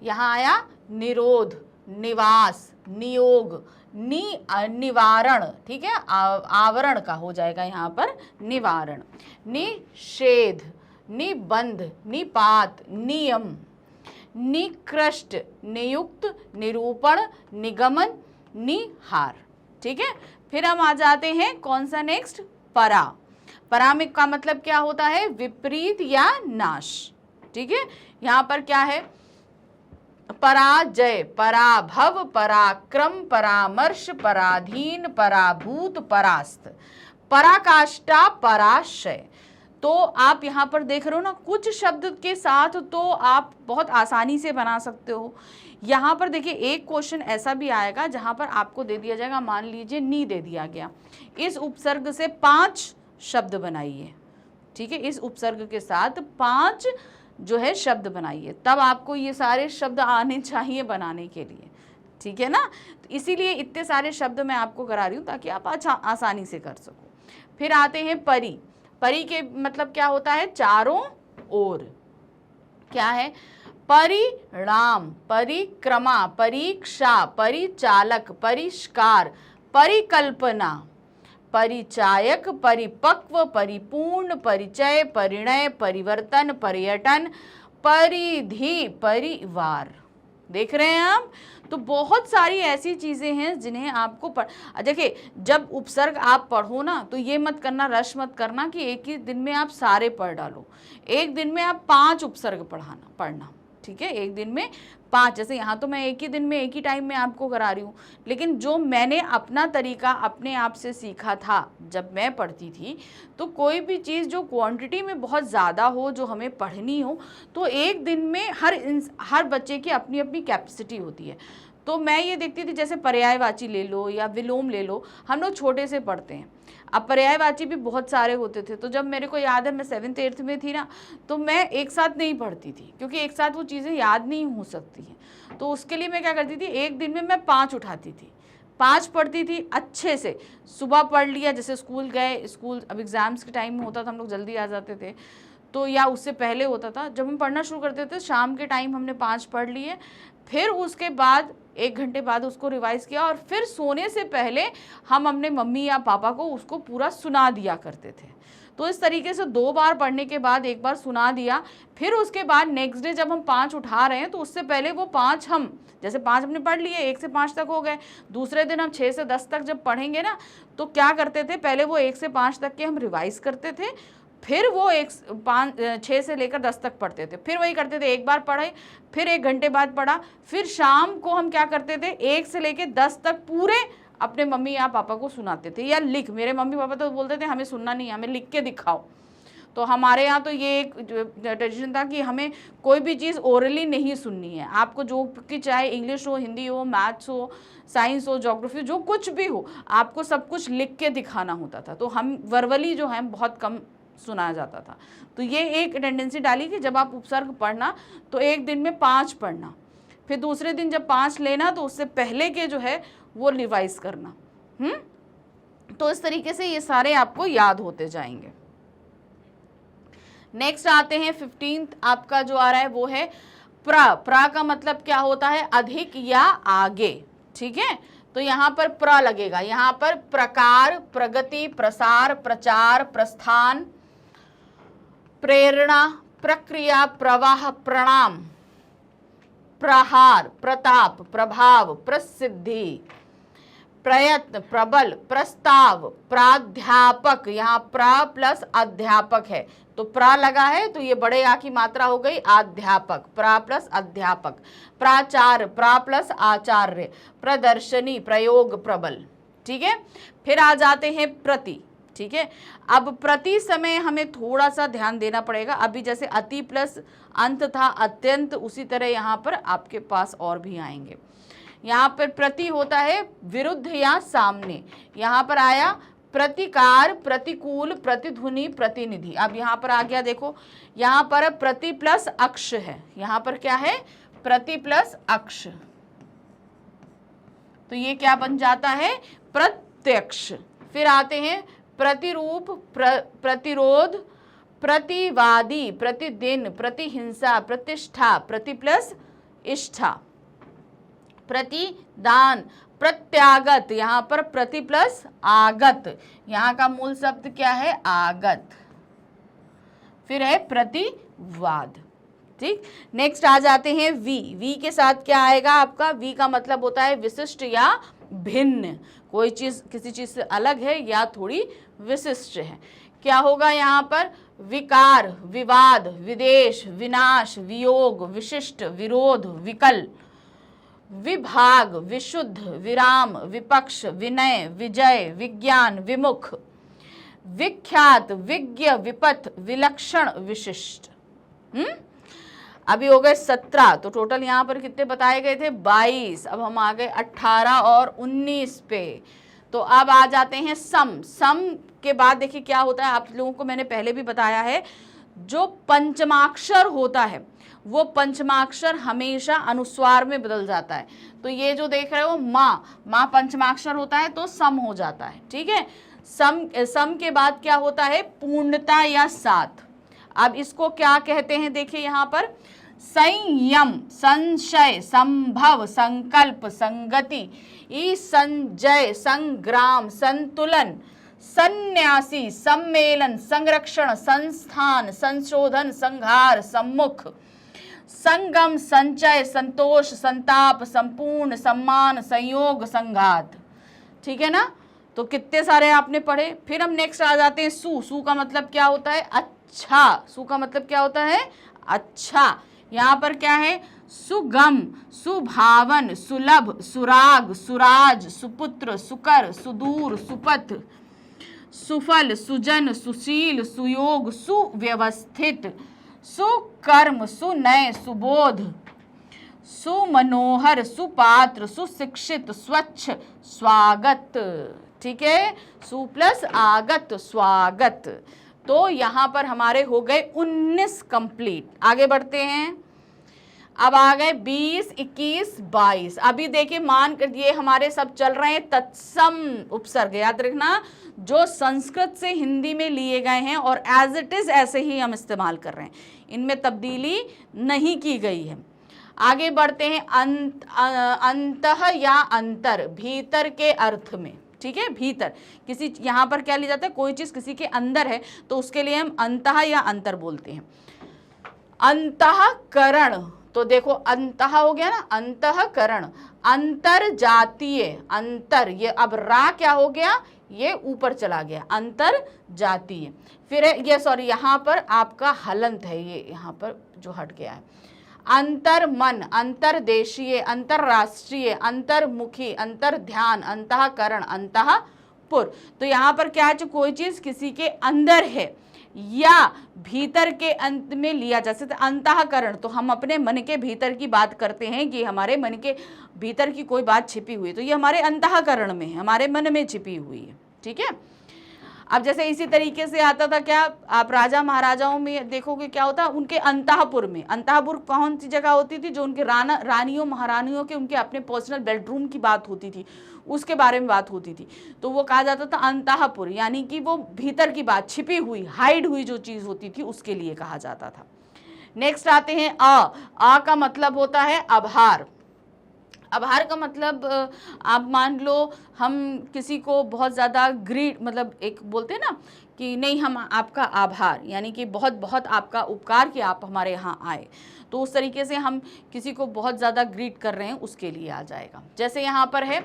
यहाँ आया निरोध, निवास, नियोग, निवारण। ठीक है, आवरण का हो जाएगा यहाँ पर निवारण, निषेध, निबंध, निपात, नियम, निकृष्ट, नियुक्त, निरूपण, निगमन, निहार। ठीक है, फिर हम आ जाते हैं कौन सा नेक्स्ट, परा। परा में का मतलब क्या होता है, विपरीत या नाश। ठीक है, यहां पर क्या है, पराजय, पराभव, पराक्रम, परामर्श, पराधीन, पराभूत, परास्त, पराकाष्ठा, पराशय। तो आप यहाँ पर देख रहे हो ना, कुछ शब्द के साथ तो आप बहुत आसानी से बना सकते हो। यहाँ पर देखिए एक क्वेश्चन ऐसा भी आएगा जहाँ पर आपको दे दिया जाएगा, मान लीजिए नी दे दिया गया, इस उपसर्ग से 5 शब्द बनाइए। ठीक है, इस उपसर्ग के साथ 5 जो है शब्द बनाइए, तब आपको ये सारे शब्द आने चाहिए बनाने के लिए। ठीक है ना, तो इसीलिए इतने सारे शब्द मैं आपको करा रही हूँ ताकि आप आसानी से कर सको। फिर आते हैं परी। परी के मतलब क्या होता है, चारों ओर। क्या है, परिणाम, परिक्रमा, परीक्षा, परिचालक, परिष्कार, परिकल्पना, परिचायक, परिपक्व, परिपूर्ण, परिचय, परिणय, परिवर्तन, पर्यटन, परिधि, परिवार। देख रहे हैं आप, तो बहुत सारी ऐसी चीज़ें हैं जिन्हें आपको देखिए, जब उपसर्ग आप पढ़ो ना तो ये मत करना, रश मत करना कि एक ही दिन में आप सारे पढ़ डालो। एक दिन में आप 5 उपसर्ग पढ़ना। ठीक है, एक दिन में 5, जैसे यहाँ तो मैं एक ही दिन में एक ही टाइम में आपको करा रही हूँ, लेकिन जो मैंने अपना तरीका अपने आप से सीखा था जब मैं पढ़ती थी, तो कोई भी चीज़ जो क्वांटिटी में बहुत ज़्यादा हो, जो हमें पढ़नी हो, तो एक दिन में हर बच्चे की अपनी अपनी कैपेसिटी होती है। तो मैं ये देखती थी, जैसे पर्यायवाची ले लो या विलोम ले लो, हम लोग छोटे से पढ़ते हैं। अब पर्यायवाची भी बहुत सारे होते थे, तो जब मेरे को याद है मैं 7th 8th में थी ना, तो मैं एक साथ नहीं पढ़ती थी, क्योंकि एक साथ वो चीज़ें याद नहीं हो सकती हैं। तो उसके लिए मैं क्या करती थी, एक दिन में मैं 5 उठाती थी, 5 पढ़ती थी अच्छे से। सुबह पढ़ लिया, जैसे स्कूल गए, स्कूल अब एग्ज़ाम्स के टाइम में होता था, हम लोग जल्दी आ जाते थे, तो या उससे पहले होता था, जब हम पढ़ना शुरू करते थे शाम के टाइम हमने 5 पढ़ लिए। फिर उसके बाद 1 घंटे बाद उसको रिवाइज़ किया, और फिर सोने से पहले हम अपने मम्मी या पापा को उसको पूरा सुना दिया करते थे। तो इस तरीके से 2 बार पढ़ने के बाद एक बार सुना दिया, फिर उसके बाद नेक्स्ट डे जब हम 5 उठा रहे हैं तो उससे पहले वो 5 हम, जैसे 5 हमने पढ़ लिए, 1 से 5 तक हो गए, दूसरे दिन हम 6 से 10 तक जब पढ़ेंगे ना, तो क्या करते थे, पहले वो 1 से 5 तक के हम रिवाइज़ करते थे, फिर वो 6 से लेकर 10 तक पढ़ते थे। फिर वही करते थे, एक बार पढ़े, फिर 1 घंटे बाद पढ़ा, फिर शाम को हम क्या करते थे, 1 से लेकर 10 तक पूरे अपने मम्मी या पापा को सुनाते थे, या लिख, मेरे मम्मी पापा तो बोलते थे हमें सुनना नहीं, हमें लिख के दिखाओ। तो हमारे यहाँ तो ये एक ट्रेडिशन था कि हमें कोई भी चीज़ ओरली नहीं सुननी है, आपको जो कि चाहे इंग्लिश हो, हिंदी हो, मैथ्स हो, साइंस हो, ज्योग्राफी, जो कुछ भी हो, आपको सब कुछ लिख के दिखाना होता था। तो हम वर्बली जो है बहुत कम सुनाया जाता था। तो ये एक टेंडेंसी डाली कि जब आप उपसर्ग पढ़ना तो एक दिन में 5 पढ़ना, फिर दूसरे दिन जब 5 लेना तो उससे पहले के जो है वो रिवाइज करना। तो इस तरीके से ये सारे आपको याद होते जाएंगे। नेक्स्ट आते हैं 15th आपका जो आ रहा है वो है प्र का मतलब क्या होता है? अधिक या आगे। ठीक है, तो यहां पर प्र लगेगा। यहां पर प्रकार, प्रगति, प्रसार, प्रचार, प्रस्थान, प्रेरणा, प्रक्रिया, प्रवाह, प्रणाम, प्रहार, प्रताप, प्रभाव, प्रसिद्धि, प्रयत्न, प्रबल, प्रस्ताव, प्राध्यापक। यहाँ प्र प्लस अध्यापक है तो प्रा लगा है तो ये बड़े आ की मात्रा हो गई अध्यापक, प्रा प्लस अध्यापक। प्राचार, प्रा प्लस आचार्य, प्रदर्शनी, प्रयोग, प्रबल। ठीक है, फिर आ जाते हैं प्रति। ठीक है, अब प्रति समय हमें थोड़ा सा ध्यान देना पड़ेगा। अभी जैसे अति प्लस अंत था अत्यंत, उसी तरह यहाँ पर आपके पास और भी आएंगे। यहाँ पर प्रति होता है विरुद्ध या सामने। यहाँ पर आया प्रतिकार, प्रतिकूल, प्रतिध्वनि, प्रतिनिधि। अब यहाँ पर आ गया, देखो यहाँ पर प्रति प्लस अक्ष है। यहाँ पर क्या है? प्रति प्लस अक्ष, तो ये क्या बन जाता है? प्रत्यक्ष। फिर आते हैं प्रतिरूप, प्रतिरोध, प्रतिवादी, प्रतिदिन, प्रतिहिंसा, प्रतिष्ठा, प्रति प्लस इष्ठा, प्रतिदान, प्रत्यागत। यहाँ पर प्रति प्लस आगत, यहाँ का मूल शब्द क्या है? आगत। फिर है प्रतिवाद। ठीक, नेक्स्ट आ जाते हैं वी। वी के साथ क्या आएगा आपका? वी का मतलब होता है विशिष्ट या भिन्न। कोई चीज किसी चीज से अलग है या थोड़ी विशिष्ट है। क्या होगा यहाँ पर? विकार, विवाद, विदेश, विनाश, वियोग, विशिष्ट, विरोध, विकल, विभाग, विशुद्ध, विराम, विपक्ष, विनय, विजय, विज्ञान, विमुख, विख्यात, विज्ञ, विपथ, विलक्षण, विशिष्ट। अभी हो गए 17, तो टोटल यहाँ पर कितने बताए गए थे? 22। अब हम आ गए 18 और 19 पे। तो अब आ जाते हैं सम। सम के बाद देखिए क्या होता है, आप लोगों को मैंने पहले भी बताया है, जो पंचमाक्षर होता है वो पंचमाक्षर हमेशा अनुस्वार में बदल जाता है। तो ये जो देख रहे हो माँ पंचमाक्षर होता है तो सम हो जाता है। ठीक है, सम के बाद क्या होता है? पूर्णता या साथ। अब इसको क्या कहते हैं? देखिए यहाँ पर संयम, संशय, संभव, संकल्प, संगति, संजय, संग्राम, संतुलन, सन्यासी, सम्मेलन, संरक्षण, संस्थान, संशोधन, संहार, सम्मुख, संगम, संचय, संतोष, संताप, संपूर्ण, सम्मान, संयोग, संघात। ठीक है ना, तो कितने सारे आपने पढ़े। फिर हम नेक्स्ट आ जाते हैं सु। सु का मतलब क्या होता है? अच्छा। सु का मतलब क्या होता है? अच्छा। यहाँ पर क्या है? सुगम, सुभावन, सुलभ, सुराग, सुराज, सुपुत्र, सुकर, सुदूर, सुपथ, सुफल, सुजन, सुशील, सुयोग, सुव्यवस्थित, सुकर्म, सुनय, सुबोध, सुमनोहर, सुपात्र, सुशिक्षित, स्वच्छ, स्वागत। ठीक है, सु प्लस आगत, स्वागत। तो यहाँ पर हमारे हो गए 19 कंप्लीट। आगे बढ़ते हैं, अब आ गए 20, 21, 22। अभी देखिए मान कर ये हमारे सब चल रहे हैं तत्सम उपसर्ग। याद रखना, जो संस्कृत से हिंदी में लिए गए हैं और एज इट इज ऐसे ही हम इस्तेमाल कर रहे हैं, इनमें तब्दीली नहीं की गई है। आगे बढ़ते हैं अंतः या अंतर, भीतर के अर्थ में। ठीक है, भीतर किसी, यहाँ पर क्या लिया जाता है? कोई चीज किसी के अंदर है तो उसके लिए हम अंतः या अंतर बोलते हैं। अंतःकरण, तो देखो अंतः हो गया ना, अंतःकरण। अंतर जातीय, अंतर, ये अब रा क्या हो गया? ये ऊपर चला गया, अंतर जातीय। फिर ये सॉरी यहाँ पर आपका हलंत है, ये यहाँ पर जो हट गया है। अंतर मन, अंतरदेशीय, अंतरराष्ट्रीय, अंतर्मुखी, अंतर ध्यान, अंतःकरण, अंतःपुर। तो यहाँ पर क्या है? जो कोई चीज किसी के अंदर है या भीतर के अंत में लिया जा सकता है। अंतःकरण तो हम अपने मन के भीतर की बात करते हैं कि हमारे मन के भीतर की कोई बात छिपी हुई है, तो ये हमारे अंतःकरण में है, हमारे मन में छिपी हुई है। ठीक है, अब जैसे इसी तरीके से आता था क्या, आप राजा महाराजाओं में देखोगे क्या होता, उनके अंतःपुर में, अंतःपुर कौन सी जगह होती थी, जो उनके रानियों महारानियों के उनके अपने पर्सनल बेडरूम की बात होती थी, उसके बारे में बात होती थी, तो वो कहा जाता था अंतःपुर, यानी कि वो भीतर की बात, छिपी हुई, हाइड हुई जो चीज होती थी उसके लिए कहा जाता था। नेक्स्ट आते हैं आ का मतलब होता है आभार। आभार का मतलब आप मान लो हम किसी को बहुत ज़्यादा मतलब एक बोलते हैं ना कि नहीं हम आपका आभार, यानी कि बहुत बहुत आपका उपकार कि आप हमारे यहाँ आए, तो उस तरीके से हम किसी को बहुत ज़्यादा ग्रीट कर रहे हैं उसके लिए आ जाएगा। जैसे यहाँ पर है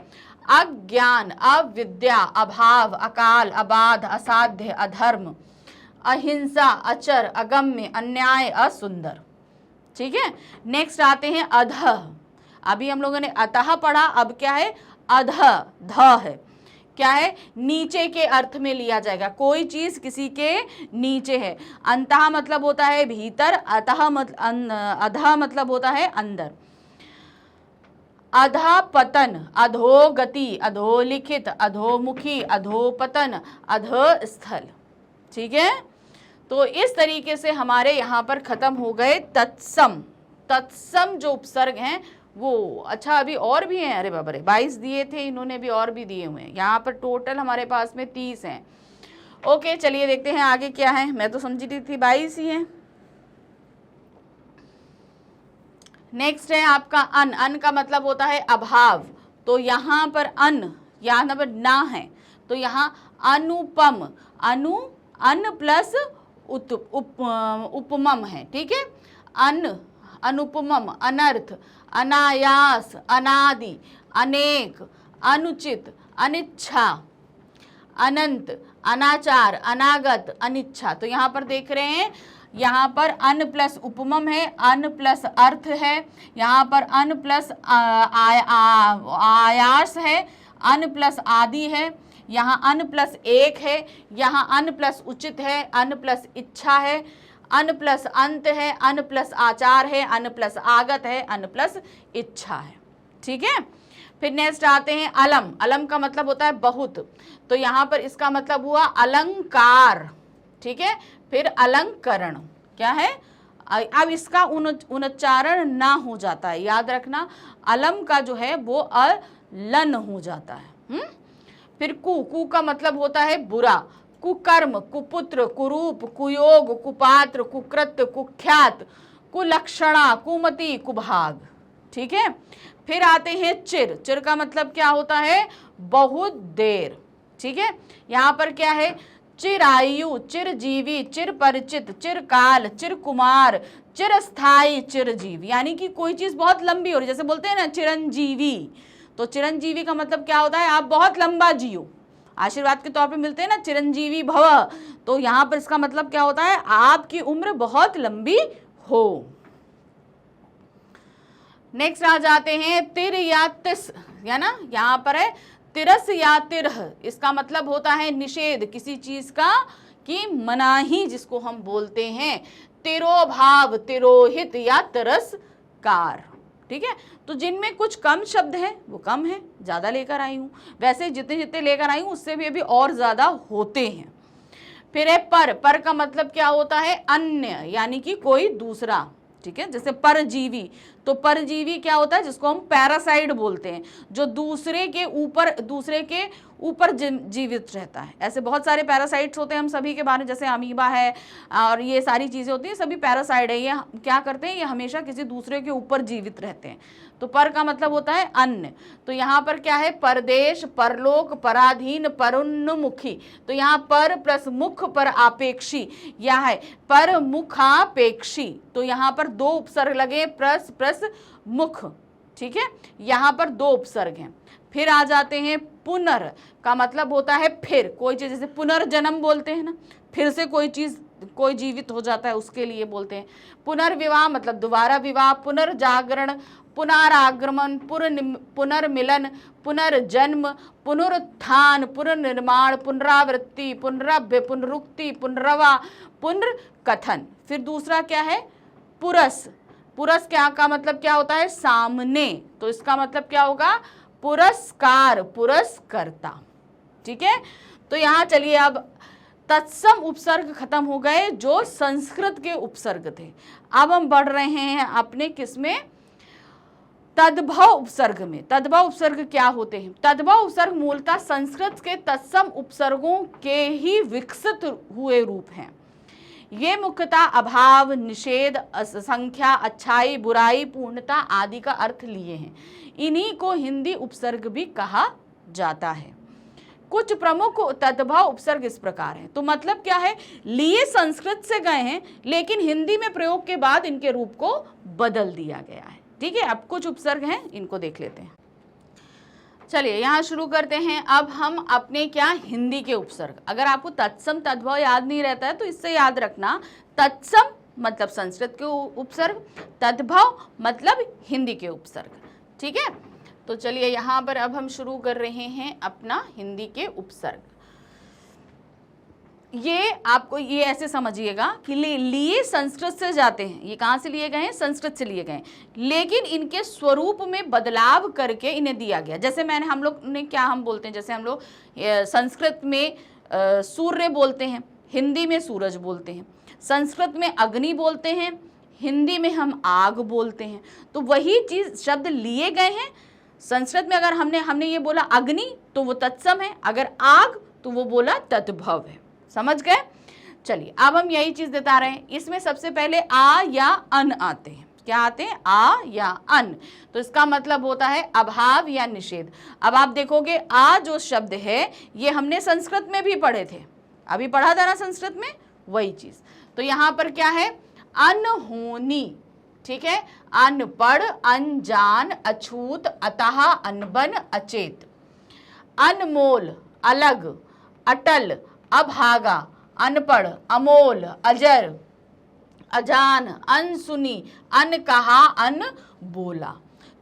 अज्ञान, अविद्या, अभाव, अकाल, अबाध, असाध्य, अधर्म, अहिंसा, अचर, अगम्य, अन्याय, असुंदर। ठीक है। नेक्स्ट आते हैं अधः। अभी हम लोगों ने अतः पढ़ा, अब क्या है अधः, ध है, क्या है नीचे के अर्थ में लिया जाएगा, कोई चीज किसी के नीचे है। अंतः मतलब होता है भीतर, अधः मतलब होता है अंदर। अधःपतन, अधोगति, अधोलिखित, अधोमुखी, अधोपतन, अधःस्थल। ठीक है, तो इस तरीके से हमारे यहाँ पर खत्म हो गए तत्सम। तत्सम जो उपसर्ग हैं वो, अच्छा अभी और भी हैं, अरे बाबा रे 22 दिए थे, इन्होंने भी और भी दिए हुए हैं, यहाँ पर टोटल हमारे पास में 30 हैं। ओके चलिए देखते हैं आगे क्या है, मैं तो समझी थी 22 ही हैं। नेक्स्ट है आपका अन। अन का मतलब होता है अभाव, तो यहाँ पर अन, यहाँ पर ना है, तो यहाँ अनुपम, अन प्लस उपमम है। ठीक है, अन, अनुपमम, अनर्थ, अनायास, अनादि, अनेक, अनुचित, अनिच्छा, अनंत, अनाचार, अनागत, अनिच्छा। तो यहाँ पर देख रहे हैं, यहाँ पर अन प्लस उपमम है, अन प्लस अर्थ है, यहाँ पर अन प्लस आयास है, अन प्लस आदि है, यहाँ अन प्लस एक है, यहाँ अन प्लस उचित है, अन प्लस इच्छा है, अन प्लस अंत है, अन प्लस आचार है, अन प्लस आगत है, अन प्लस इच्छा है। ठीक है, फिर नेक्स्ट आते हैं अलम। अलम का मतलब होता है बहुत, तो यहाँ पर इसका मतलब हुआ अलंकार। ठीक है, फिर अलंकरण क्या है, अब इसका उच्चारण ना हो जाता है, याद रखना अलम का जो है वो अलन हो जाता है। फिर कु का मतलब होता है बुरा, कुकर्म, कुपुत्र, कुरूप, कुयोग, कुपात्र, कुकृत्य, कुख्यात, कुलक्षणा, कुमति, कुभाग। ठीक है, फिर आते हैं चिर। चिर का मतलब क्या होता है बहुत देर। ठीक है, यहाँ पर क्या है चिरायु, चिरजीवी, चिर परिचित, चिरकाल, चिरकुमार, चिरस्थायी, चिरजीव, यानी कि कोई चीज बहुत लंबी हो रही, जैसे बोलते हैं ना चिरंजीवी, तो चिरंजीवी का मतलब क्या होता है आप बहुत लंबा जियो, आशीर्वाद के तौर पे मिलते हैं ना चिरंजीवी भव, तो यहाँ पर इसका मतलब क्या होता है आपकी उम्र बहुत लंबी हो। नेक्स्ट आ जाते हैं तिर या तिस, या ना यहाँ पर है तिरस या तिरह, इसका मतलब होता है निषेध किसी चीज का, कि मनाही जिसको हम बोलते हैं, तिरोभाव, तिरोहित या तिरस्कार। ठीक है, तो जिनमें कुछ कम शब्द हैं वो कम है, ज्यादा लेकर आई हूं, वैसे जितने जितने लेकर आई हूं उससे भी अभी और ज्यादा होते हैं। फिर है पर का मतलब क्या होता है अन्य, यानी कि कोई दूसरा। ठीक है, जैसे परजीवी, तो परजीवी क्या होता है जिसको हम पैरासाइट बोलते हैं, जो दूसरे के ऊपर जीवित रहता है। ऐसे बहुत सारे पैरासाइट्स होते हैं, हम सभी के बारे में, जैसे अमीबा है और ये सारी चीजें होती हैं, सभी पैरासाइट है। ये क्या करते हैं, ये हमेशा किसी दूसरे के ऊपर जीवित रहते हैं। तो पर का मतलब होता है अन्य, तो यहाँ पर क्या है परदेश, परलोक, पराधीन, परोन्मुखी, तो यहाँ पर प्लस मुख पर आपेक्षी, यह है पर मुखापेक्षी, तो यहाँ पर दो उपसर्ग लगे प्लस मुख। ठीक है, यहाँ पर दो उपसर्ग हैं। फिर आ जाते हैं पुनर का मतलब होता है फिर, कोई चीज, जैसे पुनर्जन्म बोलते हैं ना, फिर से कोई चीज कोई जीवित हो जाता है उसके लिए बोलते हैं। पुनर्विवाह मतलब दोबारा विवाह, पुनर्जागरण, पुनरागमन, पुनर्मिलन, पुनर्जन्म, पुनरुत्थान, पुनर्निर्माण, पुनरावृत्ति, पुनरभ्य, पुनरुक्ति, पुनरवा, पुनर्कथन। फिर दूसरा क्या है पुरस। पुरस क्या का मतलब क्या होता है सामने, तो इसका मतलब क्या होगा पुरस्कार, पुरस्कर्ता। ठीक है, तो यहाँ चलिए अब तत्सम उपसर्ग खत्म हो गए जो संस्कृत के उपसर्ग थे। अब हम बढ़ रहे हैं अपने किसमें, तद्भव उपसर्ग में। तद्भव उपसर्ग क्या होते हैं? तद्भव उपसर्ग मूलतः संस्कृत के तत्सम उपसर्गों के ही विकसित हुए रूप हैं। ये मुख्यतः अभाव, निषेध, असंख्या, अच्छाई, बुराई, पूर्णता आदि का अर्थ लिए हैं। इन्हीं को हिंदी उपसर्ग भी कहा जाता है। कुछ प्रमुख तद्भव उपसर्ग इस प्रकार हैं। तो मतलब क्या है, लिए संस्कृत से गए हैं लेकिन हिंदी में प्रयोग के बाद इनके रूप को बदल दिया गया है। ठीक है, अब कुछ उपसर्ग हैं, इनको देख लेते हैं। चलिए यहाँ शुरू करते हैं। अब हम अपने क्या, हिंदी के उपसर्ग। अगर आपको तत्सम तद्भव याद नहीं रहता है तो इससे याद रखना, तत्सम मतलब संस्कृत के उपसर्ग, तद्भव मतलब हिंदी के उपसर्ग। ठीक है, तो चलिए यहाँ पर अब हम शुरू कर रहे हैं अपना हिंदी के उपसर्ग। ये आपको ये ऐसे समझिएगा कि लिए संस्कृत से जाते हैं। ये कहाँ से लिए गए हैं? संस्कृत से लिए गए हैं, लेकिन इनके स्वरूप में बदलाव करके इन्हें दिया गया। जैसे हम लोग ने क्या हम बोलते हैं, जैसे हम लोग संस्कृत में सूर्य बोलते हैं, हिंदी में सूरज बोलते हैं। संस्कृत में अग्नि बोलते हैं, हिंदी में हम आग बोलते हैं। तो वही चीज़ शब्द लिए गए हैं। संस्कृत में अगर हमने ये बोला अग्नि तो वो तत्सम है, अगर आग तो वो बोला तद्भव है। समझ गए? चलिए अब हम यही चीज बता रहे हैं। इसमें सबसे पहले आ या अन आते हैं। क्या आते हैं? आ या अन। तो इसका मतलब होता है अभाव या निषेध। अब आप देखोगे आ जो शब्द है ये हमने संस्कृत में भी पढ़े थे, अभी पढ़ा था ना संस्कृत में, वही चीज। तो यहाँ पर क्या है? अनहोनी। ठीक है, अनपढ़, अनजान, अछूत, अतः, अनबन, अचेत। अनमोल, अलग, अटल, अभागा, अनपढ़, अमोल, अजर, अजान, अनसुनी, अनकहा, अनबोला।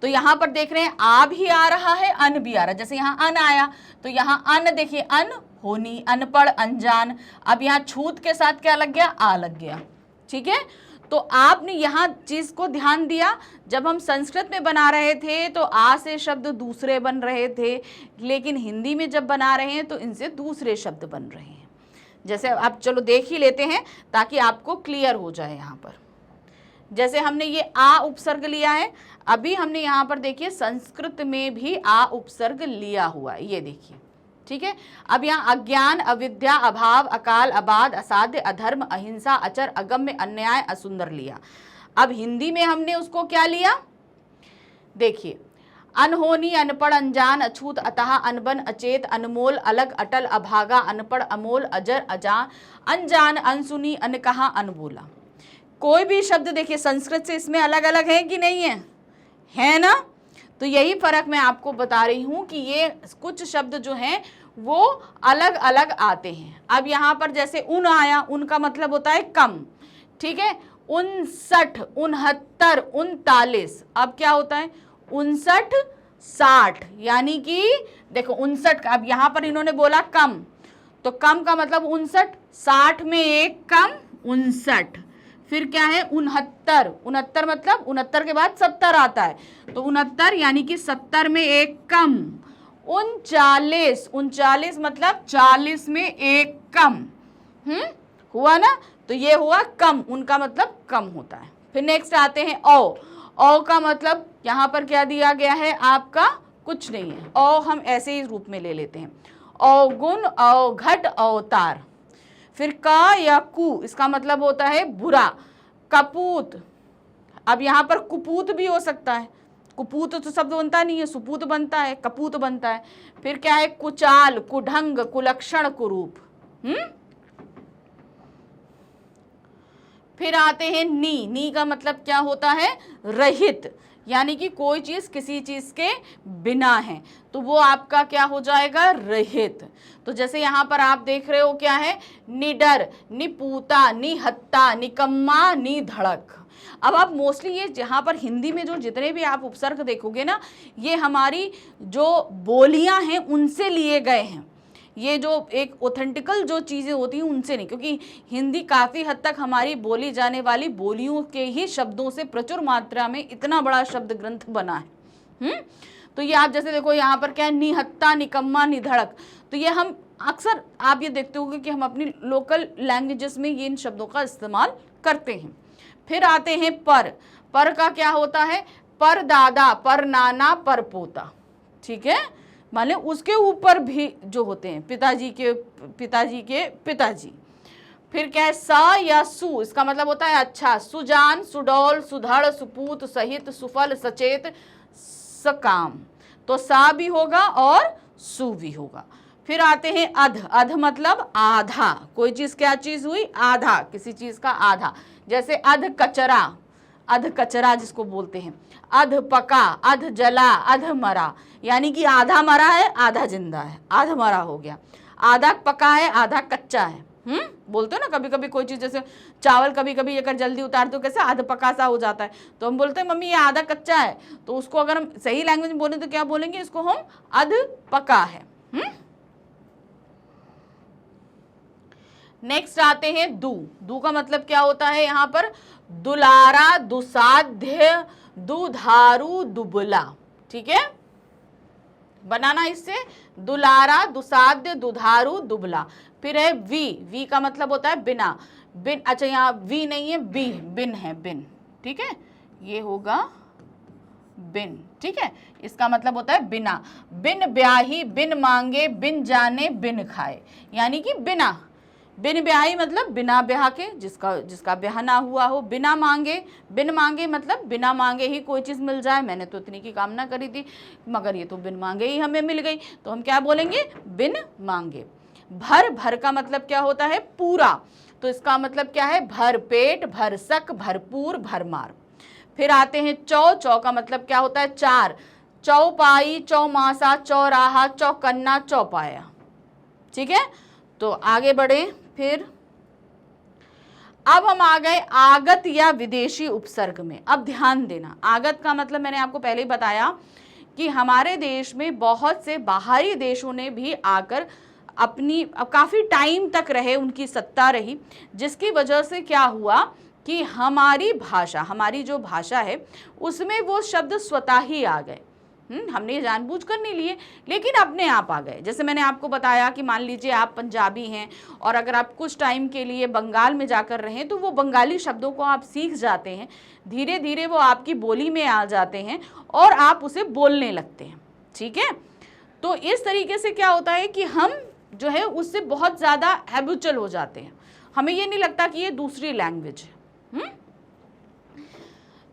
तो यहाँ पर देख रहे हैं आ भी आ रहा है, अन भी आ रहा है। जैसे यहाँ अन आया तो यहाँ अन देखिए, अनहोनी, अनपढ़, अनजान। अब यहाँ छूत के साथ क्या लग गया? आ लग गया। ठीक है, तो आपने यहाँ चीज को ध्यान दिया। जब हम संस्कृत में बना रहे थे तो आ से शब्द दूसरे बन रहे थे, लेकिन हिंदी में जब बना रहे हैं तो इनसे दूसरे शब्द बन रहे हैं। जैसे आप चलो देख ही लेते हैं ताकि आपको क्लियर हो जाए। यहाँ पर जैसे हमने ये आ उपसर्ग लिया है, अभी हमने यहाँ पर देखिए संस्कृत में भी आ उपसर्ग लिया हुआ है, ये देखिए। ठीक है, अब यहाँ अज्ञान, अविद्या, अभाव, अकाल, अबाध, असाध्य, अधर्म, अहिंसा, अचर, अगम्य, अन्याय, असुंदर लिया। अब हिंदी में हमने उसको क्या लिया? देखिए, अनहोनी, अनपढ़, अनजान, अछूत, अतः, अनबन, अचेत, अनमोल, अलग, अटल, अभागा, अनपढ़, अमोल, अजर, अजान, अनजान, अनसुनी, अनकहा, अनबोला। कोई भी शब्द देखिए संस्कृत से इसमें अलग अलग है कि नहीं है? है ना? तो यही फर्क मैं आपको बता रही हूं कि ये कुछ शब्द जो हैं वो अलग अलग आते हैं। अब यहाँ पर जैसे उन आया, उनका मतलब होता है कम। ठीक है, 59, 69, 39। अब क्या होता है? 59, 60, यानी कि देखो 59 का, अब यहाँ पर इन्होंने बोला कम, तो कम का मतलब 59, 60 में एक कम 59। फिर क्या है? 69, 69 मतलब 69 के बाद 70 आता है, तो 69 यानी कि 70 में एक कम। 39, 39 मतलब 40 में एक कम। हुआ ना? तो ये हुआ कम, उनका मतलब कम होता है। फिर नेक्स्ट आते हैं औ का मतलब यहाँ पर क्या दिया गया है आपका? कुछ नहीं है। हम ऐसे ही रूप में ले लेते हैं, अवगुण, अवघट, अवतार। फिर का या कु, इसका मतलब होता है बुरा, कपूत। अब यहाँ पर कुपूत भी हो सकता है, कुपूत तो शब्द बनता नहीं है, सुपूत बनता है, कपूत बनता है। फिर क्या है? कुचाल, कुढंग, कुलक्षण, कुरूप। फिर आते हैं नी का मतलब क्या होता है? रहित, यानी कि कोई चीज किसी चीज के बिना है, तो वो आपका क्या हो जाएगा? रहित। तो जैसे यहाँ पर आप देख रहे हो क्या है? निडर, निपूता, निहत्ता, निकम्मा, निधड़क। अब आप मोस्टली ये जहाँ पर हिंदी में जो जितने भी आप उपसर्ग देखोगे ना, ये हमारी जो बोलियां हैं उनसे लिए गए हैं। ये जो एक ऑथेंटिकल जो चीज़ें होती हैं उनसे नहीं, क्योंकि हिंदी काफ़ी हद तक हमारी बोली जाने वाली बोलियों के ही शब्दों से प्रचुर मात्रा में इतना बड़ा शब्द ग्रंथ बना है। तो ये आप जैसे देखो यहाँ पर क्या है? निहत्ता, निकम्मा, निधड़क। तो ये हम अक्सर आप ये देखते होंगे कि हम अपनी लोकल लैंग्वेजेस में ये इन शब्दों का इस्तेमाल करते हैं। फिर आते हैं पर। पर का क्या होता है? पर दादा, पर नाना, पर पोता, ठीक है, मान लें उसके ऊपर भी जो होते हैं, पिताजी के पिताजी। फिर क्या है? सा या सु, इसका मतलब होता है अच्छा, सुजान, सुडौल, सुधड़, सुपूत, सहित, सुफल, सचेत, सकाम। तो सा भी होगा और सु भी होगा। फिर आते हैं अध। अध मतलब आधा, कोई चीज क्या चीज हुई? आधा, किसी चीज का आधा। जैसे अध कचरा, अध कचरा जिसको बोलते हैं। अध पका, अध जला, अध मरा, यानी कि आधा मरा है आधा जिंदा है, आधा मरा हो गया। आधा पका है आधा कच्चा है। बोलते हो ना कभी कभी कोई चीज, जैसे चावल कभी कभी अगर जल्दी उतार दो कैसे आधा पका सा हो जाता है, तो हम बोलते हैं मम्मी ये आधा कच्चा है। तो उसको अगर हम सही लैंग्वेज में बोले तो क्या बोलेंगे? इसको हम अध पका है। नेक्स्ट आते हैं दू। दू का मतलब क्या होता है? यहाँ पर दुलारा, दुसाध्य, दुधारू, दुबला, ठीक है, बनाना इससे दुलारा, दुसाध्य, दुधारू, दुबला। फिर है वी। वी का मतलब होता है बिना। बिन, अच्छा यहाँ वी नहीं है, बी, बिन है, बिन, ठीक है, ये होगा बिन, ठीक है, इसका मतलब होता है बिना। बिन ब्याही, बिन मांगे, बिन जाने, बिन खाए, यानी कि बिना। बिन ब्याही मतलब बिना ब्याह के, जिसका ब्याह ना हुआ हो। बिना मांगे, बिन मांगे मतलब बिना मांगे ही कोई चीज़ मिल जाए, मैंने तो इतनी की कामना करी थी मगर ये तो बिन मांगे ही हमें मिल गई, तो हम क्या बोलेंगे? बिन मांगे। भर। भर का मतलब क्या होता है? पूरा, तो इसका मतलब क्या है? भर पेट, भरसक, भरपूर, भरमार। फिर आते हैं चौ। चौ का मतलब क्या होता है? चार। चौपाई, चौमासा, चौराहा, चौकन्ना, चौपाया, ठीक है। तो आगे बढ़े। फिर अब हम आ गए आगत या विदेशी उपसर्ग में। अब ध्यान देना, आगत का मतलब मैंने आपको पहले ही बताया कि हमारे देश में बहुत से बाहरी देशों ने भी आकर अपनी काफ़ी टाइम तक रहे, उनकी सत्ता रही, जिसकी वजह से क्या हुआ कि हमारी भाषा, हमारी जो भाषा है उसमें वो शब्द स्वतः ही आ गए। हमने ये जानबूझकर नहीं लिए, लेकिन अपने आप आ गए। जैसे मैंने आपको बताया कि मान लीजिए आप पंजाबी हैं और अगर आप कुछ टाइम के लिए बंगाल में जाकर रहें तो वो बंगाली शब्दों को आप सीख जाते हैं, धीरे धीरे वो आपकी बोली में आ जाते हैं और आप उसे बोलने लगते हैं, ठीक है। तो इस तरीके से क्या होता है कि हम जो है उससे बहुत ज़्यादा हैबिचुअल हो जाते हैं, हमें ये नहीं लगता कि ये दूसरी लैंग्वेज है।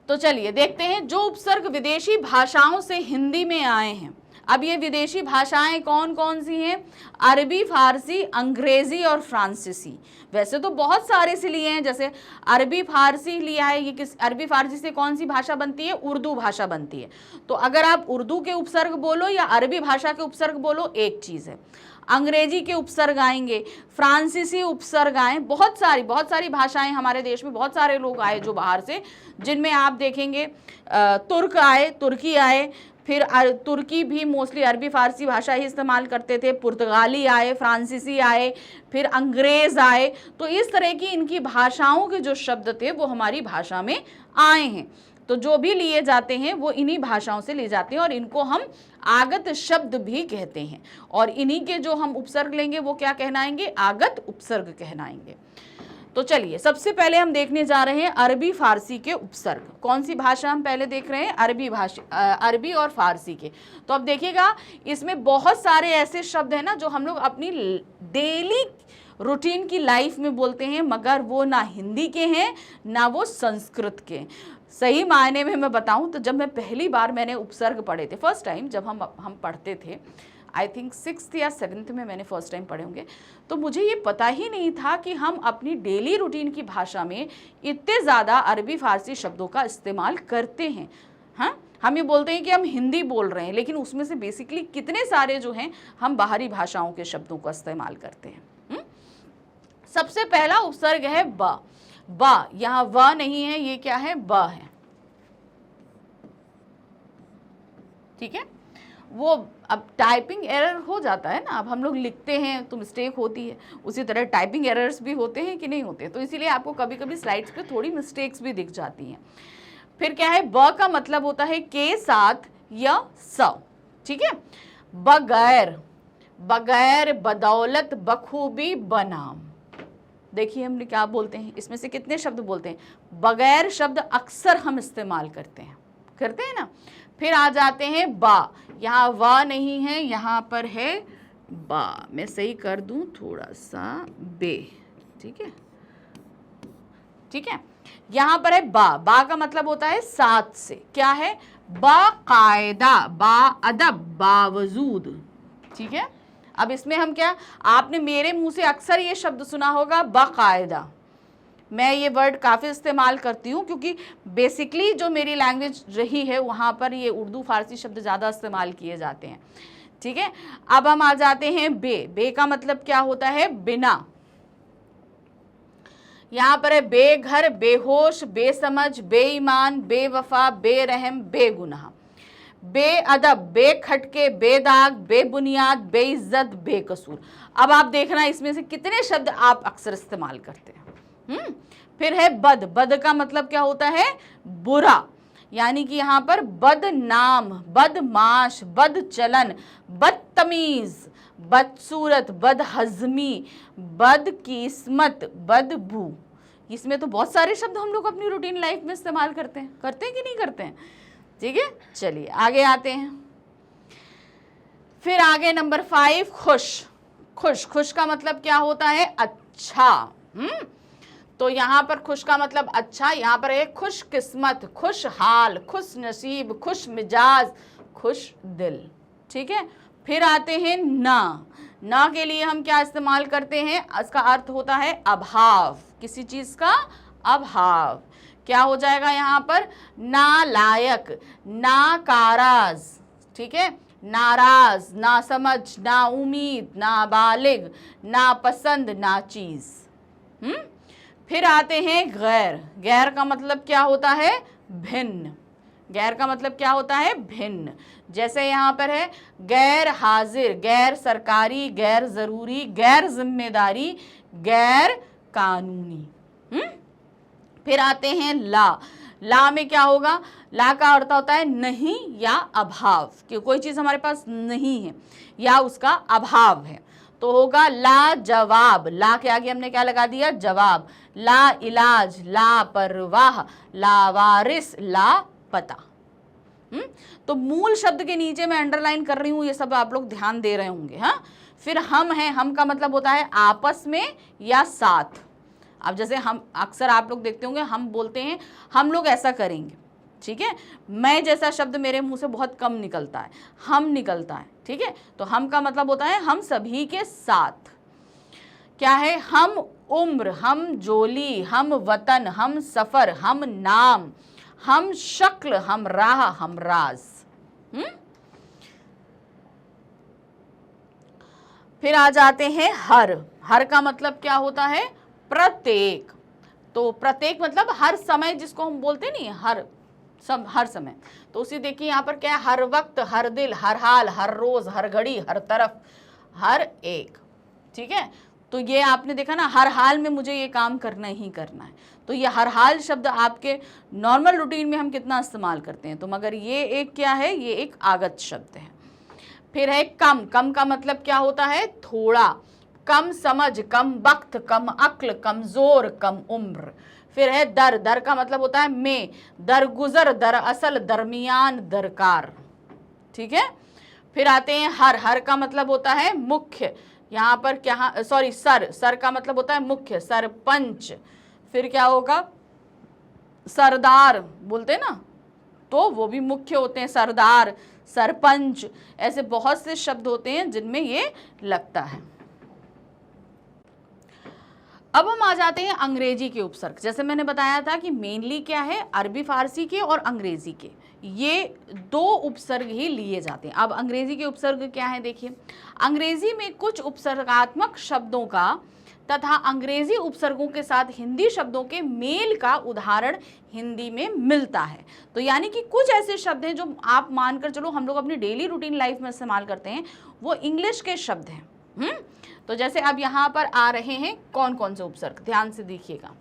तो चलिए देखते हैं जो उपसर्ग विदेशी भाषाओं से हिंदी में आए हैं। अब ये विदेशी भाषाएं कौन कौन सी हैं? अरबी, फारसी, अंग्रेजी और फ्रांसीसी। वैसे तो बहुत सारे से लिए हैं, जैसे अरबी फारसी लिया है, ये किस अरबी फारसी से कौन सी भाषा बनती है? उर्दू भाषा बनती है। तो अगर आप उर्दू के उपसर्ग बोलो या अरबी भाषा के उपसर्ग बोलो एक चीज़ है। अंग्रेजी के उपसर्ग आएंगे, फ्रांसीसी उपसर्ग आए, बहुत सारी भाषाएं हमारे देश में, बहुत सारे लोग आए जो बाहर से, जिनमें आप देखेंगे तुर्क आए, तुर्की आए, फिर तुर्की भी मोस्टली अरबी फारसी भाषा ही इस्तेमाल करते थे, पुर्तगाली आए, फ्रांसीसी आए, फिर अंग्रेज़ आए। तो इस तरह की इनकी भाषाओं के जो शब्द थे वो हमारी भाषा में आए हैं। तो जो भी लिए जाते हैं वो इन्हीं भाषाओं से लिए जाते हैं और इनको हम आगत शब्द भी कहते हैं। और इन्हीं के जो हम उपसर्ग लेंगे वो क्या कहलाएंगे? आगत उपसर्ग कहलाएंगे। तो चलिए सबसे पहले हम देखने जा रहे हैं अरबी फारसी के उपसर्ग। कौन सी भाषा हम पहले देख रहे हैं? अरबी और फारसी के। तो अब देखिएगा इसमें बहुत सारे ऐसे शब्द हैं ना जो हम लोग अपनी डेली रूटीन की लाइफ में बोलते हैं, मगर वो ना हिंदी के हैं ना वो संस्कृत के। सही मायने में मैं बताऊं तो जब मैं पहली बार मैंने उपसर्ग पढ़े थे, फर्स्ट टाइम जब हम पढ़ते थे, आई थिंक 6th या 7th में मैंने फर्स्ट टाइम पढ़े होंगे, तो मुझे ये पता ही नहीं था कि हम अपनी डेली रूटीन की भाषा में इतने ज़्यादा अरबी फारसी शब्दों का इस्तेमाल करते हैं। हाँ, हम ये बोलते हैं कि हम हिंदी बोल रहे हैं, लेकिन उसमें से बेसिकली कितने सारे जो हैं हम बाहरी भाषाओं के शब्दों का इस्तेमाल करते हैं। सबसे पहला उपसर्ग है ब। ब, यहाँ व नहीं है, ये क्या है? ब है, ठीक है। वो अब टाइपिंग एरर हो जाता है ना, अब हम लोग लिखते हैं तो मिस्टेक होती है, उसी तरह टाइपिंग एरर्स भी होते हैं कि नहीं होते, तो इसीलिए आपको कभी कभी स्लाइड्स पे थोड़ी मिस्टेक्स भी दिख जाती हैं। फिर क्या है? ब का मतलब होता है के साथ या स, ठीक है। बगैर, बगैर, बदौलत, बखूबी, बनाम। देखिए हमने क्या बोलते हैं, इसमें से कितने शब्द बोलते हैं? बगैर शब्द अक्सर हम इस्तेमाल करते हैं ना। फिर आ जाते हैं बा, यहाँ वा नहीं है, यहाँ पर है बा। मैं सही कर दूं थोड़ा सा, बे, ठीक है। यहाँ पर है बा, बा का मतलब होता है साथ से। क्या है? बाकायदा, बाअदब, बावजूद, ठीक है। अब इसमें हम क्या, आपने मेरे मुंह से अक्सर ये शब्द सुना होगा बाकायदा। मैं ये वर्ड काफ़ी इस्तेमाल करती हूँ क्योंकि बेसिकली जो मेरी लैंग्वेज रही है वहाँ पर ये उर्दू फारसी शब्द ज़्यादा इस्तेमाल किए जाते हैं, ठीक है। अब हम आ जाते हैं बे। बे का मतलब क्या होता है? बिना। यहाँ पर है बेघर, बेहोश, बेसमझ, बेईमान, बेवफा, बेरहम, बेगुनाह, बेअदब, बेखटके, बेदाग, बेबुनियाद, बेइज्जत, बेकसूर। अब आप देखना इसमें से कितने शब्द आप अक्सर इस्तेमाल करते हैं। फिर है बद। बद का मतलब क्या होता है? बुरा, यानी कि यहाँ पर बदनाम, बदमाश, बदचलन, बदतमीज, बदसूरत, बदहजमी, बदकिस्मत, बदबू। इसमें तो बहुत सारे शब्द हम लोग अपनी रूटीन लाइफ में इस्तेमाल करते हैं कि नहीं करते हैं? ठीक है, चलिए आगे आते हैं। फिर आगे नंबर 5, खुश। खुश, खुश का मतलब क्या होता है? अच्छा। तो यहाँ पर खुश का मतलब अच्छा, यहाँ पर है खुश किस्मत, खुशहाल, खुश नसीब, खुश मिजाज, खुश दिल, ठीक है। फिर आते हैं ना। ना के लिए हम क्या इस्तेमाल करते हैं? इसका अर्थ होता है अभाव, किसी चीज का अभाव। क्या हो जाएगा यहाँ पर? नालायक, नाकाराज, ठीक है, नाराज, नासमझ, नाउमीद, नाबालिग, नापसंद, नाचीज। फिर आते हैं गैर। गैर का मतलब क्या होता है? भिन्न। गैर का मतलब क्या होता है? भिन्न। जैसे यहाँ पर है गैर हाजिर, गैर सरकारी, गैर जरूरी, गैर जिम्मेदारी, गैर कानूनी। फिर आते हैं ला। ला में क्या होगा? ला का अर्थ होता है नहीं या अभाव, कि कोई चीज हमारे पास नहीं है या उसका अभाव है, तो होगा ला जवाब। ला के आगे हमने क्या लगा दिया? जवाब। ला इलाज, ला परवाह, ला वारिस, ला पता। तो मूल शब्द के नीचे मैं अंडरलाइन कर रही हूं, ये सब आप लोग ध्यान दे रहे होंगे। हाँ, फिर हम है, हम का मतलब होता है आपस में या साथ। अब जैसे हम अक्सर आप लोग देखते होंगे हम बोलते हैं हम लोग ऐसा करेंगे, ठीक है। मैं जैसा शब्द मेरे मुंह से बहुत कम निकलता है, हम निकलता है, ठीक है। तो हम का मतलब होता है हम सभी के साथ। क्या है? हम उम्र, हम जोली, हम वतन, हम सफर, हम नाम, हम शक्ल, हम राह, हम राज। फिर आ जाते हैं हर। हर का मतलब क्या होता है? प्रत्येक। तो प्रत्येक मतलब हर समय, जिसको हम बोलते नहीं, हर समय। तो उसी देखिए यहाँ पर क्या है? हर वक्त, हर दिल, हर हाल, हर रोज, हर घड़ी, हर तरफ, हर एक, ठीक है। तो ये आपने देखा ना, हर हाल में मुझे ये काम करना ही करना है। तो ये हर हाल शब्द आपके नॉर्मल रूटीन में हम कितना इस्तेमाल करते हैं, तो मगर ये एक क्या है? ये एक आगत शब्द है। फिर है कम। कम का मतलब क्या होता है? थोड़ा, कम समझ, कम वक्त, कम अक्ल, कमजोर, कम उम्र। फिर है दर। दर का मतलब होता है में, दरगुजर, दरअसल, दरमियान, दरकार, ठीक है। फिर आते हैं हर। हर का मतलब होता है मुख्य। यहाँ पर क्या, सॉरी, सर। सर का मतलब होता है मुख्य, सरपंच। फिर क्या होगा? सरदार बोलते हैं ना, तो वो भी मुख्य होते हैं, सरदार, सरपंच। ऐसे बहुत से शब्द होते हैं जिनमें ये लगता है। अब हम आ जाते हैं अंग्रेजी के उपसर्ग। जैसे मैंने बताया था कि मेनली क्या है, अरबी फारसी के और अंग्रेजी के, ये दो उपसर्ग ही लिए जाते हैं। अब अंग्रेजी के उपसर्ग क्या है? देखिए, अंग्रेजी में कुछ उपसर्गात्मक शब्दों का तथा अंग्रेजी उपसर्गों के साथ हिंदी शब्दों के मेल का उदाहरण हिंदी में मिलता है। तो यानी कि कुछ ऐसे शब्द हैं जो आप मानकर चलो हम लोग अपनी डेली रूटीन लाइफ में इस्तेमाल करते हैं, वो इंग्लिश के शब्द हैं। तो जैसे अब यहाँ पर आ रहे हैं कौन कौन से उपसर्ग, ध्यान से देखिएगा।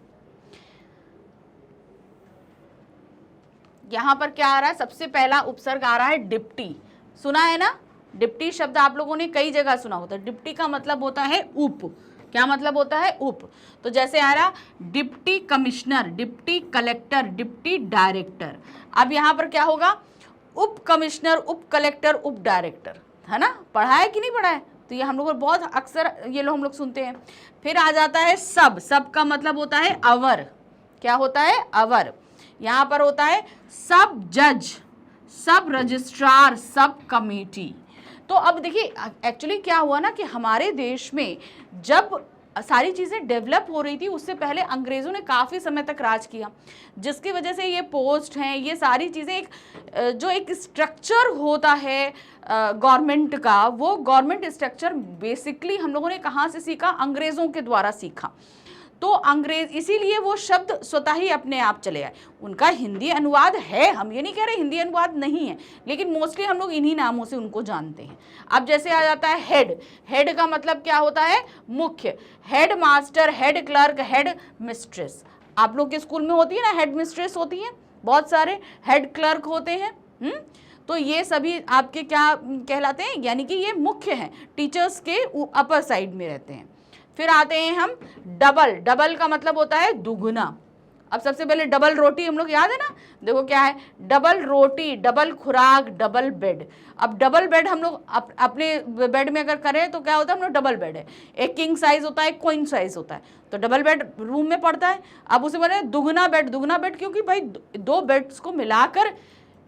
यहाँ पर क्या आ रहा है? सबसे पहला उपसर्ग आ रहा है डिप्टी। सुना है ना? डिप्टी शब्द आप लोगों ने कई जगह सुना होता है। डिप्टी का मतलब होता है उप। क्या मतलब होता है? उप। तो जैसे आ रहा deputy commissioner, deputy collector, deputy director. अब यहाँ पर क्या होगा? उप कमिश्नर, उप कलेक्टर, उप डायरेक्टर, है ना? पढ़ा है कि नहीं पढ़ा है? तो ये हम लोग बहुत अक्सर ये लोग हम लोग सुनते हैं। फिर आ जाता है सब। सब का मतलब होता है अवर। क्या होता है? अवर। यहाँ पर होता है सब जज, सब रजिस्ट्रार, सब कमेटी। तो अब देखिए एक्चुअली क्या हुआ ना कि हमारे देश में जब सारी चीज़ें डेवलप हो रही थी उससे पहले अंग्रेज़ों ने काफ़ी समय तक राज किया, जिसकी वजह से ये पोस्ट हैं, ये सारी चीज़ें एक जो एक स्ट्रक्चर होता है गवर्नमेंट का, वो गवर्नमेंट स्ट्रक्चर बेसिकली हम लोगों ने कहाँ से सीखा? अंग्रेज़ों के द्वारा सीखा। तो अंग्रेज इसीलिए वो शब्द स्वतः ही अपने आप चले आए। उनका हिंदी अनुवाद है, हम ये नहीं कह रहे हिंदी अनुवाद नहीं है, लेकिन मोस्टली हम लोग इन्हीं नामों से उनको जानते हैं। अब जैसे आ जाता है हेड। हेड का मतलब क्या होता है? मुख्य। Head master, head clerk, head mistress. आप लोग के स्कूल में होती है ना, हेड मिस्ट्रेस होती है, बहुत सारे हेड क्लर्क होते हैं। तो ये सभी आपके क्या कहलाते हैं? यानी कि ये मुख्य हैं, टीचर्स के अपर साइड में रहते हैं। फिर आते हैं हम डबल। डबल का मतलब होता है दुगुना। अब सबसे पहले डबल रोटी हम लोग याद है ना, देखो क्या है? डबल रोटी, डबल खुराक, डबल बेड। अब डबल बेड हम लोग अपने बेड में अगर करें तो क्या होता है? हम लोग डबल बेड है, एक किंग साइज होता है, एक क्वीन साइज होता है, तो डबल बेड रूम में पड़ता है। अब उसे बोले दुगुना बेड। दुगुना बेड क्योंकि भाई दो बेड्स को मिलाकर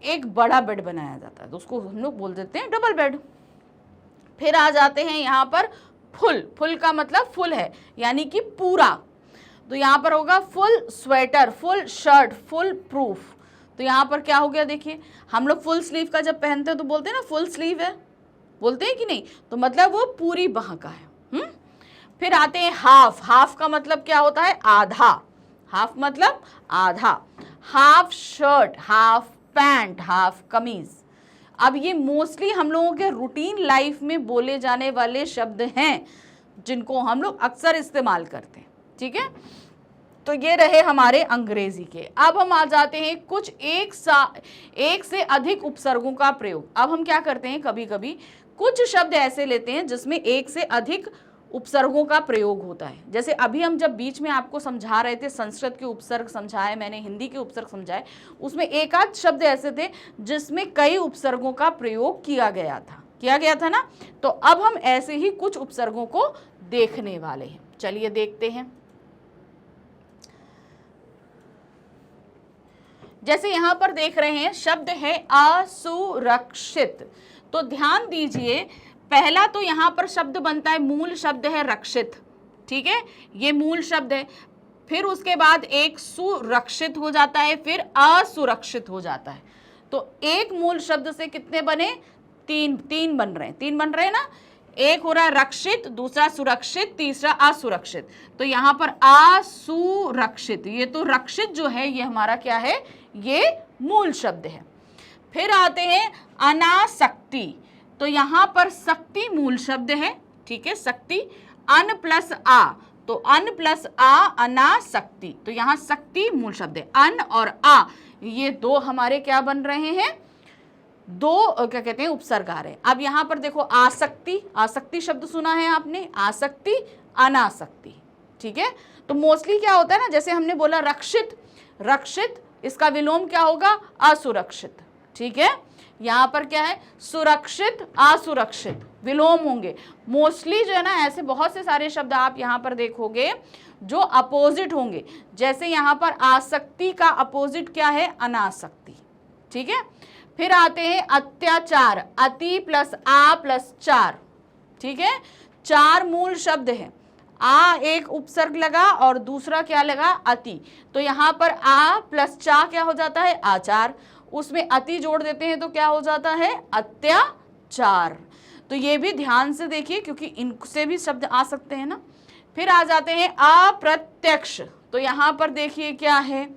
एक बड़ा बेड बनाया जाता है, तो उसको हम लोग बोल देते हैं डबल बेड। फिर आ जाते हैं यहाँ पर फुल। फुल का मतलब फुल है, यानी कि पूरा। तो यहाँ पर होगा full sweater, full shirt, full proof. तो यहाँ पर क्या हो गया? देखिए हम लोग फुल स्लीव का जब पहनते हैं तो बोलते हैं ना फुल स्लीव है, बोलते हैं कि नहीं? तो मतलब वो पूरी बाह का है। फिर आते हैं हाफ। हाफ का मतलब क्या होता है? आधा। हाफ मतलब आधा। Half shirt, half pant, half कमीज। अब ये मोस्टली हम लोगों के रूटीन लाइफ में बोले जाने वाले शब्द हैं जिनको हम लोग अक्सर इस्तेमाल करते हैं, ठीक है? तो ये रहे हमारे अंग्रेजी के। अब हम आ जाते हैं कुछ एक से अधिक उपसर्गों का प्रयोग। अब हम क्या करते हैं, कभी कभी कुछ शब्द ऐसे लेते हैं जिसमें एक से अधिक उपसर्गों का प्रयोग होता है। जैसे अभी हम जब बीच में आपको समझा रहे थे, संस्कृत के उपसर्ग समझाए मैंने, हिंदी के उपसर्ग समझाए, उसमें एक आध शब्द ऐसे थे जिसमें कई उपसर्गों का प्रयोग किया गया था ना। तो अब हम ऐसे ही कुछ उपसर्गों को देखने वाले हैं। चलिए देखते हैं। जैसे यहां पर देख रहे हैं शब्द है असुरक्षित। तो ध्यान दीजिए, पहला तो यहां पर शब्द बनता है, मूल शब्द है रक्षित, ठीक है? ये मूल शब्द है। फिर उसके बाद एक सुरक्षित हो जाता है, फिर असुरक्षित हो जाता है। तो एक मूल शब्द से कितने बने? तीन बन रहे हैं ना। एक हो रहा है रक्षित, दूसरा सुरक्षित, तीसरा असुरक्षित। तो यहां पर असुरक्षित, ये तो रक्षित जो है ये हमारा क्या है? ये मूल शब्द है। फिर आते हैं अनासक्ति। तो यहां पर शक्ति मूल शब्द है, ठीक है? शक्ति अन प्लस आ, तो अन प्लस आ अनासक्ति। तो यहां शक्ति मूल शब्द है, अन और आ ये दो हमारे क्या बन रहे हैं? दो क्या कहते हैं? उपसर्ग आ रहे हैं। अब यहां पर देखो आसक्ति। आसक्ति शब्द सुना है आपने? आसक्ति, अनासक्ति, ठीक है? तो मोस्टली क्या होता है ना, जैसे हमने बोला रक्षित, रक्षित इसका विलोम क्या होगा? असुरक्षित, ठीक है? यहाँ पर क्या है? सुरक्षित, असुरक्षित विलोम होंगे मोस्टली जो है ना। ऐसे बहुत से सारे शब्द आप यहाँ पर देखोगे जो अपोजिट होंगे। जैसे यहाँ पर आसक्ति का अपोजिट क्या है? अनासक्ति, ठीक है? फिर आते हैं अत्याचार। अति प्लस आ प्लस चार, ठीक है? चार मूल शब्द है। आ एक उपसर्ग लगा और दूसरा क्या लगा? अति। तो यहाँ पर आ प्लस चा क्या हो जाता है? आचार। उसमें अति जोड़ देते हैं तो क्या हो जाता है? अत्याचार। तो ये भी ध्यान से देखिए क्योंकि इनसे भी शब्द आ सकते हैं ना। फिर आ जाते हैं अप्रत्यक्ष। तो यहाँ पर देखिए क्या है?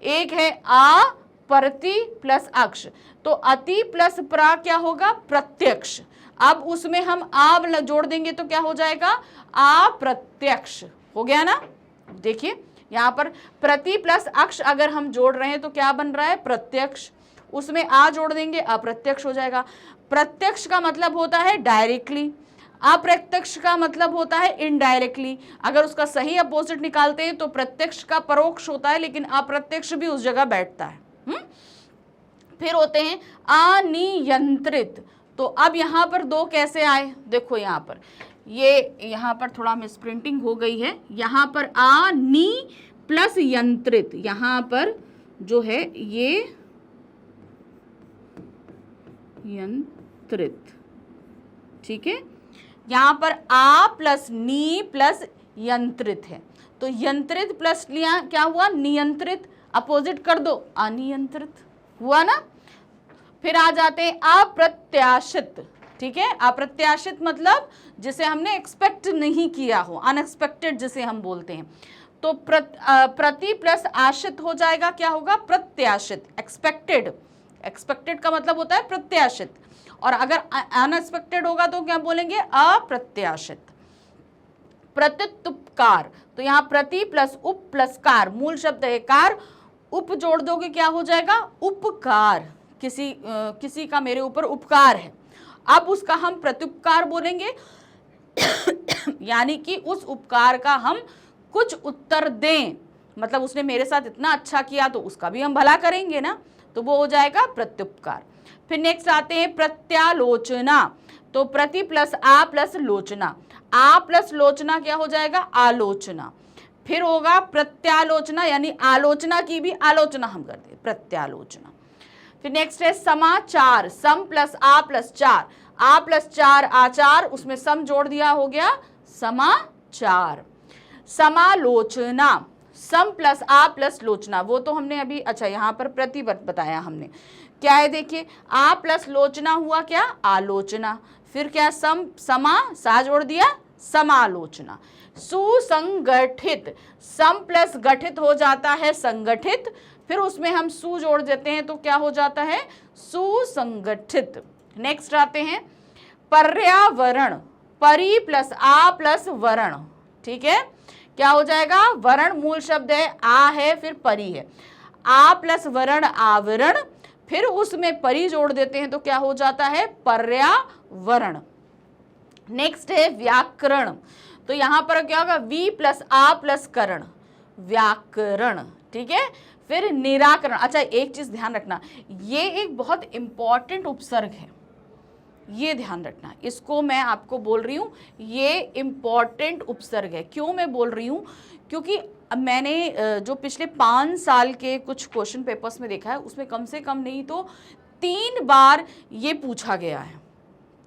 एक है आ प्रति प्लस अक्ष, तो अति प्लस प्रा क्या होगा? प्रत्यक्ष। अब उसमें हम आ जोड़ देंगे तो क्या हो जाएगा? अप्रत्यक्ष हो गया ना। देखिए यहाँ पर प्रति प्लस अक्ष अगर हम जोड़ रहे हैं तो क्या बन रहा है? प्रत्यक्ष। उसमें आ जोड़ देंगे, अप्रत्यक्ष हो जाएगा। प्रत्यक्ष का मतलब होता है डायरेक्टली, अप्रत्यक्ष का मतलब होता है इनडायरेक्टली। अगर उसका सही अपोजिट निकालते हैं तो प्रत्यक्ष का परोक्ष होता है, लेकिन अप्रत्यक्ष भी उस जगह बैठता है। फिर होते हैं अनियंत्रित। तो अब यहां पर दो कैसे आए, देखो यहां पर यहां पर थोड़ा मिसप्रिंटिंग हो गई है। यहां पर अनि प्लस यंत्रित, यहां पर जो है ये यंत्रित, ठीक है। यहां पर आ प्लस नी प्लस यंत्रित है, तो यंत्रित प्लस लिया क्या हुआ, नियंत्रित। अपोजिट कर दो, अनियंत्रित हुआ ना। फिर आ जाते हैं अप्रत्याशित, ठीक है। अप्रत्याशित मतलब जिसे हमने एक्सपेक्ट नहीं किया हो, अनएक्सपेक्टेड जिसे हम बोलते हैं। तो प्रति प्लस आशित हो जाएगा, क्या होगा, प्रत्याशित, एक्सपेक्टेड। एक्सपेक्टेड का मतलब होता है प्रत्याशित, और अगर अनएक्सपेक्टेड होगा तो क्या बोलेंगे, अप्रत्याशित। प्रत्युपकार, तो यहां प्रति प्लस उप प्लस कार, मूल शब्द है कार, उप जोड़ दोगे क्या हो जाएगा, उपकार। किसी का मेरे ऊपर उपकार है, अब उसका हम प्रत्युपकार बोलेंगे यानी कि उस उपकार का हम कुछ उत्तर दें, मतलब उसने मेरे साथ इतना अच्छा किया तो उसका भी हम भला करेंगे ना, तो वो हो जाएगा प्रत्युपकार। फिर नेक्स्ट आते हैं प्रत्यालोचना। तो प्रति प्लस आ प्लस लोचना, आ प्लस लोचना क्या हो जाएगा, आलोचना। फिर होगा प्रत्यालोचना, यानी आलोचना की भी आलोचना हम करते हैं, प्रत्यालोचना। फिर नेक्स्ट है समाचार, सम प्लस आ प्लस चार, आ प्लस चार आचार, उसमें सम जोड़ दिया, हो गया समाचार। समालोचना, सम प्लस आ प्लस लोचना, वो तो हमने अभी, अच्छा यहाँ पर प्रति बताया हमने, क्या है देखिए, आ प्लस लोचना हुआ क्या, आलोचना। फिर क्या, समा सा जोड़ दिया, समालोचना। सुसंगठित, सम प्लस गठित हो जाता है संगठित, फिर उसमें हम सु जोड़ देते हैं तो क्या हो जाता है, सुसंगठित। नेक्स्ट आते हैं पर्यावरण, परि प्लस आ प्लस वरण, ठीक है, क्या हो जाएगा, वरण मूल शब्द है, आ है फिर परि है, आ प्लस वरण आवरण, फिर उसमें परि जोड़ देते हैं तो क्या हो जाता है, पर्यावरण। नेक्स्ट है व्याकरण, तो यहां पर क्या होगा, वी प्लस आ प्लस करण, व्याकरण, ठीक है। फिर निराकरण, अच्छा एक चीज ध्यान रखना, ये एक बहुत इंपॉर्टेंट उपसर्ग है, ये ध्यान रखना, इसको मैं आपको बोल रही हूँ, ये इंपॉर्टेंट उपसर्ग है। क्यों मैं बोल रही हूँ, क्योंकि मैंने जो पिछले 5 साल के कुछ क्वेश्चन पेपर्स में देखा है, उसमें कम से कम नहीं तो 3 बार ये पूछा गया है,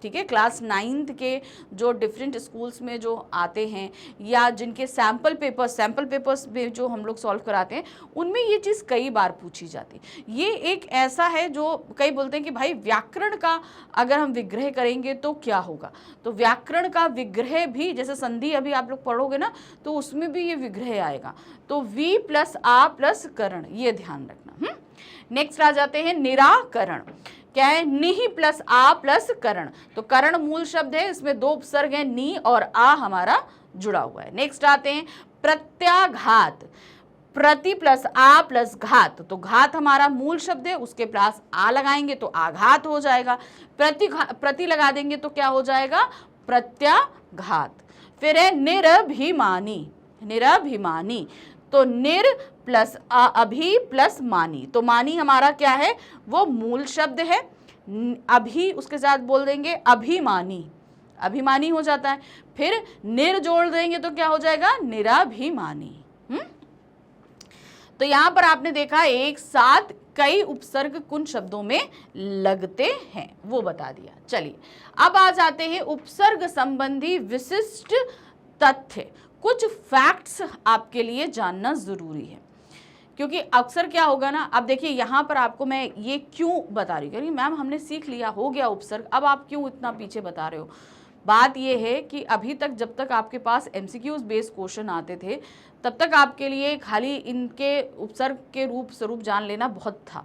ठीक है। क्लास 9th के जो डिफरेंट स्कूल्स में जो आते हैं, या जिनके सैम्पल पेपर्स में जो हम लोग सॉल्व कराते हैं, उनमें ये चीज़ कई बार पूछी जाती है। ये एक ऐसा है जो कई बोलते हैं कि भाई व्याकरण का अगर हम विग्रह करेंगे तो क्या होगा, तो व्याकरण का विग्रह भी, जैसे संधि अभी आप लोग पढ़ोगे ना, तो उसमें भी ये विग्रह आएगा, तो वी प्लस आ प्लस करण, ये ध्यान रखना। नेक्स्ट आ जाते हैं निराकरण, क्या है, निहि प्लस आ प्लस करण, तो करण मूल शब्द है, इसमें 2 उपसर्ग है, नी और आ हमारा जुड़ा हुआ है। नेक्स्ट आते हैं प्रत्याघात, प्रति प्लस आ प्लस घात, तो घात हमारा मूल शब्द है, उसके प्लस आ लगाएंगे तो आघात हो जाएगा, प्रति लगा देंगे तो क्या हो जाएगा, प्रत्याघात। फिर है निरभिमानी, निरभिमानी, तो निर प्लस अभी प्लस मानी, तो मानी हमारा क्या है, वो मूल शब्द है, अभी उसके साथ बोल देंगे अभिमानी, अभिमानी हो जाता है। फिर निर जोड़ देंगे तो क्या हो जाएगा, निराभिमानी। तो यहां पर आपने देखा एक साथ कई उपसर्ग कुन शब्दों में लगते हैं, वो बता दिया। चलिए अब आ जाते हैं उपसर्ग संबंधी विशिष्ट तथ्य, कुछ फैक्ट्स आपके लिए जानना जरूरी है, क्योंकि अक्सर क्या होगा ना, अब देखिए यहाँ पर आपको मैं ये क्यों बता रही हूँ, क्योंकि मैम हमने सीख लिया, हो गया उपसर्ग, अब आप क्यों इतना पीछे बता रहे हो। बात ये है कि अभी तक जब तक आपके पास MCQs बेस्ड क्वेश्चन आते थे, तब तक आपके लिए खाली इनके उपसर्ग के रूप स्वरूप जान लेना बहुत था,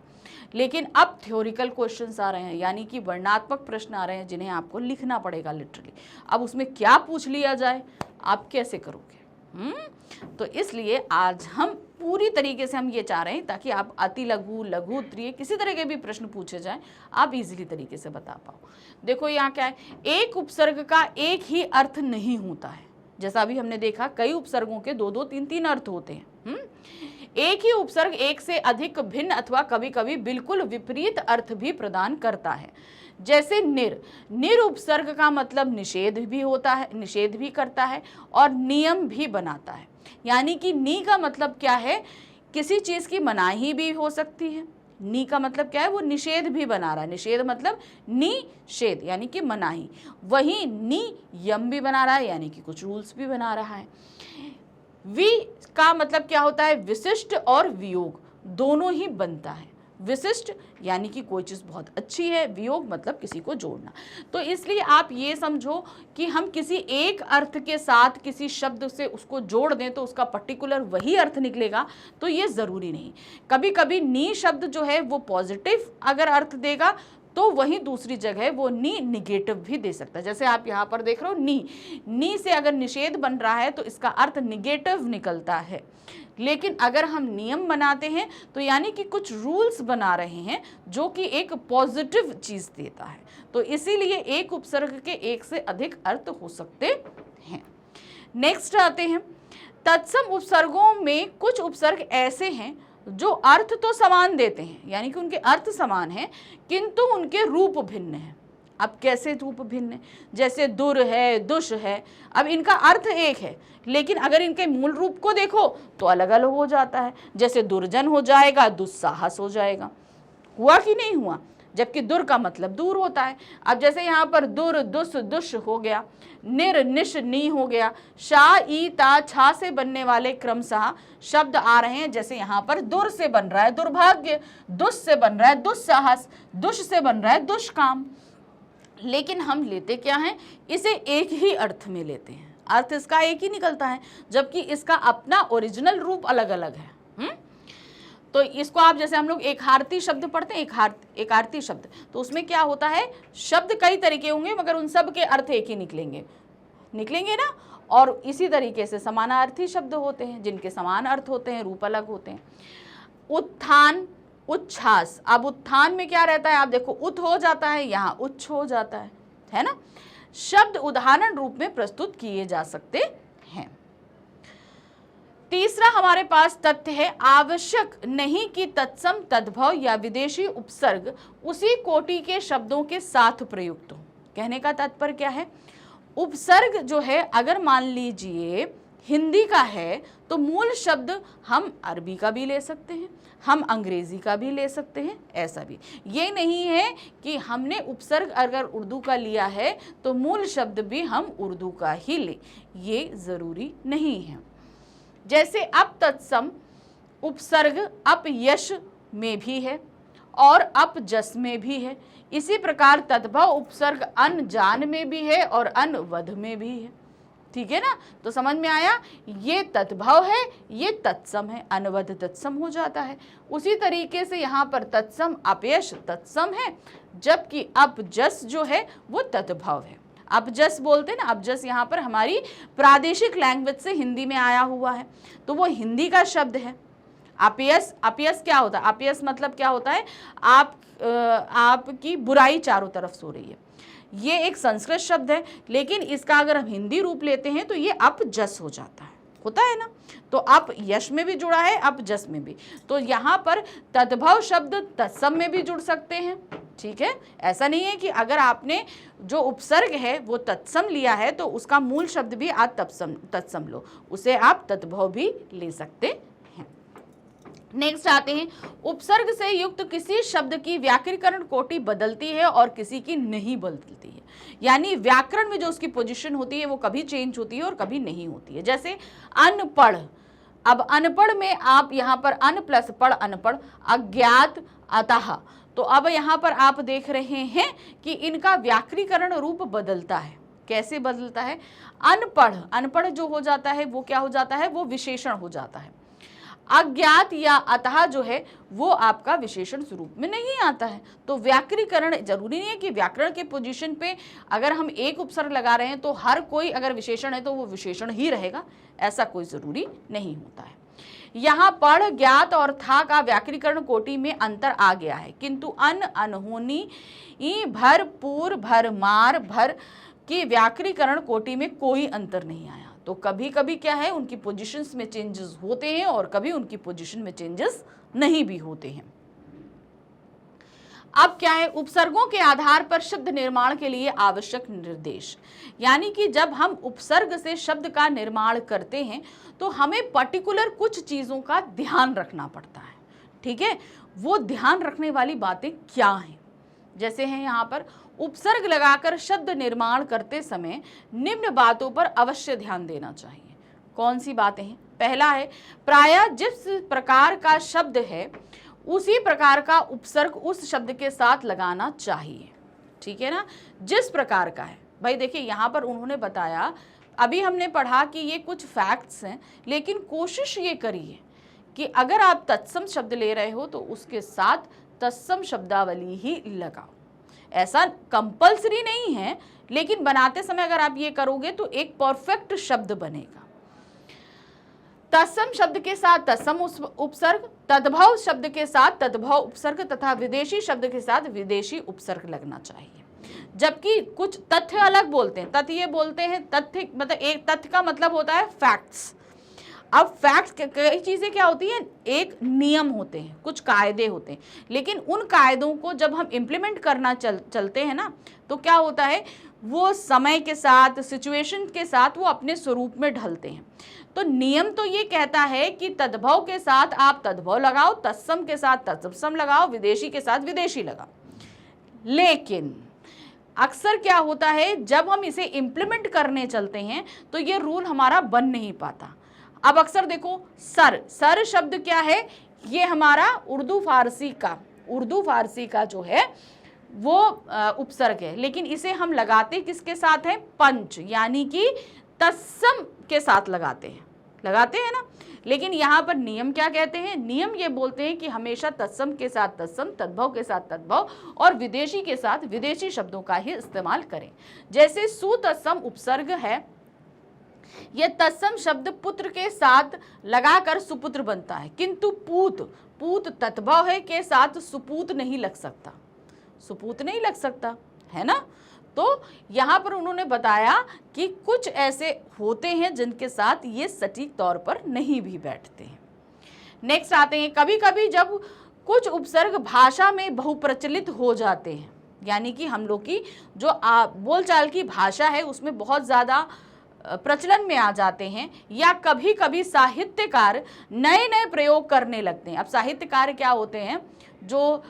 लेकिन अब थ्योरिकल क्वेश्चंस आ रहे हैं, यानी कि वर्णात्मक प्रश्न आ रहे हैं, जिन्हें आपको लिखना पड़ेगा लिटरली। अब उसमें क्या पूछ लिया जाए, आप कैसे करोगे, तो इसलिए आज हम पूरी तरीके से हम ये चाह रहे हैं ताकि आप अति लघु, लघु उत्तरीय किसी तरह के भी प्रश्न पूछे जाएं आप इजीली तरीके से बता पाओ। देखो यहाँ क्या है, एक उपसर्ग का एक ही अर्थ नहीं होता है। जैसा अभी हमने देखा कई उपसर्गों के दो दो तीन तीन अर्थ होते हैं। एक ही उपसर्ग एक से अधिक भिन्न अथवा कभी कभी बिल्कुल विपरीत अर्थ भी प्रदान करता है। जैसे निर उपसर्ग का मतलब निषेध भी होता है, निषेध भी करता है और नियम भी बनाता है। यानी कि नी का मतलब क्या है, किसी चीज की मनाही भी हो सकती है। नी का मतलब क्या है, वो निषेध भी बना रहा है। निषेध मतलब निषेध यानी कि मनाही। वही नियम भी बना रहा है यानी कि कुछ रूल्स भी बना रहा है। वि का मतलब क्या होता है, विशिष्ट और वियोग दोनों ही बनता है। विशिष्ट यानी कि कोई चीज़ बहुत अच्छी है, वियोग मतलब किसी को जोड़ना। तो इसलिए आप ये समझो कि हम किसी एक अर्थ के साथ किसी शब्द से उसको जोड़ दें तो उसका पर्टिकुलर वही अर्थ निकलेगा, तो ये ज़रूरी नहीं। कभी कभी नी शब्द जो है वो पॉजिटिव अगर अर्थ देगा तो वहीं दूसरी जगह वो नी निगेटिव भी दे सकता है। जैसे आप यहाँ पर देख रहे हो नी से अगर निषेध बन रहा है तो इसका अर्थ निगेटिव निकलता है। लेकिन अगर हम नियम बनाते हैं तो यानी कि कुछ रूल्स बना रहे हैं जो कि एक पॉजिटिव चीज़ देता है। तो इसीलिए एक उपसर्ग के एक से अधिक अर्थ हो सकते हैं। नेक्स्ट आते हैं, तत्सम उपसर्गों में कुछ उपसर्ग ऐसे हैं जो अर्थ तो समान देते हैं, यानी कि उनके अर्थ समान हैं किंतु उनके रूप भिन्न हैं। अब कैसे रूप भिन्न है, जैसे दुर है, दुष है। अब इनका अर्थ एक है लेकिन अगर इनके मूल रूप को देखो तो अलग अलग हो जाता है। जैसे दुर्जन हो जाएगा, दुस्साहस हो जाएगा। हुआ कि नहीं हुआ, जबकि दुर का मतलब दूर होता है। अब जैसे यहाँ पर दुर दुस दुष हो गया, निर निश नी हो गया, शा ई ता छा से बनने वाले क्रमशः शब्द आ रहे हैं। जैसे यहाँ पर दुर से बन रहा है दुर्भाग्य, दुष से बन रहा है दुस्साहस, दुष से बन रहा है दुष्काम। लेकिन हम लेते क्या हैं, इसे एक ही अर्थ में लेते हैं, अर्थ इसका एक ही निकलता है जबकि इसका अपना ओरिजिनल रूप अलग अलग है। तो इसको आप जैसे हम लोग एकार्थी शब्द पढ़ते हैं, एकार्थी शब्द, तो उसमें क्या होता है, शब्द कई तरीके होंगे मगर उन सब के अर्थ एक ही निकलेंगे ना। और इसी तरीके से समानार्थी शब्द होते हैं जिनके समान अर्थ होते हैं, रूप अलग होते हैं। उत्थान, उच्छ्वास। अब उत्थान में क्या रहता है, आप देखो उत हो जाता है, यहाँ उच्च हो जाता है ना। शब्द उदाहरण रूप में प्रस्तुत किए जा सकते हैं। तीसरा हमारे पास तथ्य है, आवश्यक नहीं कि तत्सम, तद्भव या विदेशी उपसर्ग उसी कोटि के शब्दों के साथ प्रयुक्त हो। कहने का तात्पर्य क्या है, उपसर्ग जो है अगर मान लीजिए हिंदी का है तो मूल शब्द हम अरबी का भी ले सकते हैं, हम अंग्रेजी का भी ले सकते हैं। ऐसा भी ये नहीं है कि हमने उपसर्ग अगर उर्दू का लिया है तो मूल शब्द भी हम उर्दू का ही ले, ये ज़रूरी नहीं है। जैसे अप तत्सम उपसर्ग अपयश में भी है और अपजस में भी है। इसी प्रकार तद्भव उपसर्ग अनजान में भी है और अनवध में भी है। ठीक है ना, तो समझ में आया, ये तद्भव है, ये तत्सम है, अनवध तत्सम हो जाता है। उसी तरीके से यहाँ पर तत्सम अपयश तत्सम है जबकि अपजस जो है वो तद्भव है। अपजस बोलते हैं ना, अपजस यहाँ पर हमारी प्रादेशिक लैंग्वेज से हिंदी में आया हुआ है तो वो हिंदी का शब्द है। अपयस, अपयस क्या होता है, अपयस मतलब क्या होता है, आपकी बुराई चारों तरफ सो रही है। ये एक संस्कृत शब्द है लेकिन इसका अगर हम हिंदी रूप लेते हैं तो ये अपजस हो जाता है, होता है ना। तो अप यश में भी जुड़ा है, अपजस में भी। तो यहाँ पर तद्भव शब्द तत्सम में भी जुड़ सकते हैं। ठीक है, ऐसा नहीं है कि अगर आपने जो उपसर्ग है वो तत्सम लिया है तो उसका मूल शब्द भी आप तत्सम लो, उसे आप तद्भव भी ले सकते हैं। नेक्स्ट आते हैं, उपसर्ग से युक्त किसी शब्द की व्याकरणिक कोटि बदलती है और किसी की नहीं बदलती है। यानी व्याकरण में जो उसकी पोजीशन होती है वो कभी चेंज होती है और कभी नहीं होती है। जैसे अनपढ़, अब अनपढ़ में आप यहाँ पर अन प्लस पढ़ अनपढ़, अज्ञात अतः, तो अब यहाँ पर आप देख रहे हैं कि इनका व्याकरणिक रूप बदलता है। कैसे बदलता है, अनपढ़, अनपढ़ जो हो जाता है वो क्या हो जाता है, वो विशेषण हो जाता है। अज्ञात या अतः जो है वो आपका विशेषण स्वरूप में नहीं आता है। तो व्याकरणीकरण जरूरी नहीं है कि व्याकरण के पोजीशन पे अगर हम एक उपसर्ग लगा रहे हैं तो हर कोई अगर विशेषण है तो वो विशेषण ही रहेगा, ऐसा कोई ज़रूरी नहीं होता है। यहाँ पढ़, ज्ञात और था का व्याकरणिक कोटि में अंतर आ गया है, किंतु अन, अनहोनी, भर, पूर, भर, मार, भर की व्याकरणीकरण कोटि में कोई अंतर नहीं आया। तो कभी कभी क्या है, उनकी पोजीशंस में चेंजेस होते हैं और कभी उनकी पोजीशन में चेंजेस नहीं भी होते हैं। अब क्या है, उपसर्गों के आधार पर शब्द निर्माण के लिए आवश्यक निर्देश, यानी कि जब हम उपसर्ग से शब्द का निर्माण करते हैं तो हमें पर्टिकुलर कुछ चीजों का ध्यान रखना पड़ता है। ठीक है, वो ध्यान रखने वाली बातें क्या हैं? जैसे हैं यहाँ पर, उपसर्ग लगाकर शब्द निर्माण करते समय निम्न बातों पर अवश्य ध्यान देना चाहिए। कौन सी बातें हैं? पहला है, प्रायः जिस प्रकार का शब्द है उसी प्रकार का उपसर्ग उस शब्द के साथ लगाना चाहिए। ठीक है ना, जिस प्रकार का है। भाई देखिए, यहाँ पर उन्होंने बताया, अभी हमने पढ़ा कि ये कुछ फैक्ट्स हैं, लेकिन कोशिश ये करिए कि अगर आप तत्सम शब्द ले रहे हो तो उसके साथ तत्सम शब्दावली ही लगाओ। ऐसा कंपल्सरी नहीं है, लेकिन बनाते समय अगर आप ये करोगे तो एक परफेक्ट शब्द बनेगा। तत्सम शब्द के साथ तत्सम उपसर्ग, तद्भव शब्द के साथ तद्भव उपसर्ग तथा विदेशी शब्द के साथ विदेशी उपसर्ग लगना चाहिए। जबकि कुछ तथ्य अलग बोलते हैं। तथ्य ये बोलते हैं, तथ्य मतलब एक तथ्य का मतलब होता है फैक्ट्स। अब फैक्ट्स कई चीजें क्या होती हैं, एक नियम होते हैं, कुछ कायदे होते हैं, लेकिन उन कायदों को जब हम इम्प्लीमेंट करना चलते हैं ना, तो क्या होता है, वो समय के साथ, सिचुएशन के साथ वो अपने स्वरूप में ढलते हैं। तो नियम तो ये कहता है कि तद्भव के साथ आप तद्भव लगाओ, तत्सम के साथ तत्सम लगाओ, विदेशी के साथ विदेशी लगाओ। लेकिन अक्सर क्या होता है, जब हम इसे इम्प्लीमेंट करने चलते हैं तो ये रूल हमारा बन नहीं पाता। अब अक्सर देखो, सर, सर शब्द क्या है, ये हमारा उर्दू फारसी का जो है वो उपसर्ग है, लेकिन इसे हम लगाते किसके साथ है, पंच, यानी कि तत्सम के साथ लगाते हैं ना। लेकिन यहाँ पर नियम क्या कहते हैं, नियम ये बोलते हैं कि हमेशा तत्सम के साथ तत्सम, तद्भव के साथ तद्भव और विदेशी के साथ विदेशी शब्दों का ही इस्तेमाल करें। जैसे सुतत्सम उपसर्ग है, यह तत्सम शब्द पुत्र के साथ लगाकर सुपुत्र बनता है, किंतु पूत तद्भव है के साथ सुपूत नहीं लग सकता, है ना। तो यहाँ पर उन्होंने बताया कि कुछ ऐसे होते हैं जिनके साथ ये सटीक तौर पर नहीं भी बैठते हैं। नेक्स्ट आते हैं, कभी कभी जब कुछ उपसर्ग भाषा में बहुप्रचलित हो जाते हैं, यानी कि हम लोग की जो बोलचाल की भाषा है उसमें बहुत ज़्यादा प्रचलन में आ जाते हैं, या कभी कभी साहित्यकार नए नए प्रयोग करने लगते हैं। अब साहित्यकार क्या होते हैं, जो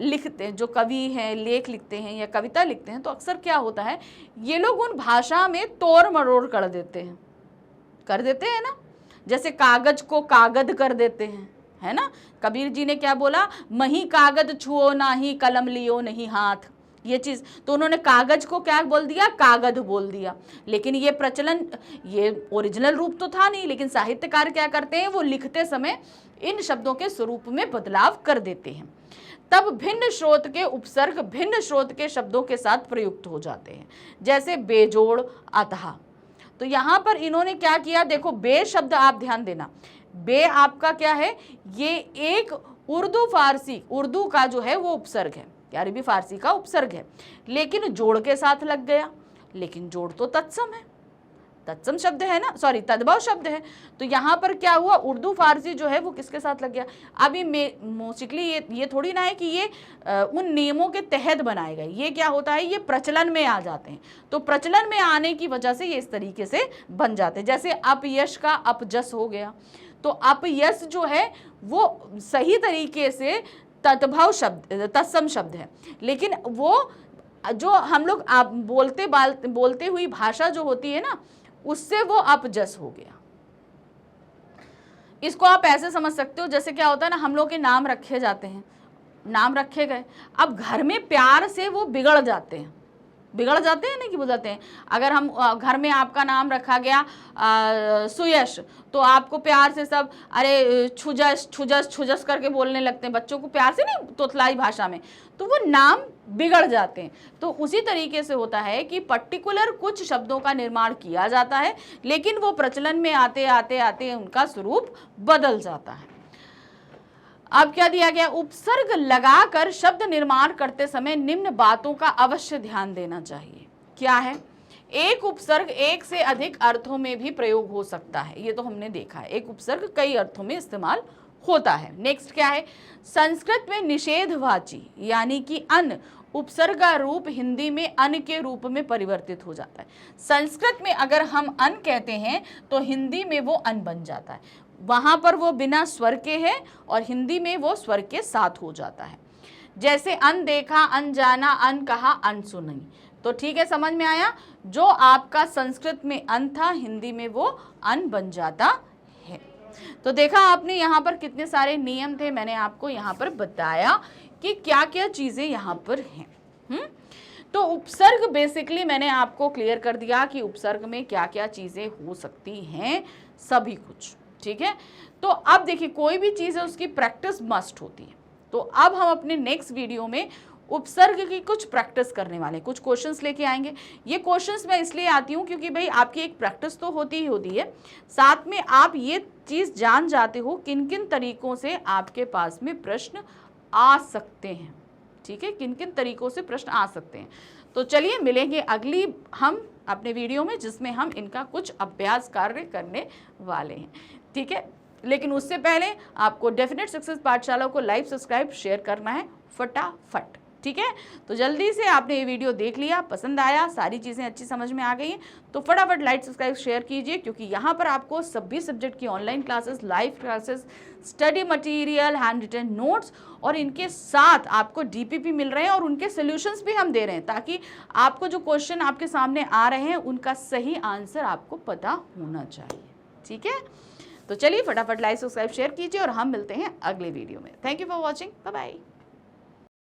लिखते हैं, जो कवि हैं, लेख लिखते हैं या कविता लिखते हैं, तो अक्सर क्या होता है, ये लोग उन भाषा में तोड़ मरोड़ कर देते हैं ना। जैसे कागज को कागद कर देते हैं, है ना। कबीर जी ने क्या बोला, मही कागद छुओ नाही, कलम लियो नहीं हाथ, ये चीज़। तो उन्होंने कागज को क्या बोल दिया, कागद बोल दिया। लेकिन ये प्रचलन, ये ओरिजिनल रूप तो था नहीं, लेकिन साहित्यकार क्या करते हैं, वो लिखते समय इन शब्दों के स्वरूप में बदलाव कर देते हैं। तब भिन्न स्रोत के उपसर्ग भिन्न स्रोत के शब्दों के साथ प्रयुक्त हो जाते हैं, जैसे बेजोड़, अतः। तो यहाँ पर इन्होंने क्या किया, देखो बे शब्द आप ध्यान देना, बे आपका क्या है, ये एक उर्दू का जो है वो उपसर्ग है, अरबी फारसी का उपसर्ग है, लेकिन जोड़ के साथ लग गया। लेकिन जोड़ तो तत्सम शब्द है ना, सॉरी तद्भव शब्द है। तो यहाँ पर क्या हुआ, उर्दू फारसी जो है वो किसके साथ लग गया। अभी मोस्टली ये थोड़ी ना है कि ये उन नियमों के तहत बनाए गए, ये क्या होता है, ये प्रचलन में आ जाते हैं। तो प्रचलन में आने की वजह से ये इस तरीके से बन जाते हैं। जैसे अपयश का अपजस हो गया, तो अपयश जो है वो सही तरीके से तद्भव शब्द, तत्सम शब्द है, लेकिन वो जो हम लोग आप बोलते हुई भाषा जो होती है ना, उससे वो अपजस हो गया। इसको आप ऐसे समझ सकते हो, जैसे क्या होता है ना, हम लोग के नाम रखे जाते हैं, नाम रखे गए, अब घर में प्यार से वो बिगड़ जाते हैं, बिगड़ जाते हैं, नहीं कि बुझाते हैं। अगर हम घर में आपका नाम रखा गया सुयश, तो आपको प्यार से सब अरे छुजस छुजस छुजस करके बोलने लगते हैं, बच्चों को प्यार से नहीं, तोतलाई भाषा में, तो वो नाम बिगड़ जाते हैं। तो उसी तरीके से होता है कि पर्टिकुलर कुछ शब्दों का निर्माण किया जाता है, लेकिन वो प्रचलन में आते आते आते उनका स्वरूप बदल जाता है। अब क्या दिया गया, उपसर्ग लगाकर शब्द निर्माण करते समय निम्न बातों का अवश्य ध्यान देना चाहिए। क्या है, एक उपसर्ग एक से अधिक अर्थों में भी प्रयोग हो सकता है, ये तो हमने देखा है, एक उपसर्ग कई अर्थों में इस्तेमाल होता है। नेक्स्ट क्या है, संस्कृत में निषेधवाची यानी कि अन उपसर्ग का रूप हिंदी में अन के रूप में परिवर्तित हो जाता है। संस्कृत में अगर हम अन कहते हैं तो हिंदी में वो अन बन जाता है, वहां पर वो बिना स्वर के है और हिंदी में वो स्वर के साथ हो जाता है। जैसे अन देखा, अन जाना, अन कहा, अन सुनी, तो ठीक है, समझ में आया। जो आपका संस्कृत में अन था, हिंदी में वो अन बन जाता है। तो देखा आपने यहाँ पर कितने सारे नियम थे, मैंने आपको यहाँ पर बताया कि क्या क्या चीजें यहाँ पर हैं। तो उपसर्ग बेसिकली मैंने आपको क्लियर कर दिया कि उपसर्ग में क्या क्या चीजें हो सकती हैं, सभी कुछ, ठीक है। तो अब देखिए, कोई भी चीज है उसकी प्रैक्टिस मस्ट होती है। तो अब हम अपने नेक्स्ट वीडियो में उपसर्ग की कुछ प्रैक्टिस करने वाले, कुछ क्वेश्चंस लेके आएंगे। ये क्वेश्चंस मैं इसलिए आती हूँ क्योंकि भाई आपकी एक प्रैक्टिस तो होती ही होती है, साथ में आप ये चीज जान जाते हो किन किन तरीकों से आपके पास में प्रश्न आ सकते हैं, ठीक है, किन किन तरीकों से प्रश्न आ सकते हैं। तो चलिए मिलेंगे अगली हम अपने वीडियो में, जिसमें हम इनका कुछ अभ्यास कार्य करने वाले हैं, ठीक है। लेकिन उससे पहले आपको डेफिनेट सक्सेस पाठशाला को लाइव सब्सक्राइब शेयर करना है फटाफट, ठीक है। तो जल्दी से आपने ये वीडियो देख लिया, पसंद आया, सारी चीज़ें अच्छी समझ में आ गई हैं, तो फटाफट लाइक सब्सक्राइब शेयर कीजिए, क्योंकि यहाँ पर आपको सभी सब्जेक्ट की online classes, live classes, study material, hand written notes और इनके साथ आपको डीपीपी मिल रहे हैं और उनके सोल्यूशंस भी हम दे रहे हैं, ताकि आपको जो क्वेश्चन आपके सामने आ रहे हैं उनका सही आंसर आपको पता होना चाहिए, ठीक है। तो चलिए फटाफट लाइक सब्सक्राइब शेयर कीजिए और हम मिलते हैं अगले वीडियो में। Thank you for watching, bye bye.